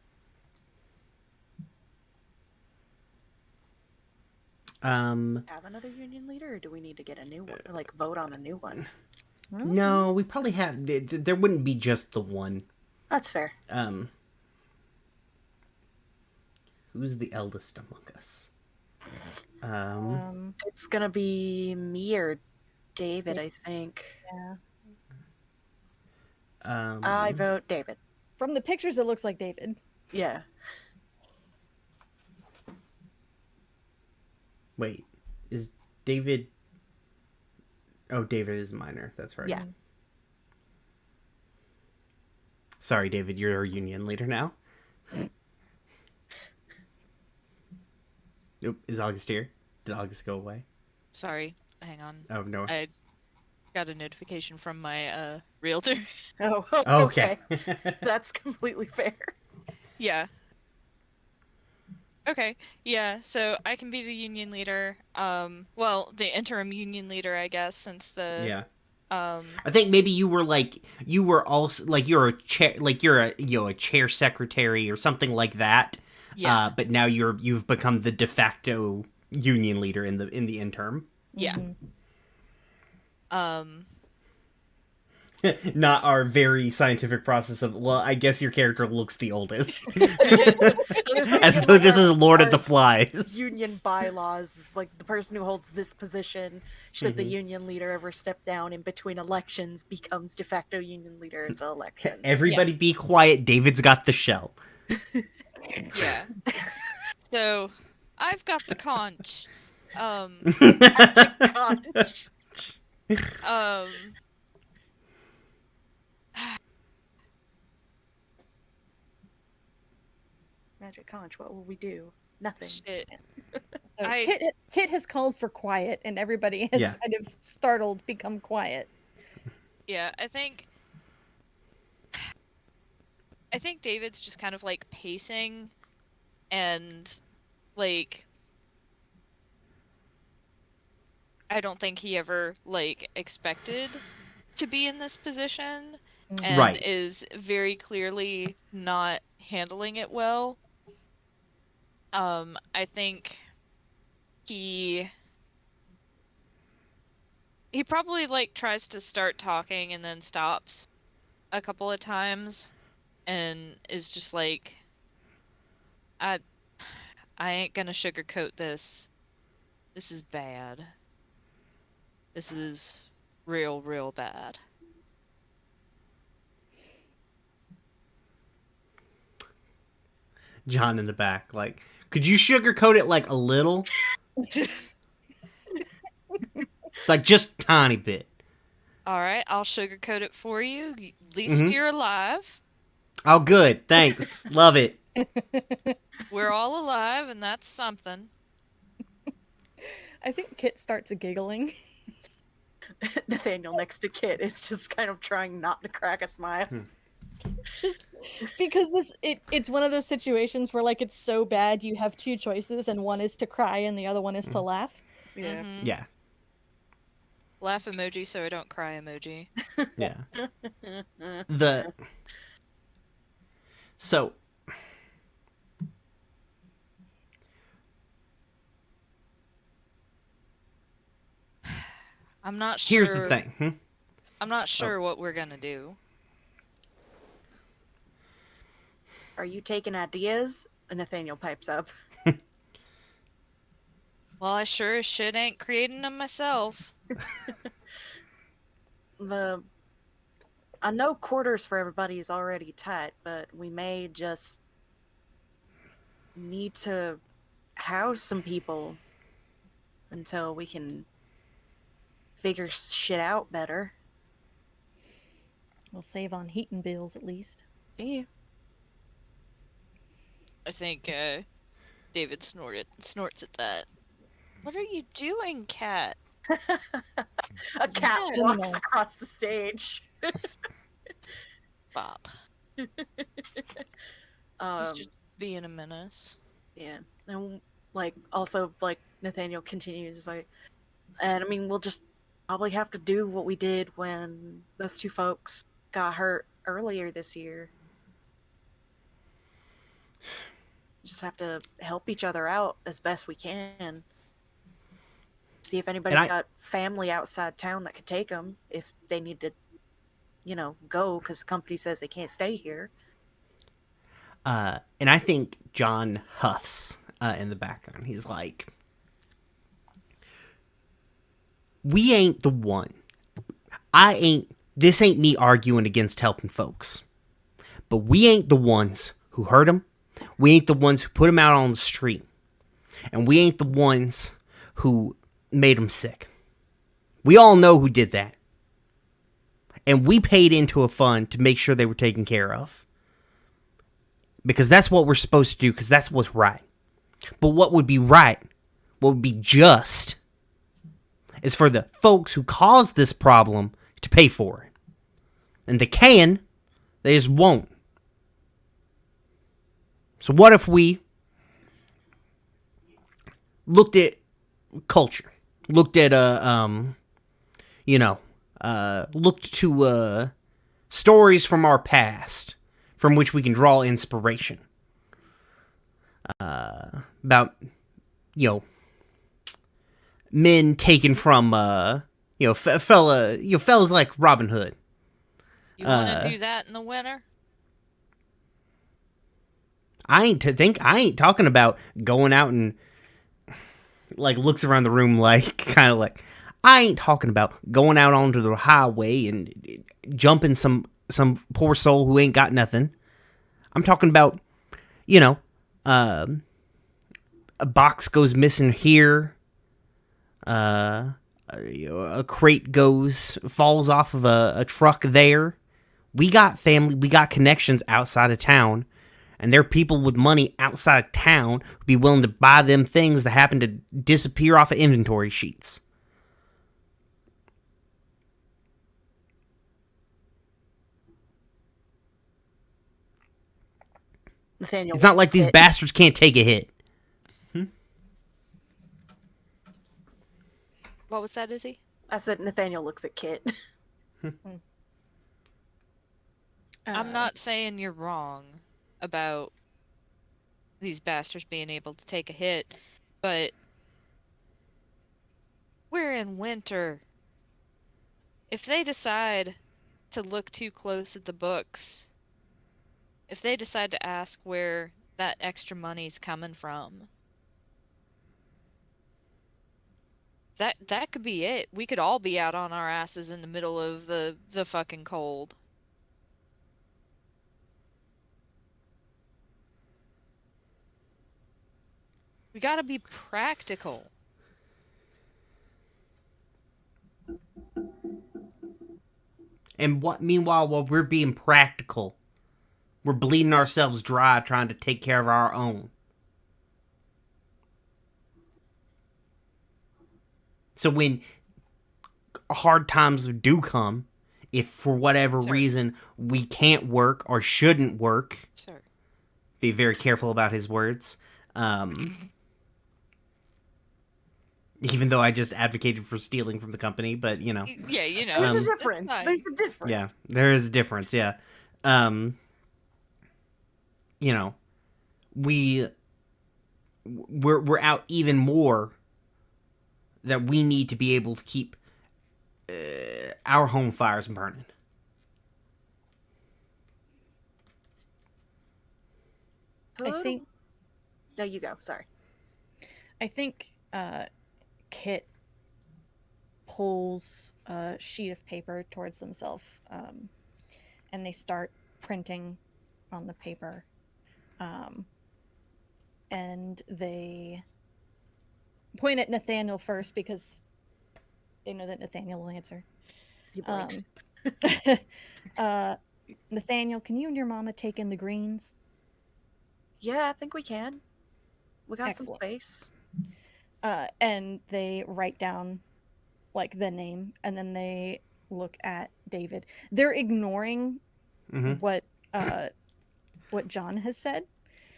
[SPEAKER 4] Have another union leader, or do we need to get a new one? Like, vote on a new one?
[SPEAKER 1] No, we probably have. There wouldn't be just the one.
[SPEAKER 4] That's fair.
[SPEAKER 1] Who's the eldest among us?
[SPEAKER 4] It's gonna be me or David, I think.
[SPEAKER 3] Yeah.
[SPEAKER 4] I vote David.
[SPEAKER 3] From the pictures, it looks like David.
[SPEAKER 4] Yeah.
[SPEAKER 1] Wait, is David... Oh, David is minor. That's right.
[SPEAKER 4] Yeah.
[SPEAKER 1] Sorry, David, you're our union leader now. Nope. Is August here? Did August go away?
[SPEAKER 2] Sorry, hang on.
[SPEAKER 1] Oh, no.
[SPEAKER 2] I got a notification from my realtor.
[SPEAKER 4] Oh,
[SPEAKER 1] okay.
[SPEAKER 4] That's completely fair.
[SPEAKER 2] Yeah. Okay, yeah, so I can be the union leader. Well, the interim union leader, I guess, since the...
[SPEAKER 1] Yeah. I think maybe you were also like you're a chair, like you're a chair secretary or something like that.
[SPEAKER 2] Yeah.
[SPEAKER 1] But now you've become the de facto union leader in the interim.
[SPEAKER 2] Yeah.
[SPEAKER 1] Not our very scientific process of, well, I guess your character looks the oldest. As though this is Lord of the Flies.
[SPEAKER 4] Union bylaws. It's like the person who holds this position, should the union leader ever step down in between elections, becomes de facto union leader until election.
[SPEAKER 1] Everybody be quiet. David's got the shell.
[SPEAKER 2] Yeah. So, I've got the conch.
[SPEAKER 4] Magic conch, what will we do? Nothing.
[SPEAKER 2] Shit.
[SPEAKER 3] So Kit has called for quiet, and everybody has kind of startled, become quiet.
[SPEAKER 2] Yeah, I think I think David's just kind of like pacing and like I don't think he ever like expected to be in this position and
[SPEAKER 1] Right.
[SPEAKER 2] is very clearly not handling it well. I think he probably like tries to start talking and then stops a couple of times and is just like I ain't gonna sugarcoat this. This is bad. This is real bad.
[SPEAKER 1] John in the back, like, could you sugarcoat it like a little? Like, just tiny bit.
[SPEAKER 2] All right, I'll sugarcoat it for you. At least
[SPEAKER 1] Mm-hmm.
[SPEAKER 2] you're alive.
[SPEAKER 1] Oh, good. Thanks. Love it.
[SPEAKER 2] We're all alive, and that's something.
[SPEAKER 3] I think Kit starts giggling.
[SPEAKER 4] Nathaniel next to Kit is just kind of trying not to crack a smile.
[SPEAKER 3] Just because it's one of those situations where like it's so bad you have two choices and one is to cry and the other one is to laugh.
[SPEAKER 4] Yeah.
[SPEAKER 2] Mhm.
[SPEAKER 1] Yeah.
[SPEAKER 2] Laugh emoji so I don't cry emoji.
[SPEAKER 1] Yeah. So
[SPEAKER 2] I'm not sure.
[SPEAKER 1] here's the thing.
[SPEAKER 2] I'm not sure what we're gonna do.
[SPEAKER 4] Are you taking ideas? And Nathaniel pipes up.
[SPEAKER 2] Well, I sure as shit ain't creating them myself.
[SPEAKER 4] I know quarters for everybody is already tight, but we may just need to house some people until we can figure shit out better.
[SPEAKER 3] We'll save on heating bills at least.
[SPEAKER 4] Yeah.
[SPEAKER 2] I think David snorts at that. What are you doing, cat?
[SPEAKER 4] A cat
[SPEAKER 2] Yeah.
[SPEAKER 4] walks across the stage.
[SPEAKER 2] Bob. He's just being a menace.
[SPEAKER 4] Yeah. And like also like Nathaniel continues like, and I mean we'll just probably have to do what we did when those two folks got hurt earlier this year. Just have to help each other out as best we can. See if anybody's got family outside town that could take them if they need to, go because the company says they can't stay here.
[SPEAKER 1] And I think John huffs in the background. He's like, we ain't the one. This ain't me arguing against helping folks. But we ain't the ones who hurt them. We ain't the ones who put them out on the street. And we ain't the ones who made them sick. We all know who did that. And we paid into a fund to make sure they were taken care of. Because that's what we're supposed to do, because that's what's right. But what would be right, what would be just, is for the folks who caused this problem to pay for it. And they can, they just won't. So what if we looked at culture, looked at looked to stories from our past from which we can draw inspiration about men taken from fellas like Robin Hood.
[SPEAKER 2] You want to do that in the winter?
[SPEAKER 1] I ain't talking about going out and like looks around the room like kind of like I ain't talking about going out onto the highway and jumping some poor soul who ain't got nothing. I'm talking about a box goes missing here. A crate falls off of a truck there. We got family, we got connections outside of town. And there are people with money outside of town who'd be willing to buy them things that happen to disappear off of inventory sheets.
[SPEAKER 4] Nathaniel.
[SPEAKER 1] It's not like these bastards can't take a hit.
[SPEAKER 2] What was that, Izzy?
[SPEAKER 4] I said Nathaniel looks at Kit.
[SPEAKER 2] I'm not saying you're wrong about these bastards being able to take a hit, but we're in winter. If they decide to look too close at the books, if they decide to ask where that extra money's coming from, that could be it. We could all be out on our asses in the middle of the fucking cold. We gotta be practical.
[SPEAKER 1] And meanwhile, while we're being practical, we're bleeding ourselves dry trying to take care of our own. So when hard times do come, if for whatever reason we can't work or shouldn't work, be very careful about his words. Even though I just advocated for stealing from the company, but
[SPEAKER 2] Yeah,
[SPEAKER 4] There's a difference. There's a difference.
[SPEAKER 1] Yeah, there is a difference. Yeah, we're out even more that we need to be able to keep our home fires burning.
[SPEAKER 3] I think.
[SPEAKER 4] No, you go. Sorry.
[SPEAKER 3] I think Kit pulls a sheet of paper towards themselves, and they start printing on the paper. And they point at Nathaniel first because they know that Nathaniel will answer.
[SPEAKER 4] He blinks.
[SPEAKER 3] Nathaniel, can you and your mama take in the greens?
[SPEAKER 4] Yeah, I think we can. We got
[SPEAKER 3] Excellent.
[SPEAKER 4] some space.
[SPEAKER 3] And they write down like the name, and then they look at David. They're ignoring what John has said.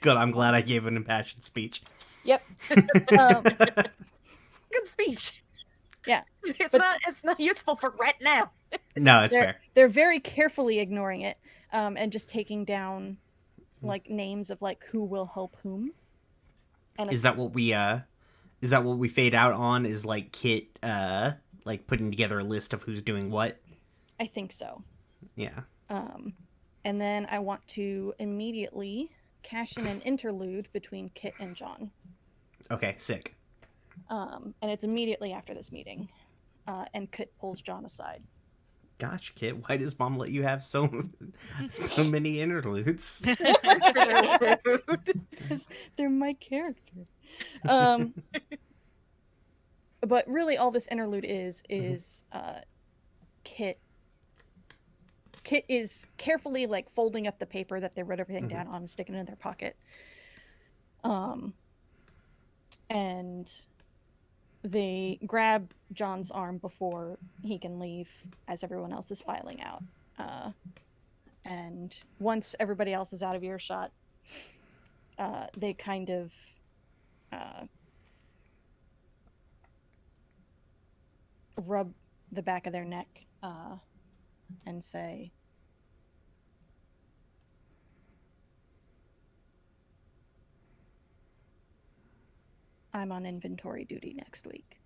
[SPEAKER 1] Good. I'm glad I gave an impassioned speech.
[SPEAKER 3] Yep.
[SPEAKER 4] Good speech.
[SPEAKER 3] Yeah.
[SPEAKER 4] It's not useful for right now.
[SPEAKER 1] No, it's fair.
[SPEAKER 3] They're very carefully ignoring it, and just taking down like names of like who will help whom. And
[SPEAKER 1] is that what we fade out on? Is like Kit like putting together a list of who's doing what?
[SPEAKER 3] I think so.
[SPEAKER 1] Yeah.
[SPEAKER 3] And then I want to immediately cash in an interlude between Kit and John.
[SPEAKER 1] Okay, sick.
[SPEAKER 3] And it's immediately after this meeting. And Kit pulls John aside.
[SPEAKER 1] Gosh, Kit, why does Mom let you have so many interludes?
[SPEAKER 3] Because they're my character. But really all this interlude is Kit is carefully like folding up the paper that they wrote everything down on and sticking it in their pocket. And they grab John's arm before he can leave as everyone else is filing out. And once everybody else is out of earshot, they kind of rub the back of their neck and say, I'm on inventory duty next week.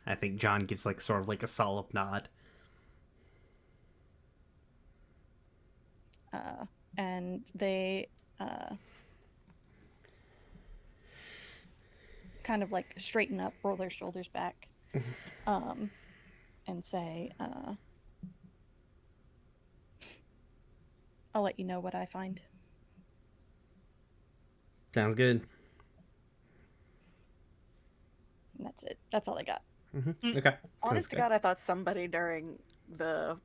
[SPEAKER 1] I think John gives like sort of like a solemn nod.
[SPEAKER 3] And they kind of like straighten up, roll their shoulders back, and say, I'll let you know what I find.
[SPEAKER 1] Sounds good.
[SPEAKER 3] And that's it. That's all I got.
[SPEAKER 1] Okay.
[SPEAKER 4] Honest to God, I thought somebody during the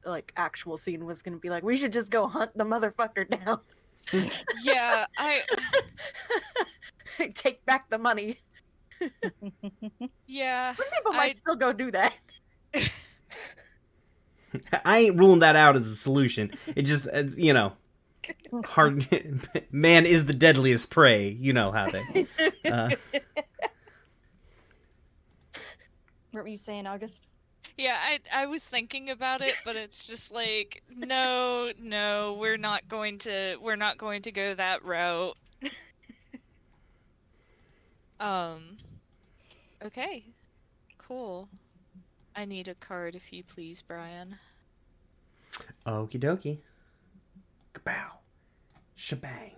[SPEAKER 4] like actual scene was gonna be like, we should just go hunt the motherfucker down.
[SPEAKER 2] Yeah,
[SPEAKER 4] take back the money.
[SPEAKER 2] Yeah.
[SPEAKER 4] Some people might still go do that.
[SPEAKER 1] I ain't ruling that out as a solution. It's, you know, hard. Man is the deadliest prey. You know how they.
[SPEAKER 3] What were you saying, August?
[SPEAKER 2] Yeah, I was thinking about it, but it's just like, no, we're not going to go that route. Okay. Cool. I need a card if you please, Brian.
[SPEAKER 1] Okie dokie. Kabow. Shebang.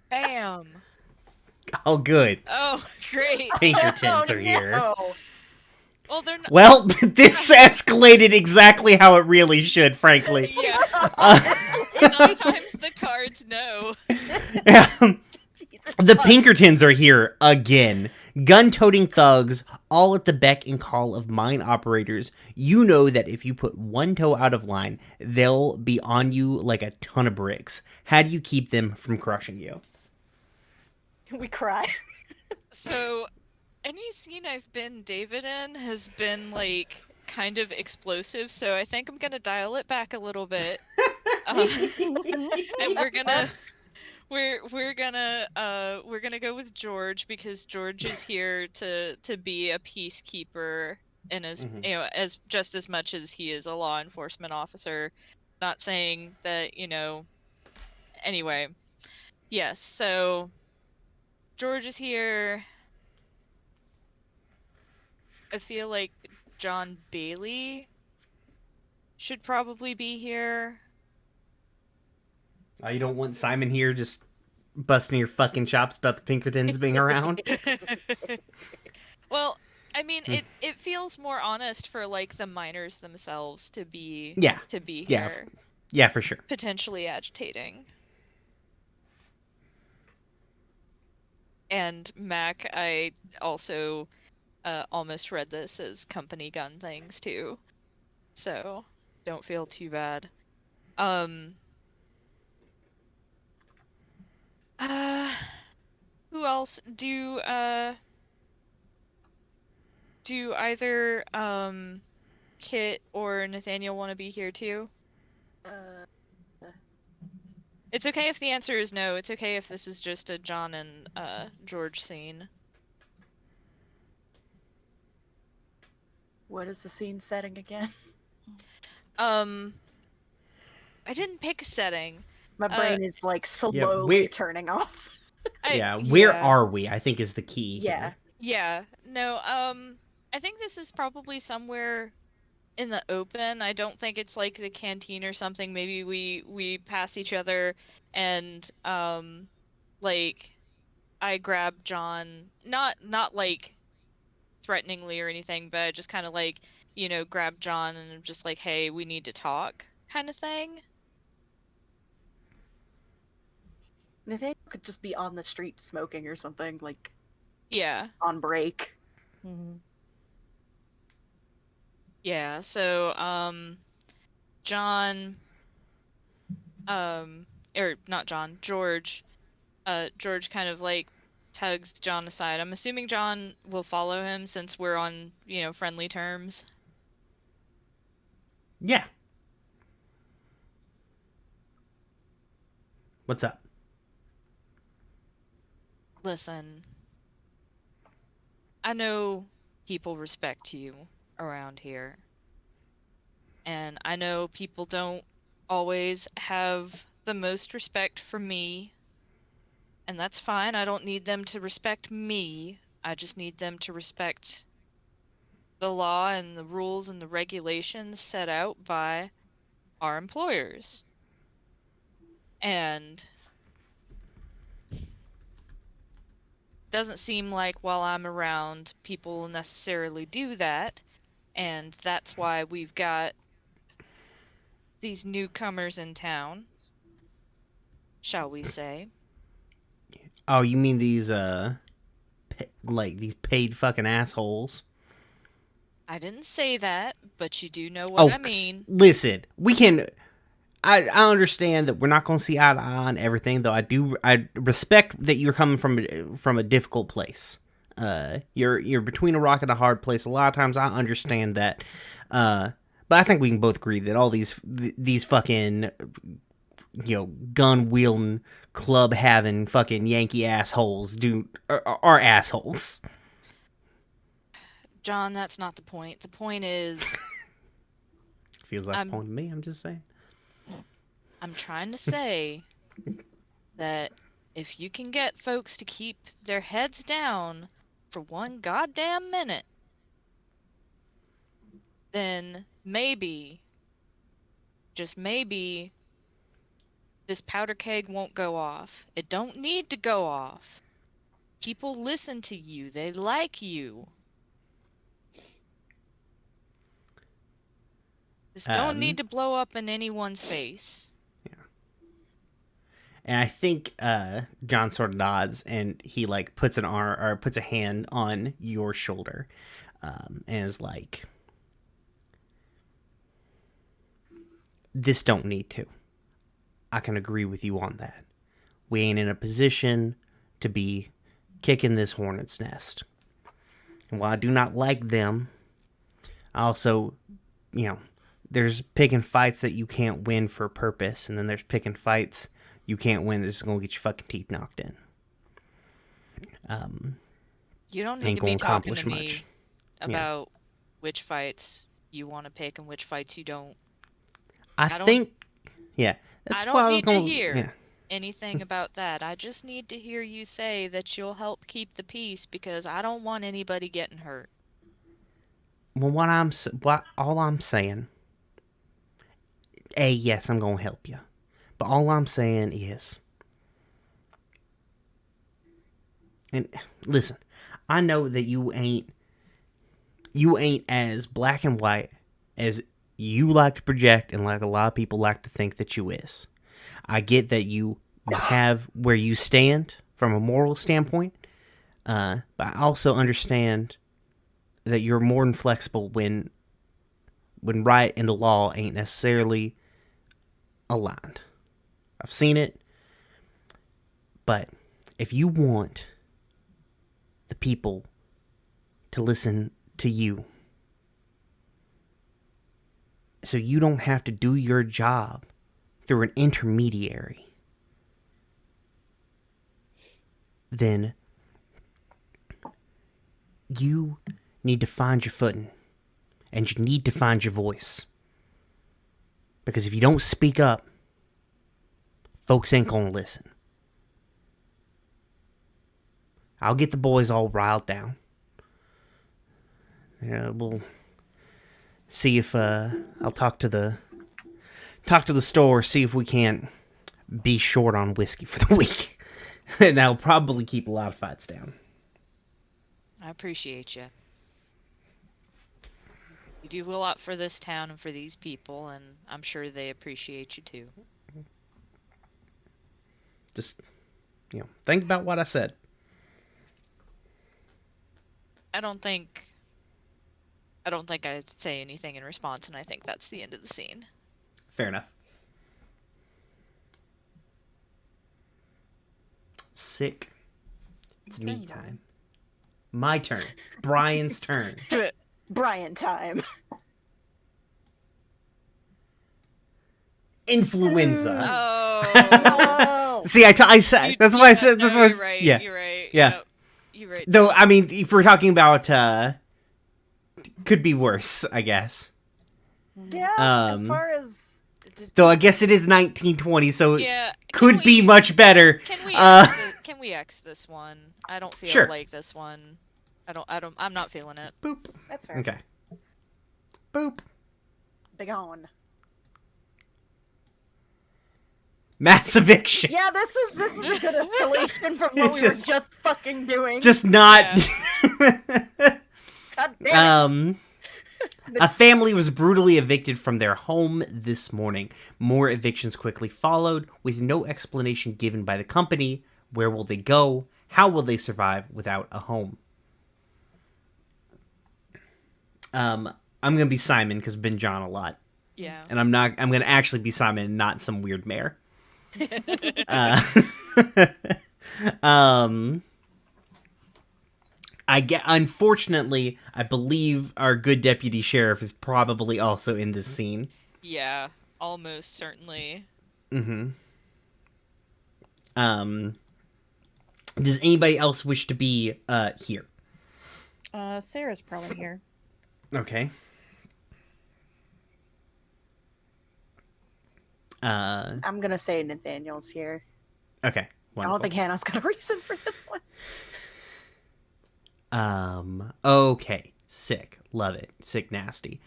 [SPEAKER 2] Bam.
[SPEAKER 1] Oh, good.
[SPEAKER 2] Oh, great.
[SPEAKER 1] Pinkertons are here.
[SPEAKER 4] No.
[SPEAKER 2] Well, they're not.
[SPEAKER 1] Well, this escalated exactly how it really should, frankly.
[SPEAKER 2] Yeah.
[SPEAKER 1] Uh,
[SPEAKER 2] Sometimes the cards know.
[SPEAKER 3] Jesus
[SPEAKER 1] The
[SPEAKER 3] fuck.
[SPEAKER 1] Pinkertons are here again. Gun-toting thugs, all at the beck and call of mine operators. You know that if you put one toe out of line, they'll be on you like a ton of bricks. How do you keep them from crushing you?
[SPEAKER 3] We cry.
[SPEAKER 2] So, any scene I've been David in has been like kind of explosive, so I think I'm gonna dial it back a little bit. And we're gonna go with George because George is here to be a peacekeeper and as
[SPEAKER 1] Mhm.
[SPEAKER 2] you know, as just as much as he is a law enforcement officer. Not saying that, anyway. Yes, so George is here. I feel like John Bailey should probably be here.
[SPEAKER 1] Oh, you don't want Simon here just busting your fucking chops about the Pinkertons being around?
[SPEAKER 2] Well, I mean, it feels more honest for like the miners themselves to be
[SPEAKER 1] Yeah. Yeah.
[SPEAKER 2] here,
[SPEAKER 1] Yeah, for sure.
[SPEAKER 2] potentially agitating. And Mac, I also almost read this as company gun things too, so don't feel too bad. Who else? Do either Kit or Nathaniel want to be here too? It's okay if the answer is no. It's okay if this is just a John and George scene.
[SPEAKER 4] What is the scene setting again?
[SPEAKER 2] I didn't pick a setting.
[SPEAKER 4] My brain is like slowly
[SPEAKER 1] we're-
[SPEAKER 4] turning off.
[SPEAKER 1] Where are we? I think is the key.
[SPEAKER 4] Yeah.
[SPEAKER 2] Yeah. No, I think this is probably somewhere in the open. I don't think it's like the canteen or something. Maybe we pass each other and like I grab John, not like threateningly or anything, but I just kind of like, grab John and I'm just like, "Hey, we need to talk," kind of thing.
[SPEAKER 4] Nathaniel could just be on the street smoking or something, like
[SPEAKER 2] Yeah.
[SPEAKER 4] on break.
[SPEAKER 3] Mhm.
[SPEAKER 2] Yeah, so John or not John, George George kind of like tugs John aside. I'm assuming John will follow him since we're on, friendly terms.
[SPEAKER 1] Yeah. What's up?
[SPEAKER 2] Listen, I know people respect you around here. And I know people don't always have the most respect for me. And that's fine. I don't need them to respect me. I just need them to respect the law and the rules and the regulations set out by our employers. And doesn't seem like while I'm around people will necessarily do that. And that's why we've got these newcomers in town, shall we say.
[SPEAKER 1] Oh, you mean these these paid fucking assholes?
[SPEAKER 2] I didn't say that, but you do know what I mean.
[SPEAKER 1] Listen, we can. I understand that we're not going to see eye to eye on everything, though. I respect that you're coming from a difficult place. You're between a rock and a hard place. A lot of times, I understand that, but I think we can both agree that all these fucking, gun wielding, club having, fucking Yankee assholes are assholes.
[SPEAKER 2] John, that's not the point. The point is,
[SPEAKER 1] Feels like a point to me. I'm just saying.
[SPEAKER 2] I'm trying to say that if you can get folks to keep their heads down for one goddamn minute, then maybe, just maybe, this powder keg won't go off. It don't need to go off. People listen to you. They like you. This don't need to blow up in anyone's face.
[SPEAKER 1] And I think John sort of nods, and he like puts a hand on your shoulder, and is like, "This don't need to. I can agree with you on that. We ain't in a position to be kicking this hornet's nest. And while I do not like them, I also, there's picking fights that you can't win for a purpose, and then there's picking fights you can't win that's going to get your fucking teeth knocked in.
[SPEAKER 2] You don't need to be talking to me about which fights you want to pick and which fights you don't.
[SPEAKER 1] I think, that's
[SPEAKER 2] I don't need to hear anything about that. I just need to hear you say that you'll help keep the peace, because I don't want anybody getting hurt.
[SPEAKER 1] Well, all I'm saying, yes, I'm going to help you. But all I'm saying is, and listen, I know that you ain't as black and white as you like to project and like a lot of people like to think that you is. I get that you have where you stand from a moral standpoint, but I also understand that you're more than flexible when right and the law ain't necessarily aligned. I've seen it, but if you want the people to listen to you, so you don't have to do your job through an intermediary, then you need to find your footing, and you need to find your voice. Because if you don't speak up, folks ain't gonna listen. I'll get the boys all riled down. We'll see if I'll talk to the store, see if we can't be short on whiskey for the week. And that'll probably keep a lot of fights down.
[SPEAKER 2] I appreciate you. You do a lot for this town and for these people, and I'm sure they appreciate you too.
[SPEAKER 1] Just, think about what I said.
[SPEAKER 2] I don't think I'd say anything in response, and I think that's the end of the scene.
[SPEAKER 1] Fair enough. Sick. It's me time. My turn. Brian's turn.
[SPEAKER 3] Brian time.
[SPEAKER 1] Influenza.
[SPEAKER 2] Oh.
[SPEAKER 1] See, I said that's why I said this was.
[SPEAKER 2] You're right.
[SPEAKER 1] Yeah.
[SPEAKER 2] You're right.
[SPEAKER 1] Yeah.
[SPEAKER 2] Yep, you're right.
[SPEAKER 1] Though I mean, if we're talking about, could be worse, I guess.
[SPEAKER 3] Yeah. As far as.
[SPEAKER 1] Though I guess it is 1920, so
[SPEAKER 2] yeah,
[SPEAKER 1] could be much better.
[SPEAKER 2] Can we X this one? I don't feel like this one. I'm not feeling it.
[SPEAKER 1] Boop.
[SPEAKER 3] That's fair.
[SPEAKER 1] Okay. Boop.
[SPEAKER 3] Big on.
[SPEAKER 1] Mass eviction.
[SPEAKER 3] Yeah, this is a good escalation from what we were just fucking doing.
[SPEAKER 1] Just not.
[SPEAKER 3] God damn it.
[SPEAKER 1] A family was brutally evicted from their home this morning. More evictions quickly followed, with no explanation given by the company. Where will they go? How will they survive without a home? I'm gonna be Simon because I've been John a lot.
[SPEAKER 2] Yeah.
[SPEAKER 1] And I'm gonna actually be Simon and not some weird mayor. Unfortunately, I believe our good deputy sheriff is probably also in this scene.
[SPEAKER 2] Yeah, almost certainly.
[SPEAKER 1] Mm-hmm. Does anybody else wish to be here?
[SPEAKER 3] Sarah's probably here.
[SPEAKER 1] Okay.
[SPEAKER 4] I'm gonna say Nathaniel's here.
[SPEAKER 1] Okay.
[SPEAKER 4] I don't think Hannah's got a reason for this one.
[SPEAKER 1] Okay. Sick. Love it. Sick nasty.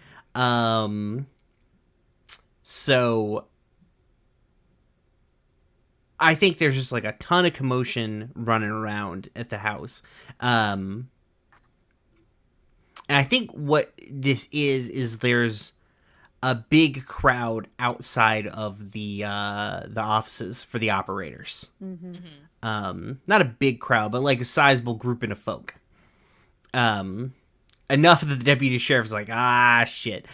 [SPEAKER 1] So I think there's just like a ton of commotion running around at the house. And I think what this is there's a big crowd outside of the offices for the operators.
[SPEAKER 3] Mm-hmm.
[SPEAKER 1] Not a big crowd, but like a sizable grouping of folk. Enough that the deputy sheriff's like, shit.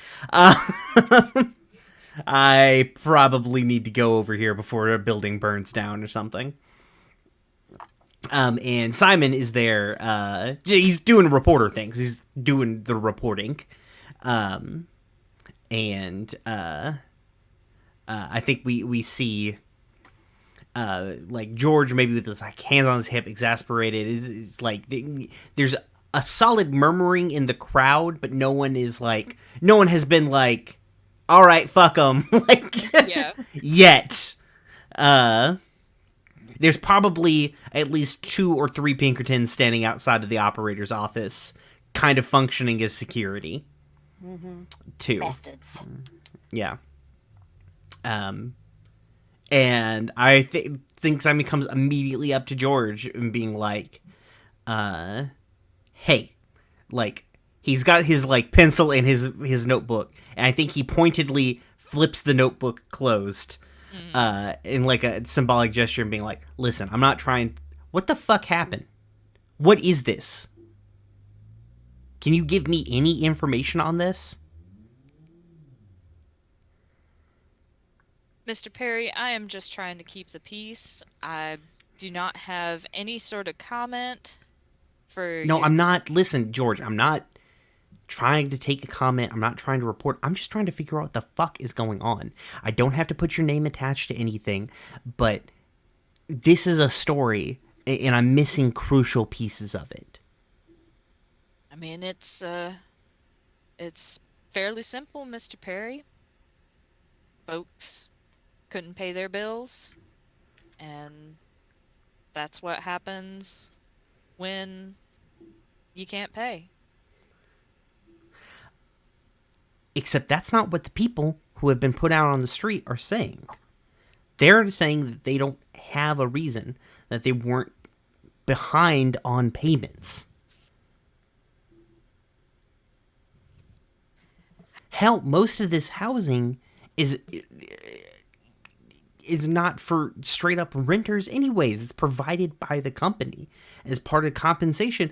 [SPEAKER 1] I probably need to go over here before a building burns down or something. And Simon is there. He's doing reporter things. He's doing the reporting. And I think we see like George maybe with his like hands on his hip, exasperated. Is like there's a solid murmuring in the crowd, but no one has been like, all right, fuck them, like
[SPEAKER 2] Yeah.
[SPEAKER 1] yet. There's probably at least 2 or 3 Pinkertons standing outside of the operator's office, kind of functioning as security.
[SPEAKER 3] Mm-hmm.
[SPEAKER 1] Too.
[SPEAKER 4] Bastards.
[SPEAKER 1] Yeah. And I think Simon comes immediately up to George and being like, hey, like, he's got his, like, pencil in his notebook, and I think he pointedly flips the notebook closed, in, like, a symbolic gesture and being like, listen, I'm not trying... What the fuck happened? What is this? Can you give me any information on this?
[SPEAKER 2] Mr. Perry, I am just trying to keep the peace. I do not have any sort of comment for
[SPEAKER 1] No,
[SPEAKER 2] your...
[SPEAKER 1] I'm not... Listen, George, I'm not trying to take a comment. I'm not trying to report. I'm just trying to figure out what the fuck is going on. I don't have to put your name attached to anything, but this is a story, and I'm missing crucial pieces of it.
[SPEAKER 2] I mean, it's fairly simple, Mr. Perry. Folks couldn't pay their bills, and that's what happens when you can't pay.
[SPEAKER 1] Except that's not what the people who have been put out on the street are saying. They're saying that they don't have a reason, that they weren't behind on payments. Hell, most of this housing is not for straight up renters anyways. It's provided by the company as part of compensation.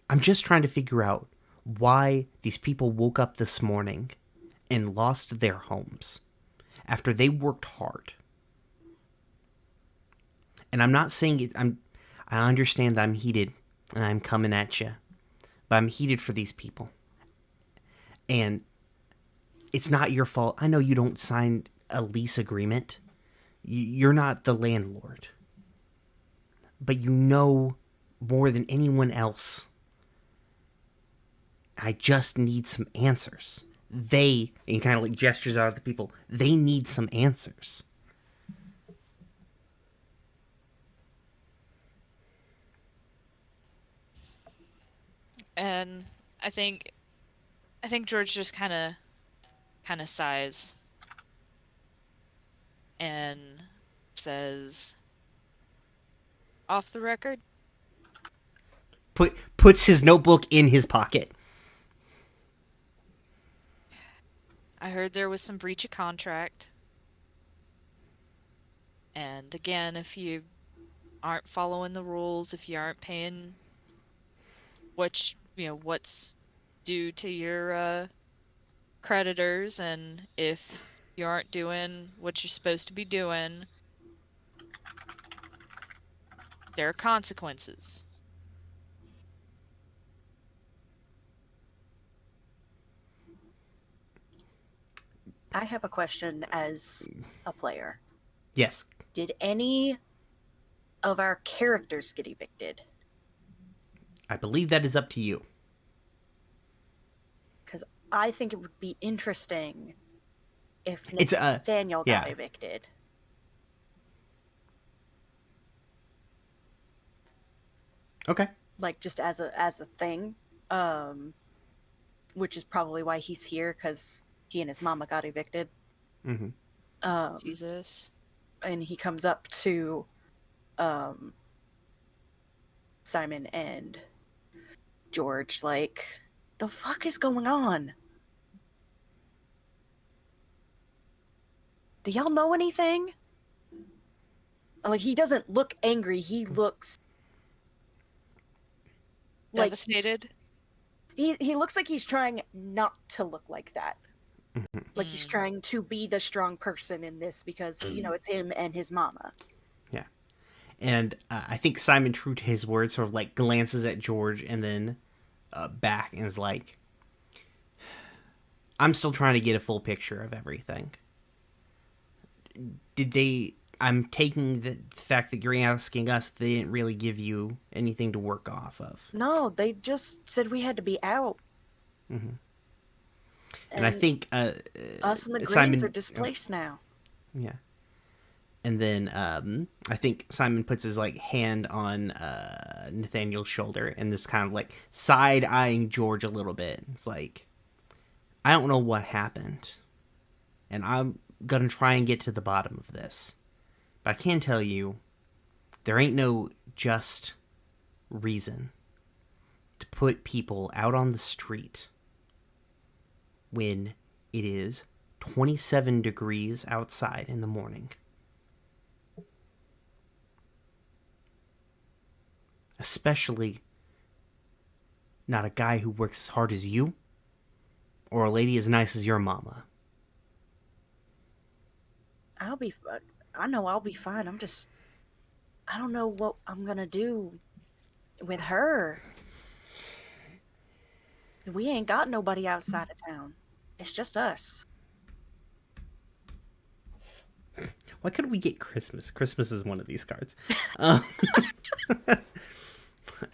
[SPEAKER 1] I'm just trying to figure out why these people woke up this morning and lost their homes after they worked hard. And I'm not saying it, I understand that I'm heated and I'm coming at you, but I'm heated for these people. And it's not your fault. I know you don't sign a lease agreement. You're not the landlord. But you know more than anyone else. I just need some answers. They, and he kind of like gestures out at the people, they need some answers.
[SPEAKER 2] And I think George just kind of sighs and says, "Off the record."
[SPEAKER 1] Puts his notebook in his pocket.
[SPEAKER 2] I heard there was some breach of contract. And again, if you aren't following the rules, if you aren't paying what's due to your creditors, and if you aren't doing what you're supposed to be doing, There are consequences.
[SPEAKER 4] I have a question as a player.
[SPEAKER 1] Yes.
[SPEAKER 4] Did any of our characters get evicted?
[SPEAKER 1] I believe that is up to you.
[SPEAKER 4] Because I think it would be interesting if
[SPEAKER 1] It's
[SPEAKER 4] Nathaniel got
[SPEAKER 1] yeah.
[SPEAKER 4] evicted.
[SPEAKER 1] Okay.
[SPEAKER 4] Like, just as a thing. Which is probably why he's here, because he and his mama got evicted.
[SPEAKER 1] Mm-hmm.
[SPEAKER 2] Jesus.
[SPEAKER 4] And he comes up to Simon and George like, the fuck is going on? Do y'all know anything? Like, he doesn't look angry. He looks like
[SPEAKER 2] Devastated.
[SPEAKER 4] he looks like he's trying not to look like that.
[SPEAKER 1] Mm-hmm.
[SPEAKER 4] Like he's trying to be the strong person in this because, you know, it's him and his mama.
[SPEAKER 1] Yeah. And I think Simon, true to his word, sort of like glances at George and then back and is like, I'm still trying to get a full picture of everything. I'm taking the fact that you're asking us, they didn't really give you anything to work off of.
[SPEAKER 4] No, they just said we had to be out.
[SPEAKER 1] Mm-hmm. And I think
[SPEAKER 4] us and the
[SPEAKER 1] Simon
[SPEAKER 4] Greens are displaced now.
[SPEAKER 1] Yeah. And then I think Simon puts his like hand on Nathaniel's shoulder and this kind of like side eyeing George a little bit. It's like, I don't know what happened, and I'm gonna try and get to the bottom of this. But I can tell you, there ain't no just reason to put people out on the street when it is 27 degrees outside in the morning. Especially not a guy who works as hard as you or a lady as nice as your mama.
[SPEAKER 4] I know I'll be fine. I don't know what I'm gonna do with her. We ain't got nobody outside of town. It's just us.
[SPEAKER 1] Why couldn't we get Christmas? Christmas is one of these cards.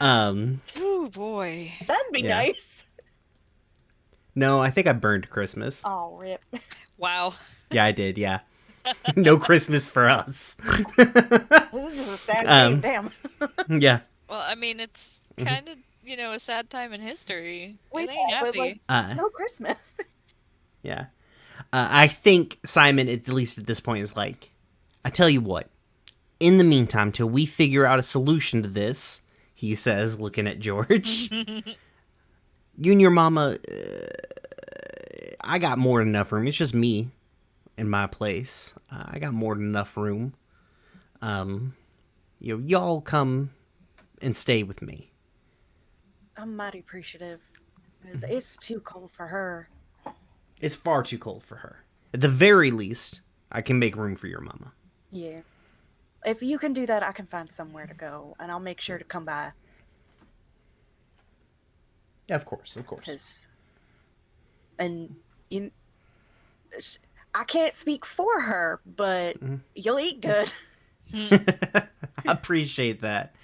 [SPEAKER 2] Oh boy.
[SPEAKER 4] That'd be
[SPEAKER 1] Yeah.
[SPEAKER 4] nice.
[SPEAKER 1] No, I think I burned Christmas.
[SPEAKER 4] Oh, rip.
[SPEAKER 2] Wow.
[SPEAKER 1] Yeah, I did, yeah. No Christmas for us.
[SPEAKER 4] This is a sad game, damn.
[SPEAKER 1] Yeah.
[SPEAKER 2] Well, I mean, it's kind of, you know, a sad time in history.
[SPEAKER 4] Wait,
[SPEAKER 2] It ain't
[SPEAKER 4] but,
[SPEAKER 2] happy.
[SPEAKER 4] like, no Christmas.
[SPEAKER 1] Yeah. I think Simon, at least at this point, is like, I tell you what, in the meantime, till we figure out a solution to this, he says, looking at George, you and your mama, I got more than enough room. It's just me in my place. I got more than enough room. Y'all come and stay with me.
[SPEAKER 4] I'm mighty appreciative. It's too cold for her.
[SPEAKER 1] It's far too cold for her. At the very least, I can make room for your mama.
[SPEAKER 4] Yeah. If you can do that, I can find somewhere to go, and I'll make sure to come by.
[SPEAKER 1] Yeah, of course, of course.
[SPEAKER 4] I can't speak for her, but you'll eat good.
[SPEAKER 1] I appreciate that.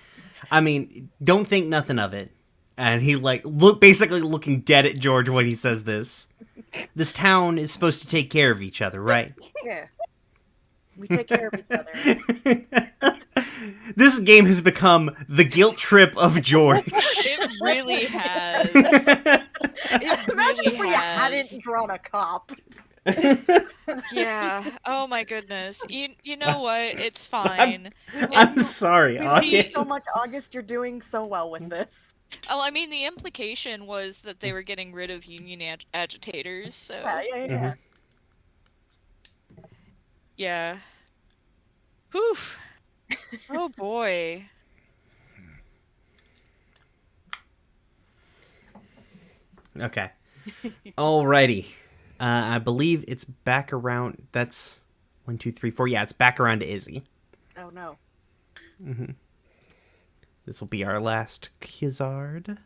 [SPEAKER 1] I mean, don't think nothing of it. And he basically looking dead at George when he says this. This town is supposed to take care of each other, right?
[SPEAKER 4] Yeah. We take care of each other.
[SPEAKER 1] This game has become the guilt trip of George.
[SPEAKER 2] It really has.
[SPEAKER 4] Imagine if we hadn't drawn a cop.
[SPEAKER 2] Yeah. Oh my goodness. You know what? It's fine.
[SPEAKER 1] I'm sorry,
[SPEAKER 4] Thank you
[SPEAKER 1] August.
[SPEAKER 4] so much, August. You're doing so well with this.
[SPEAKER 2] Oh, I mean, the implication was that they were getting rid of union agitators, so...
[SPEAKER 4] Yeah.
[SPEAKER 2] Yeah. Whew. Oh boy.
[SPEAKER 1] Okay. Alrighty. I believe it's back around. That's 1, 2, 3, 4. Yeah, it's back around to Izzy.
[SPEAKER 4] Oh no.
[SPEAKER 1] This will be our last Kizard.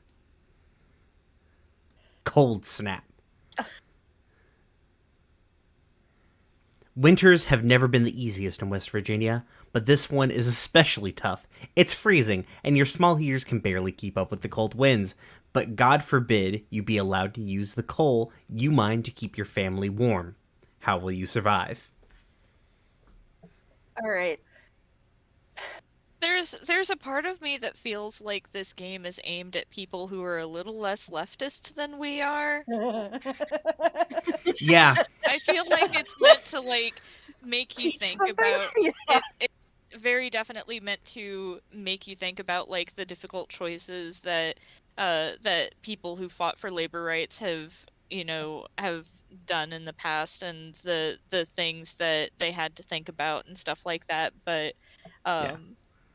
[SPEAKER 1] Cold snap. Winters have never been the easiest in West Virginia, but this one is especially tough. It's freezing, and your small heaters can barely keep up with the cold winds. But God forbid you be allowed to use the coal you mine to keep your family warm. How will you survive?
[SPEAKER 4] All right.
[SPEAKER 2] There's a part of me that feels like this game is aimed at people who are a little less leftist than we are.
[SPEAKER 1] Yeah,
[SPEAKER 2] I feel like it's meant to like make you
[SPEAKER 4] Teach
[SPEAKER 2] think
[SPEAKER 4] something?
[SPEAKER 2] about
[SPEAKER 4] Yeah.
[SPEAKER 2] it very definitely meant to make you think about like the difficult choices that that people who fought for labor rights have done in the past, and the things that they had to think about and stuff like that. But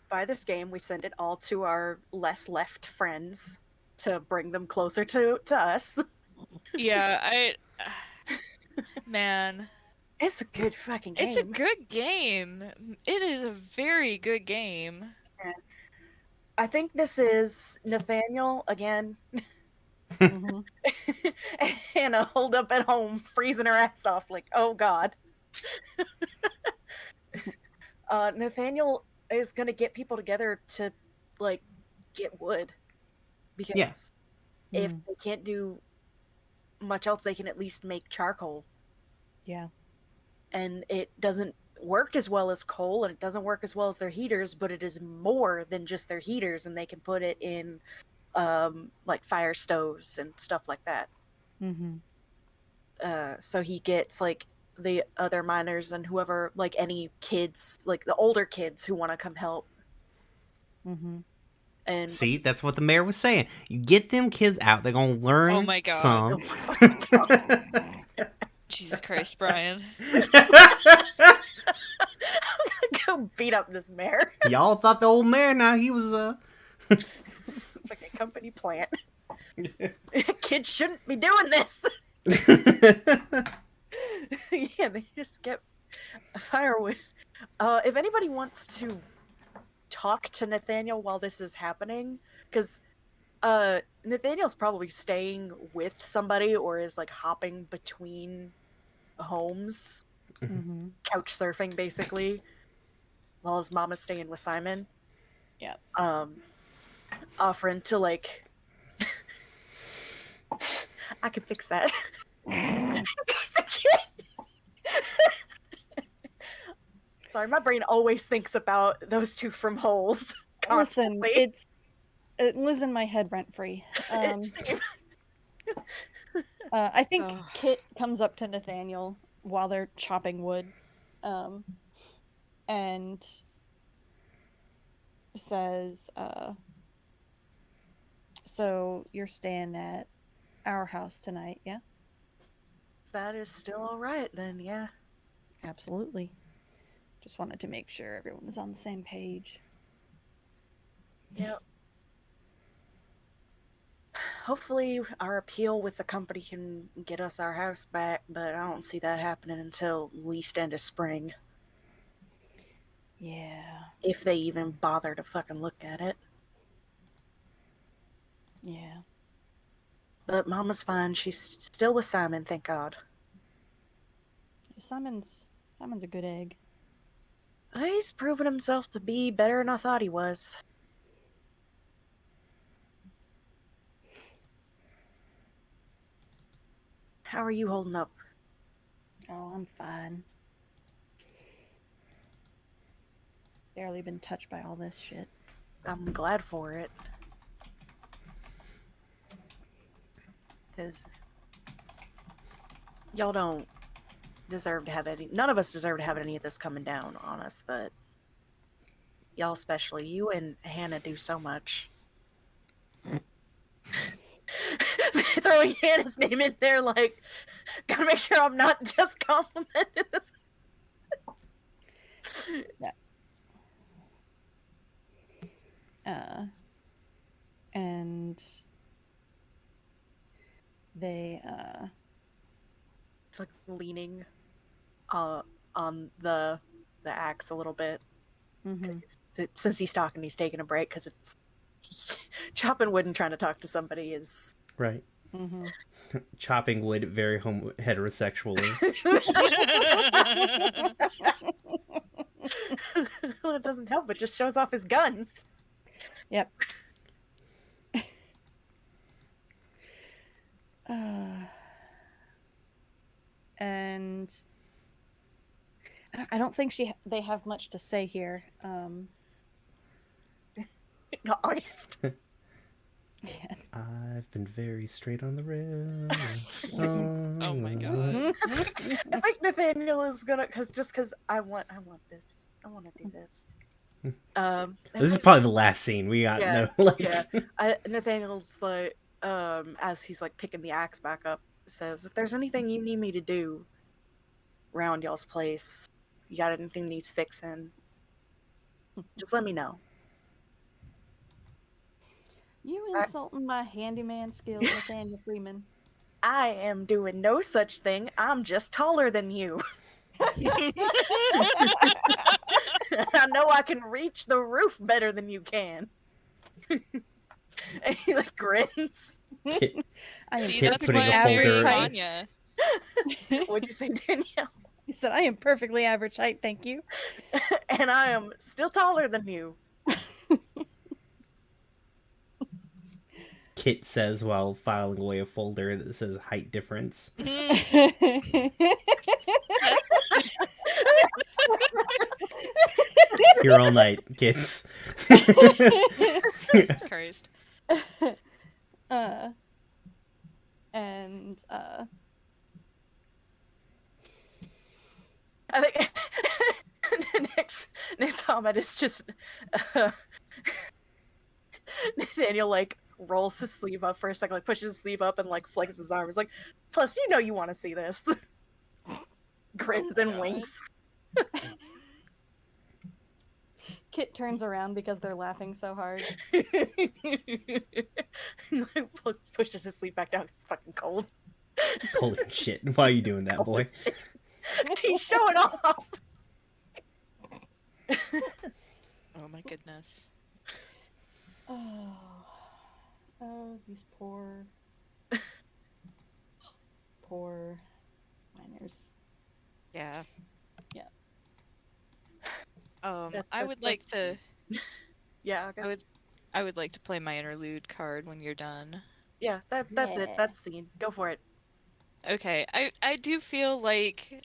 [SPEAKER 4] By this game, we send it all to our less left friends to bring them closer to us.
[SPEAKER 2] yeah, man,
[SPEAKER 4] It's a good fucking game.
[SPEAKER 2] it's a good game. It is a very good game.
[SPEAKER 4] I think this is Nathaniel again.
[SPEAKER 3] Mhm.
[SPEAKER 4] Hannah holed up at home, freezing her ass off, like, oh god. Nathaniel is gonna get people together to, like, get wood. Because
[SPEAKER 1] Yeah.
[SPEAKER 4] if they can't do much else, they can at least make charcoal.
[SPEAKER 3] Yeah.
[SPEAKER 4] And it doesn't work as well as coal, and it doesn't work as well as their heaters, but it is more than just their heaters, and they can put it in like fire stoves and stuff like that.
[SPEAKER 3] Mm-hmm.
[SPEAKER 4] So he gets like the other miners and whoever, like any kids, like the older kids who want to come help.
[SPEAKER 3] Mm-hmm.
[SPEAKER 4] And
[SPEAKER 1] see, that's what the mayor was saying. You get them kids out, they're gonna learn
[SPEAKER 2] Oh my God.
[SPEAKER 1] some.
[SPEAKER 2] Jesus Christ, Brian.
[SPEAKER 4] go beat up this mayor.
[SPEAKER 1] Y'all thought the old mayor, now he was
[SPEAKER 4] Like a company plant. Kids shouldn't be doing this. Yeah, they just get firewood. If anybody wants to talk to Nathaniel while this is happening, because Nathaniel's probably staying with somebody or is like hopping between homes,
[SPEAKER 3] Mm-hmm.
[SPEAKER 4] couch surfing basically, while his mom is staying with Simon.
[SPEAKER 3] Yep.
[SPEAKER 4] Offering to like I can fix that. Sorry, my brain always thinks about those two from Holes.
[SPEAKER 3] Listen,
[SPEAKER 4] Constantly.
[SPEAKER 3] it lives in my head rent free.
[SPEAKER 4] It's-
[SPEAKER 3] I think
[SPEAKER 2] Ugh.
[SPEAKER 3] Kit comes up to Nathaniel while they're chopping wood, and says, "So you're staying at our house tonight, yeah?"
[SPEAKER 4] that is still all right then, yeah.
[SPEAKER 3] Absolutely. Just wanted to make sure everyone was on the same page.
[SPEAKER 4] Yep. Hopefully our appeal with the company can get us our house back, but I don't see that happening until at least end of spring.
[SPEAKER 3] Yeah.
[SPEAKER 4] If they even bother to fucking look at it.
[SPEAKER 3] Yeah.
[SPEAKER 4] But Mama's fine. She's still with Simon, thank God.
[SPEAKER 3] Simon's a good egg.
[SPEAKER 4] He's proven himself to be better than I thought he was. How are you holding up?
[SPEAKER 3] Oh, I'm fine. Barely been touched by all this shit.
[SPEAKER 4] I'm glad for it. Because y'all don't deserve to have any. None of us deserve to have any of this coming down on us, but y'all, especially you and Hannah, do so much. Throwing Hannah's name in there, like, gotta make sure I'm not just complimenting this.
[SPEAKER 3] And they
[SPEAKER 4] It's like leaning on the axe a little bit.
[SPEAKER 3] mhm.
[SPEAKER 4] 'Cause since he's talking, he's taking a break because it's chopping wood and trying to talk to somebody is
[SPEAKER 1] Right.
[SPEAKER 3] Mm-hmm.
[SPEAKER 1] Chopping wood very heterosexually.
[SPEAKER 4] well, it doesn't help. It just shows off his guns.
[SPEAKER 3] Yep. And I don't think they have much to say here.
[SPEAKER 4] August.
[SPEAKER 3] Yeah.
[SPEAKER 1] I've been very straight on the rail.
[SPEAKER 2] Oh my god.
[SPEAKER 4] I think Nathaniel is gonna because I want this. I want to do this.
[SPEAKER 1] This is probably the last scene. We got
[SPEAKER 4] Yeah,
[SPEAKER 1] no like.
[SPEAKER 4] yeah. Nathaniel's like, as he's like picking the axe back up, says, "If there's anything you need me to do around y'all's place, you got anything needs fixing, just let me know."
[SPEAKER 3] You insulting my handyman skills, Nathaniel Freeman.
[SPEAKER 4] I am doing no such thing. I'm just taller than you. I know I can reach the roof better than you can. And he like grins.
[SPEAKER 1] Kit,
[SPEAKER 3] I am
[SPEAKER 2] See,
[SPEAKER 1] Kit
[SPEAKER 2] that's
[SPEAKER 1] putting
[SPEAKER 2] why
[SPEAKER 1] a
[SPEAKER 2] I'm
[SPEAKER 1] folder-
[SPEAKER 2] marrying Anya.
[SPEAKER 4] What'd you say, Danielle?
[SPEAKER 3] He said, I am perfectly average height, thank you.
[SPEAKER 4] And I am still taller than you.
[SPEAKER 1] Kit says while filing away a folder that says height difference. Here all night, kids.
[SPEAKER 2] Jesus Christ.
[SPEAKER 3] And
[SPEAKER 4] I think the next comment is just Nathaniel like rolls his sleeve up for a second, like pushes his sleeve up and like flexes his arms, like, plus you know you want to see this. Grins and
[SPEAKER 2] God.
[SPEAKER 4] winks.
[SPEAKER 3] Kit turns around because they're laughing so hard.
[SPEAKER 4] Like, pushes his sleeve back down. It's fucking cold.
[SPEAKER 1] Holy shit! Why are you doing that, boy?
[SPEAKER 4] He's showing off.
[SPEAKER 2] Oh my goodness.
[SPEAKER 3] Oh, these poor miners.
[SPEAKER 2] Yeah.
[SPEAKER 3] Yeah.
[SPEAKER 2] I would like to.
[SPEAKER 4] Yeah, I guess.
[SPEAKER 2] I would like to play my interlude card when you're done.
[SPEAKER 4] Yeah, that's it.
[SPEAKER 3] Yeah.
[SPEAKER 4] That's scene. Go for it.
[SPEAKER 2] Okay. I do feel like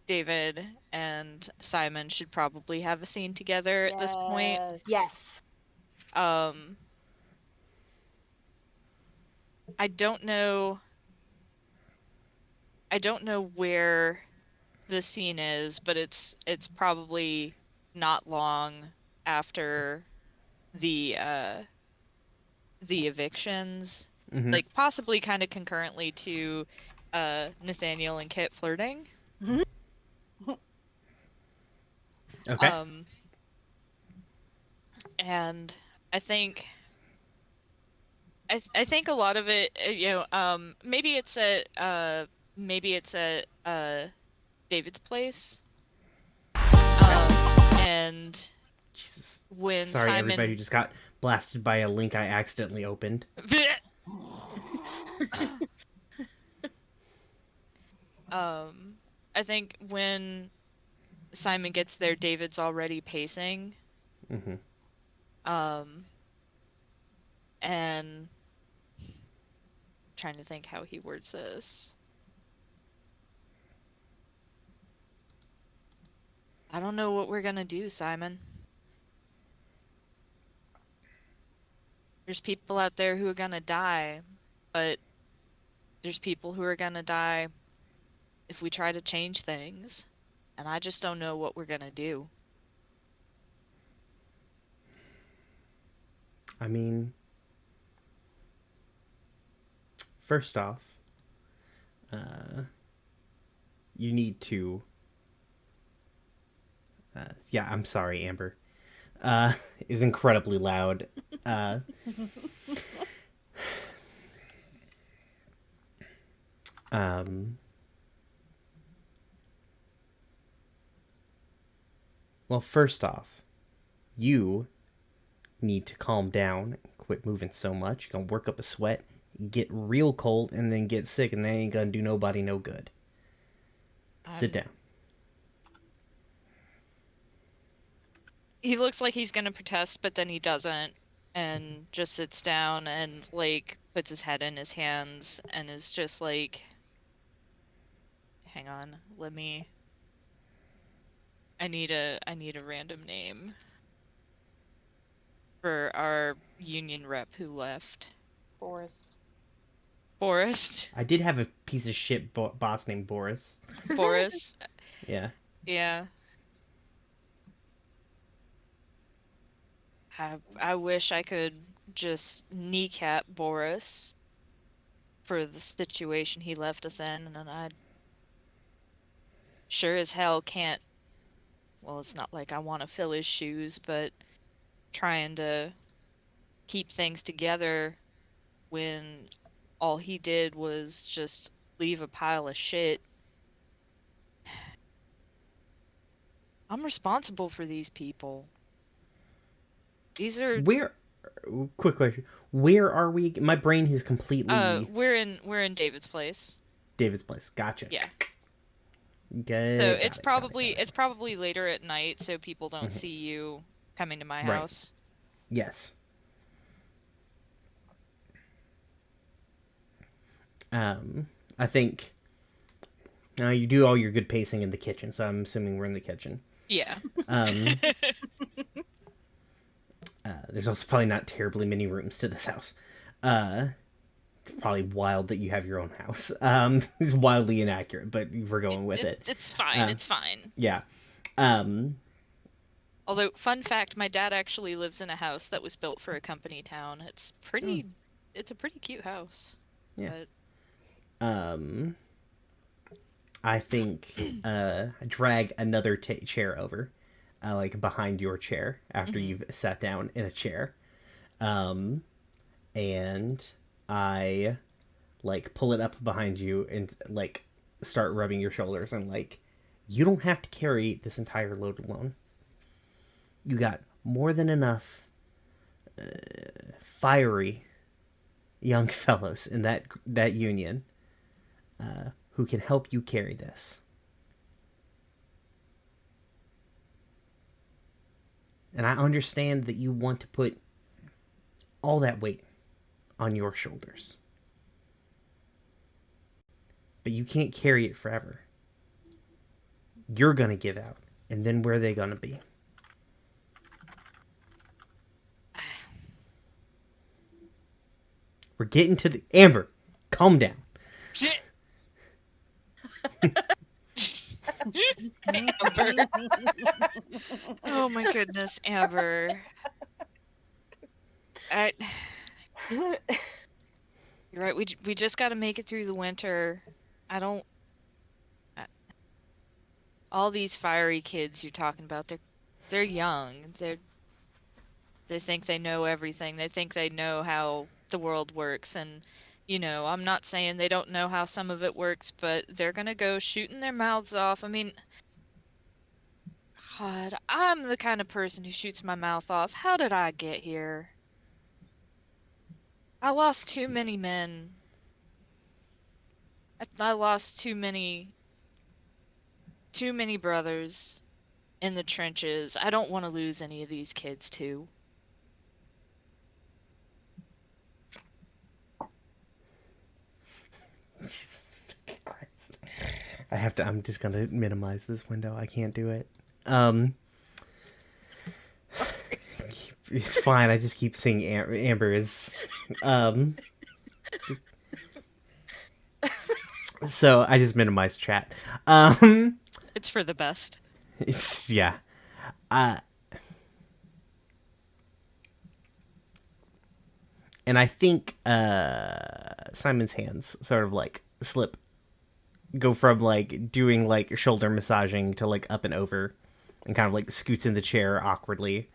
[SPEAKER 2] David and Simon should probably have a scene together at this point.
[SPEAKER 4] Yes.
[SPEAKER 2] I don't know where the scene is, but it's probably not long after the evictions.
[SPEAKER 1] Mhm.
[SPEAKER 2] Like possibly kind of concurrently to Nathaniel and Kit flirting.
[SPEAKER 1] Okay.
[SPEAKER 2] And I think I think a lot of it, maybe it's at David's place. And
[SPEAKER 1] Jesus.
[SPEAKER 2] when
[SPEAKER 1] Sorry,
[SPEAKER 2] Simon
[SPEAKER 1] everybody who just got blasted by a link I accidentally opened.
[SPEAKER 2] I think when Simon gets there, David's already pacing.
[SPEAKER 1] Mm-hmm.
[SPEAKER 2] And trying to think how he words this. I don't know what we're gonna do, Simon. There's people out there who are gonna die, but there's people who are gonna die if we try to change things, and I just don't know what we're gonna do.
[SPEAKER 1] I mean, first off, you need to. Yeah, I'm sorry, Amber. Is incredibly loud. Well, first off, you need to calm down, quit moving so much. You're gonna work up a sweat, get real cold, and then get sick, and that ain't gonna do nobody no good. Sit down.
[SPEAKER 2] He looks like he's gonna protest, but then he doesn't, and just sits down and like puts his head in his hands and is just like, hang on, I need a random name for our union rep who left. Forrest.
[SPEAKER 1] I did have a piece of shit boss named Boris.
[SPEAKER 2] Boris.
[SPEAKER 1] Yeah.
[SPEAKER 2] Yeah. I wish I could just kneecap Boris for the situation he left us in, and I sure as hell can't. Well, it's not like I want to fill his shoes, but trying to keep things together when all he did was just leave a pile of shit. I'm responsible for these people. These are
[SPEAKER 1] quick question. Where are we? My brain is completely
[SPEAKER 2] we're in David's place.
[SPEAKER 1] David's place. Gotcha.
[SPEAKER 2] Yeah.
[SPEAKER 1] Good.
[SPEAKER 2] So it's probably later at night, so people don't see you coming to my house.
[SPEAKER 1] Yes. I think now you do all your good pacing in the kitchen, so I'm assuming we're in the kitchen.
[SPEAKER 2] Yeah.
[SPEAKER 1] There's also probably not terribly many rooms to this house. It's probably wild that you have your own house. It's wildly inaccurate, but we're going with it.
[SPEAKER 2] It's fine. It's fine.
[SPEAKER 1] Yeah.
[SPEAKER 2] Although, fun fact, my dad actually lives in a house that was built for a company town. It's pretty. It's a pretty cute house.
[SPEAKER 1] Yeah.
[SPEAKER 2] But...
[SPEAKER 1] I think drag another chair over, like behind your chair after you've sat down in a chair, and I like pull it up behind you and like start rubbing your shoulders and like, you don't have to carry this entire load alone. You got more than enough fiery young fellows in that union who can help you carry this. And I understand that you want to put all that weight on your shoulders. But you can't carry it forever. You're going to give out. And then where are they going to be? We're getting to the... Amber, calm down.
[SPEAKER 2] Amber. Oh my goodness, Amber. You're right. We just got to make it through the winter. All these fiery kids you're talking about, they're young. They think they know everything. They think they know how the world works, and you know, I'm not saying they don't know how some of it works, but they're gonna go shooting their mouths off. I mean, God, I'm the kind of person who shoots my mouth off. How did I get here? I lost too many men. I lost too many brothers in the trenches. I don't want to lose any of these kids too.
[SPEAKER 1] Jesus Christ. I'm just gonna minimize this window. I can't do it. It's fine. I just keep seeing Amber is, so I just minimize chat.
[SPEAKER 2] It's for the best.
[SPEAKER 1] It's, yeah. And I think Simon's hands sort of like go from like doing like shoulder massaging to like up and over, and kind of like scoots in the chair awkwardly.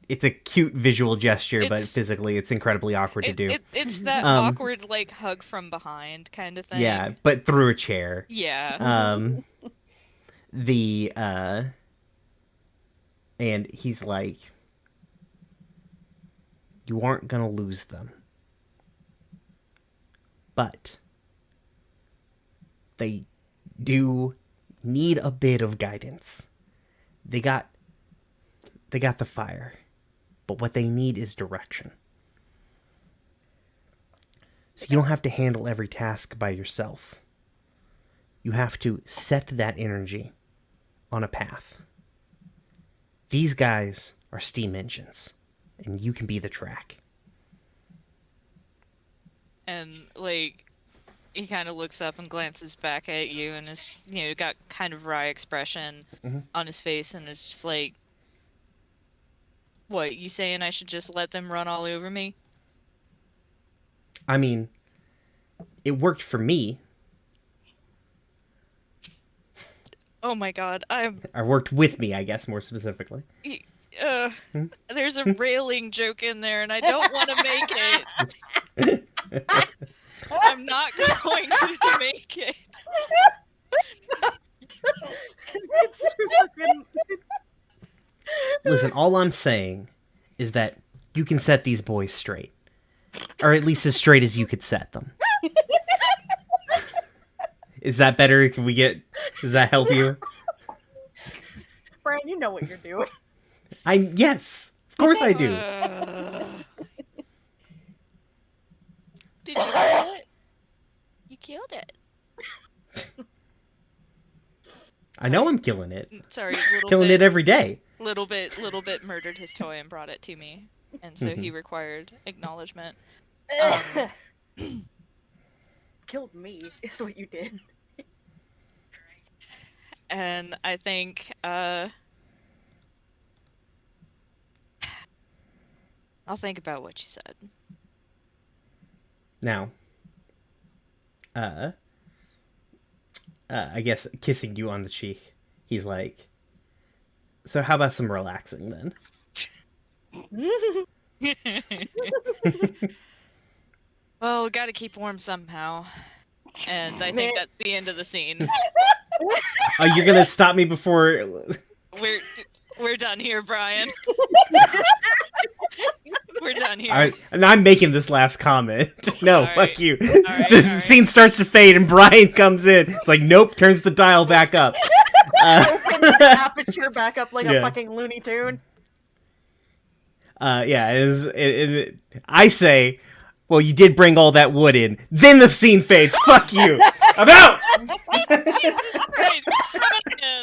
[SPEAKER 1] It's a cute visual gesture, but physically it's incredibly awkward to do.
[SPEAKER 2] It's that awkward like hug from behind kind of thing.
[SPEAKER 1] Yeah, but through a chair.
[SPEAKER 2] Yeah.
[SPEAKER 1] And he's like, you aren't gonna lose them. But they do need a bit of guidance. They got the fire, but what they need is direction. So you don't have to handle every task by yourself. You have to set that energy on a path. These guys are steam engines, and you can be the track.
[SPEAKER 2] And, like, he kind of looks up and glances back at you and is, got kind of wry expression on his face and is just like, what, you saying I should just let them run all over me?
[SPEAKER 1] I mean, it worked for me.
[SPEAKER 2] Oh my god,
[SPEAKER 1] Or worked with me, I guess, more specifically.
[SPEAKER 2] There's a railing joke in there and I don't want to make it. I'm not going to make it.
[SPEAKER 1] Listen, all I'm saying is that you can set these boys straight. Or at least as straight as you could set them. Is that better? Does that help you?
[SPEAKER 4] Brian, you know what you're doing.
[SPEAKER 1] Yes, of course I do.
[SPEAKER 2] Did you kill it? You killed it.
[SPEAKER 1] I know I'm killing it.
[SPEAKER 2] Sorry,
[SPEAKER 1] Killing it every day.
[SPEAKER 2] Little bit murdered his toy and brought it to me, and so he required acknowledgement.
[SPEAKER 4] Killed me is what you did.
[SPEAKER 2] And I think I'll think about what you said.
[SPEAKER 1] Now, I guess kissing you on the cheek, he's like, so how about some relaxing then?
[SPEAKER 2] Well, gotta keep warm somehow. And I think that's the end of the scene.
[SPEAKER 1] Oh, you're gonna stop me before...
[SPEAKER 2] We're done here, Brian. We're done here.
[SPEAKER 1] All right, and I'm making this last comment. No,
[SPEAKER 2] right.
[SPEAKER 1] fuck you.
[SPEAKER 2] right.
[SPEAKER 1] Scene starts to fade, and Brian comes in. It's like, nope, turns the dial back up.
[SPEAKER 4] Opens the aperture back up like a fucking Looney Tune.
[SPEAKER 1] I say, well, you did bring all that wood in. Then the scene fades. Fuck you. I'm out!
[SPEAKER 2] Jesus Christ, Brian!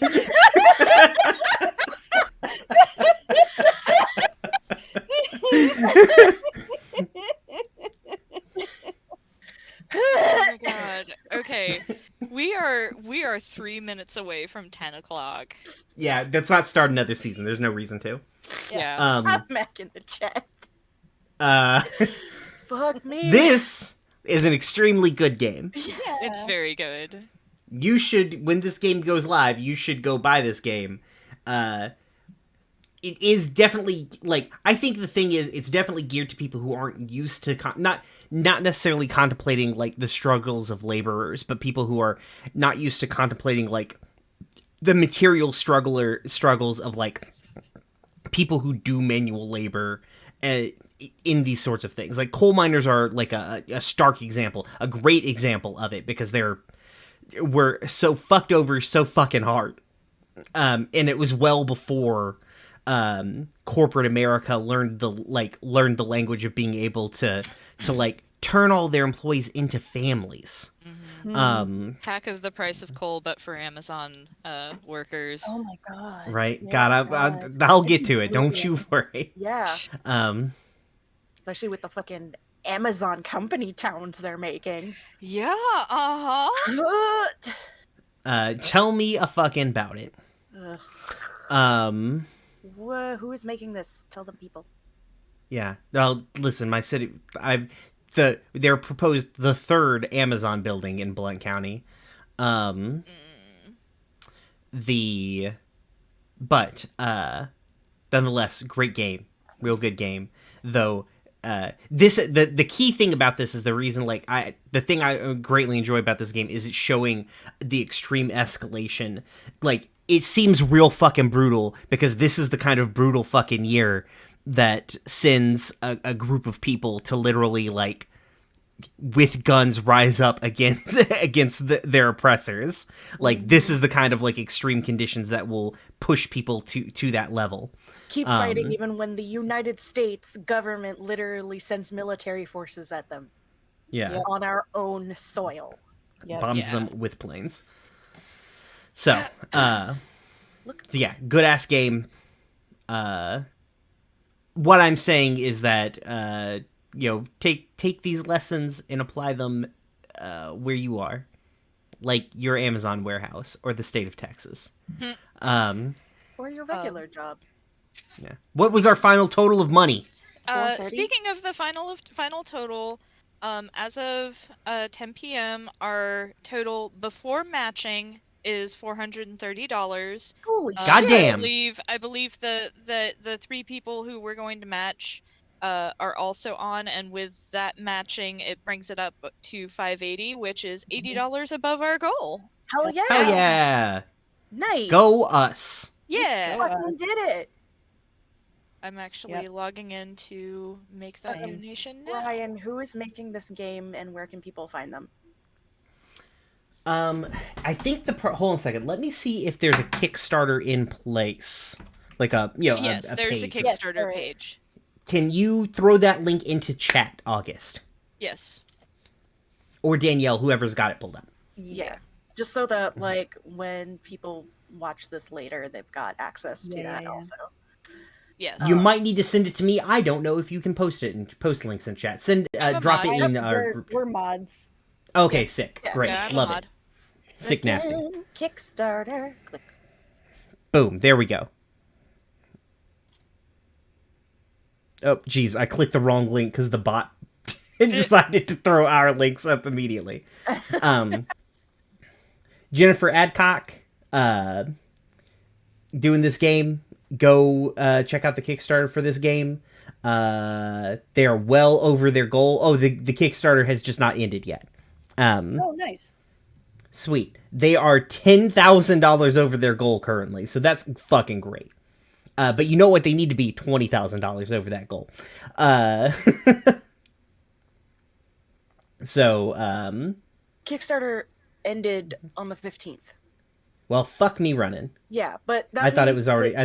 [SPEAKER 2] Oh my god. Okay. We are 3 minutes away from 10 o'clock.
[SPEAKER 1] Yeah, let's not start another season. There's no reason to.
[SPEAKER 2] Yeah.
[SPEAKER 4] I'm back in the chat. Fuck me.
[SPEAKER 1] This is an extremely good game.
[SPEAKER 4] Yeah.
[SPEAKER 2] It's very good.
[SPEAKER 1] You should, when this game goes live, you should go buy this game. It is definitely, like, I think the thing is, it's definitely geared to people who aren't used to, not necessarily contemplating, like, the struggles of laborers, but people who are not used to contemplating, like, the material struggles of, like, people who do manual labor in these sorts of things. Like, coal miners are, like, a stark example, a great example of it, because we're so fucked over so fucking hard. And it was well before corporate America learned the language of being able to like turn all their employees into families.
[SPEAKER 2] Mm-hmm. Half of the price of coal, but for Amazon workers.
[SPEAKER 3] Oh my god!
[SPEAKER 1] Right?
[SPEAKER 3] Yeah,
[SPEAKER 1] God, I'll get to it. Don't you worry.
[SPEAKER 4] Yeah. Especially with the fucking Amazon company towns they're making.
[SPEAKER 2] Yeah. Uh-huh.
[SPEAKER 1] Tell me a fucking about it.
[SPEAKER 4] Who is making this? Tell them, people.
[SPEAKER 1] Yeah. Well, listen, my city. They're proposed the third Amazon building in Blount County. But nonetheless, great game, real good game. Though the key thing about this is the reason, like, the thing I greatly enjoy about this game is it's showing the extreme escalation. Like, it seems real fucking brutal because this is the kind of brutal fucking year that sends a group of people to literally, like, with guns rise up against their oppressors. Like, this is the kind of, like, extreme conditions that will push people to that level.
[SPEAKER 4] Keep fighting even when the United States government literally sends military forces at them.
[SPEAKER 1] Yeah.
[SPEAKER 4] On our own soil.
[SPEAKER 3] Yep.
[SPEAKER 1] Bombs
[SPEAKER 2] Yeah.
[SPEAKER 1] them with planes. So, yeah, good ass game. What I'm saying is that take these lessons and apply them where you are, like your Amazon warehouse or the state of Texas.
[SPEAKER 4] Or your regular job.
[SPEAKER 1] Yeah. What was our final total of money?
[SPEAKER 4] 430?
[SPEAKER 2] Speaking of the final total, as of 10 p.m., our total before matching is $430.
[SPEAKER 4] Holy
[SPEAKER 1] Goddamn.
[SPEAKER 2] I believe the three people who were going to match are also on, and with that matching, it brings it up to $580, which is $80 above our goal.
[SPEAKER 4] Hell yeah!
[SPEAKER 1] Hell yeah!
[SPEAKER 4] Nice!
[SPEAKER 1] Go us!
[SPEAKER 2] Yeah,
[SPEAKER 4] Fucking did it!
[SPEAKER 2] I'm actually logging in to make that donation now.
[SPEAKER 4] Ryan, who is making this game and where can people find them?
[SPEAKER 1] I think hold on a second. Let me see if there's a Kickstarter in place, like
[SPEAKER 2] yes, there's
[SPEAKER 1] page.
[SPEAKER 2] a Kickstarter page.
[SPEAKER 1] Can you throw that link into chat, August?
[SPEAKER 2] Yes.
[SPEAKER 1] Or Danielle, whoever's got it pulled up.
[SPEAKER 4] Yeah. Just so that, like, when people watch this later, they've got access to that also.
[SPEAKER 2] Yes.
[SPEAKER 1] You might need to send it to me. I don't know if you can post it and post links in chat. Drop it in our group.
[SPEAKER 3] We're mods.
[SPEAKER 1] Okay, sick.
[SPEAKER 4] Yeah.
[SPEAKER 1] Great.
[SPEAKER 2] Yeah, I'm a
[SPEAKER 1] Love
[SPEAKER 2] mod.
[SPEAKER 1] it. Sick nasty.
[SPEAKER 4] Kickstarter. Click.
[SPEAKER 1] Boom. There we go. Oh, geez. I clicked the wrong link because the bot decided to throw our links up immediately. Jennifer Adcock doing this game. Go check out the Kickstarter for this game. They are well over their goal. Oh, the Kickstarter has just not ended yet.
[SPEAKER 3] Oh, nice.
[SPEAKER 1] Sweet. They are $10,000 over their goal currently, so that's fucking great. But you know what? They need to be $20,000 over that goal. So,
[SPEAKER 4] Kickstarter ended on the 15th.
[SPEAKER 1] well, fuck me running.
[SPEAKER 4] Yeah, but that
[SPEAKER 1] I thought it
[SPEAKER 4] means
[SPEAKER 1] was already.
[SPEAKER 4] that-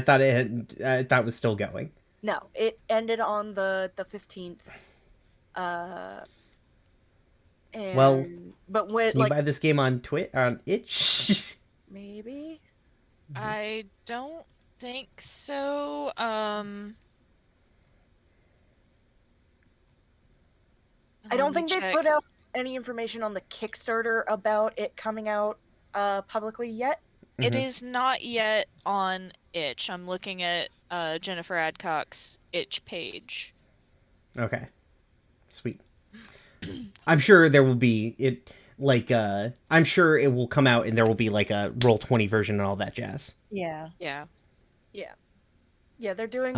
[SPEAKER 1] I thought it was still going.
[SPEAKER 4] No, it ended on the 15th. But when
[SPEAKER 1] Can you buy this game on itch?
[SPEAKER 4] maybe
[SPEAKER 2] I don't think so.
[SPEAKER 4] I don't think they put out any information on the Kickstarter about it coming out publicly yet.
[SPEAKER 2] It
[SPEAKER 1] Mhm.
[SPEAKER 2] is not yet on itch. I'm looking at Jennifer Adcock's itch page.
[SPEAKER 1] Okay. Sweet. I'm sure there will be it. Like, I'm sure it will come out and there will be like a Roll20 version and all that jazz.
[SPEAKER 3] Yeah.
[SPEAKER 2] Yeah.
[SPEAKER 4] Yeah, they're doing.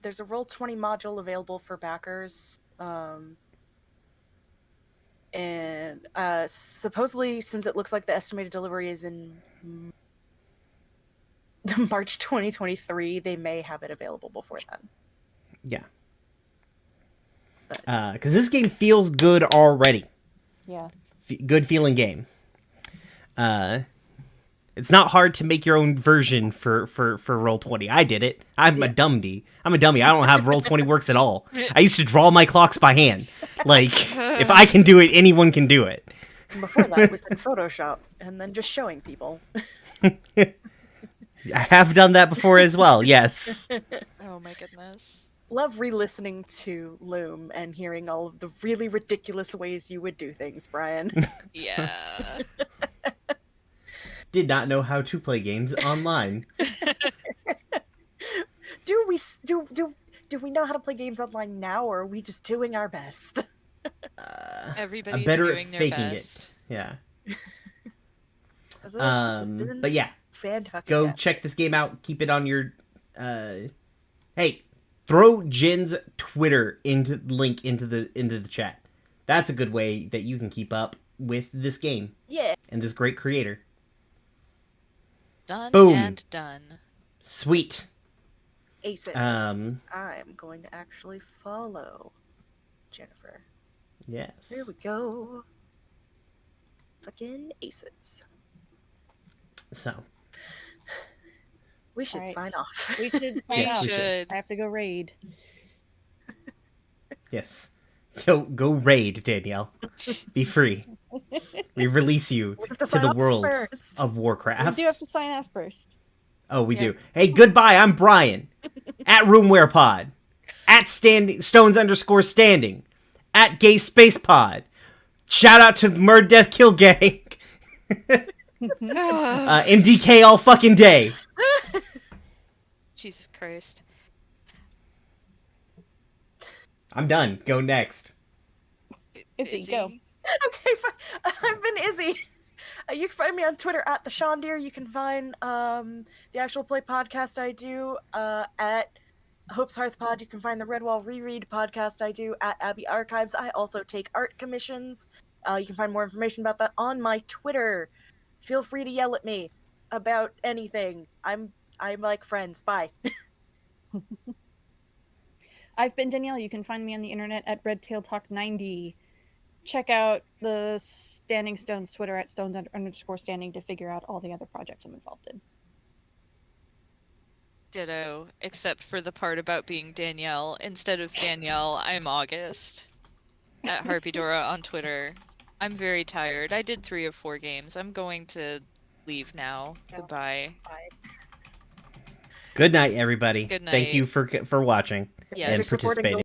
[SPEAKER 4] There's a Roll20 module available for backers. And supposedly, since it looks like the estimated delivery is in March 2023, they may have it available before then.
[SPEAKER 1] Yeah. Because this game feels good already.
[SPEAKER 3] Yeah.
[SPEAKER 1] Good feeling game. It's not hard to make your own version for Roll20. I did it. I'm a dummy. I don't know how Roll20 works at all. I used to draw my clocks by hand. Like, if I can do it, anyone can do it.
[SPEAKER 4] And before that, it was in Photoshop, and then just showing people.
[SPEAKER 1] I have done that before as well, yes.
[SPEAKER 2] Oh my goodness.
[SPEAKER 4] Love re-listening to Loom and hearing all of the really ridiculous ways you would do things, Brian.
[SPEAKER 2] Yeah.
[SPEAKER 1] Did not know how to play games online.
[SPEAKER 4] Do we know how to play games online now, or are we just doing our best?
[SPEAKER 2] Everybody's
[SPEAKER 1] I'm better
[SPEAKER 2] doing
[SPEAKER 1] at
[SPEAKER 2] their
[SPEAKER 1] faking
[SPEAKER 2] best.
[SPEAKER 1] it. Yeah.
[SPEAKER 4] This has been
[SPEAKER 1] But yeah,
[SPEAKER 4] fantastic.
[SPEAKER 1] go check this game out. Keep it on your. Hey, throw Jen's Twitter link into the chat. That's a good way that you can keep up with this game
[SPEAKER 4] Yeah.
[SPEAKER 1] and this great creator.
[SPEAKER 2] Done
[SPEAKER 1] Boom.
[SPEAKER 2] and done.
[SPEAKER 1] Sweet.
[SPEAKER 4] Aces.
[SPEAKER 1] Um,
[SPEAKER 4] I'm going to actually follow Jennifer.
[SPEAKER 1] Yes.
[SPEAKER 4] There we go. Fucking aces.
[SPEAKER 1] So,
[SPEAKER 4] We should
[SPEAKER 3] Alright.
[SPEAKER 4] sign off.
[SPEAKER 3] We should sign
[SPEAKER 2] We
[SPEAKER 3] off.
[SPEAKER 1] we should.
[SPEAKER 2] should.
[SPEAKER 3] I have to go raid.
[SPEAKER 1] Yes. Go raid, Danielle. Be free. We release you
[SPEAKER 4] We have
[SPEAKER 1] to
[SPEAKER 4] sign
[SPEAKER 1] the
[SPEAKER 4] off
[SPEAKER 1] world
[SPEAKER 4] first.
[SPEAKER 1] of
[SPEAKER 3] We
[SPEAKER 1] Warcraft.
[SPEAKER 3] do have to sign off first.
[SPEAKER 1] Oh, we
[SPEAKER 2] Yeah.
[SPEAKER 1] do. Hey, goodbye. I'm Brian. At Roomware Pod. At Stones_standing. At Gay Space Pod. Shout out to Murder Death Kill Gang. MDK all fucking day.
[SPEAKER 2] Jesus Christ.
[SPEAKER 1] I'm done. Go next.
[SPEAKER 3] Izzy, go.
[SPEAKER 4] Okay, fine. I've been Izzy. You can find me on Twitter at the Shondeer. You can find the actual play podcast I do at Hope's Hearth Pod. You can find the Redwall Reread podcast I do at Abbey Archives. I also take art commissions. You can find more information about that on my Twitter. Feel free to yell at me about anything. I'm like friends. Bye.
[SPEAKER 3] I've been Danielle. You can find me on the internet at RedTailTalk90. Check out the Standing Stones Twitter at Stones_standing to figure out all the other projects I'm involved in.
[SPEAKER 2] Ditto, except for the part about being Danielle. Instead of Danielle, I'm August. At Harpydora on Twitter. I'm very tired. I did 3 of 4 games. I'm going to leave now.
[SPEAKER 4] No.
[SPEAKER 2] Goodbye.
[SPEAKER 4] Bye.
[SPEAKER 1] Good night, everybody.
[SPEAKER 2] Good
[SPEAKER 1] Thank
[SPEAKER 2] night.
[SPEAKER 1] you for watching
[SPEAKER 2] Yes.
[SPEAKER 1] and
[SPEAKER 4] Supporting the
[SPEAKER 1] participating.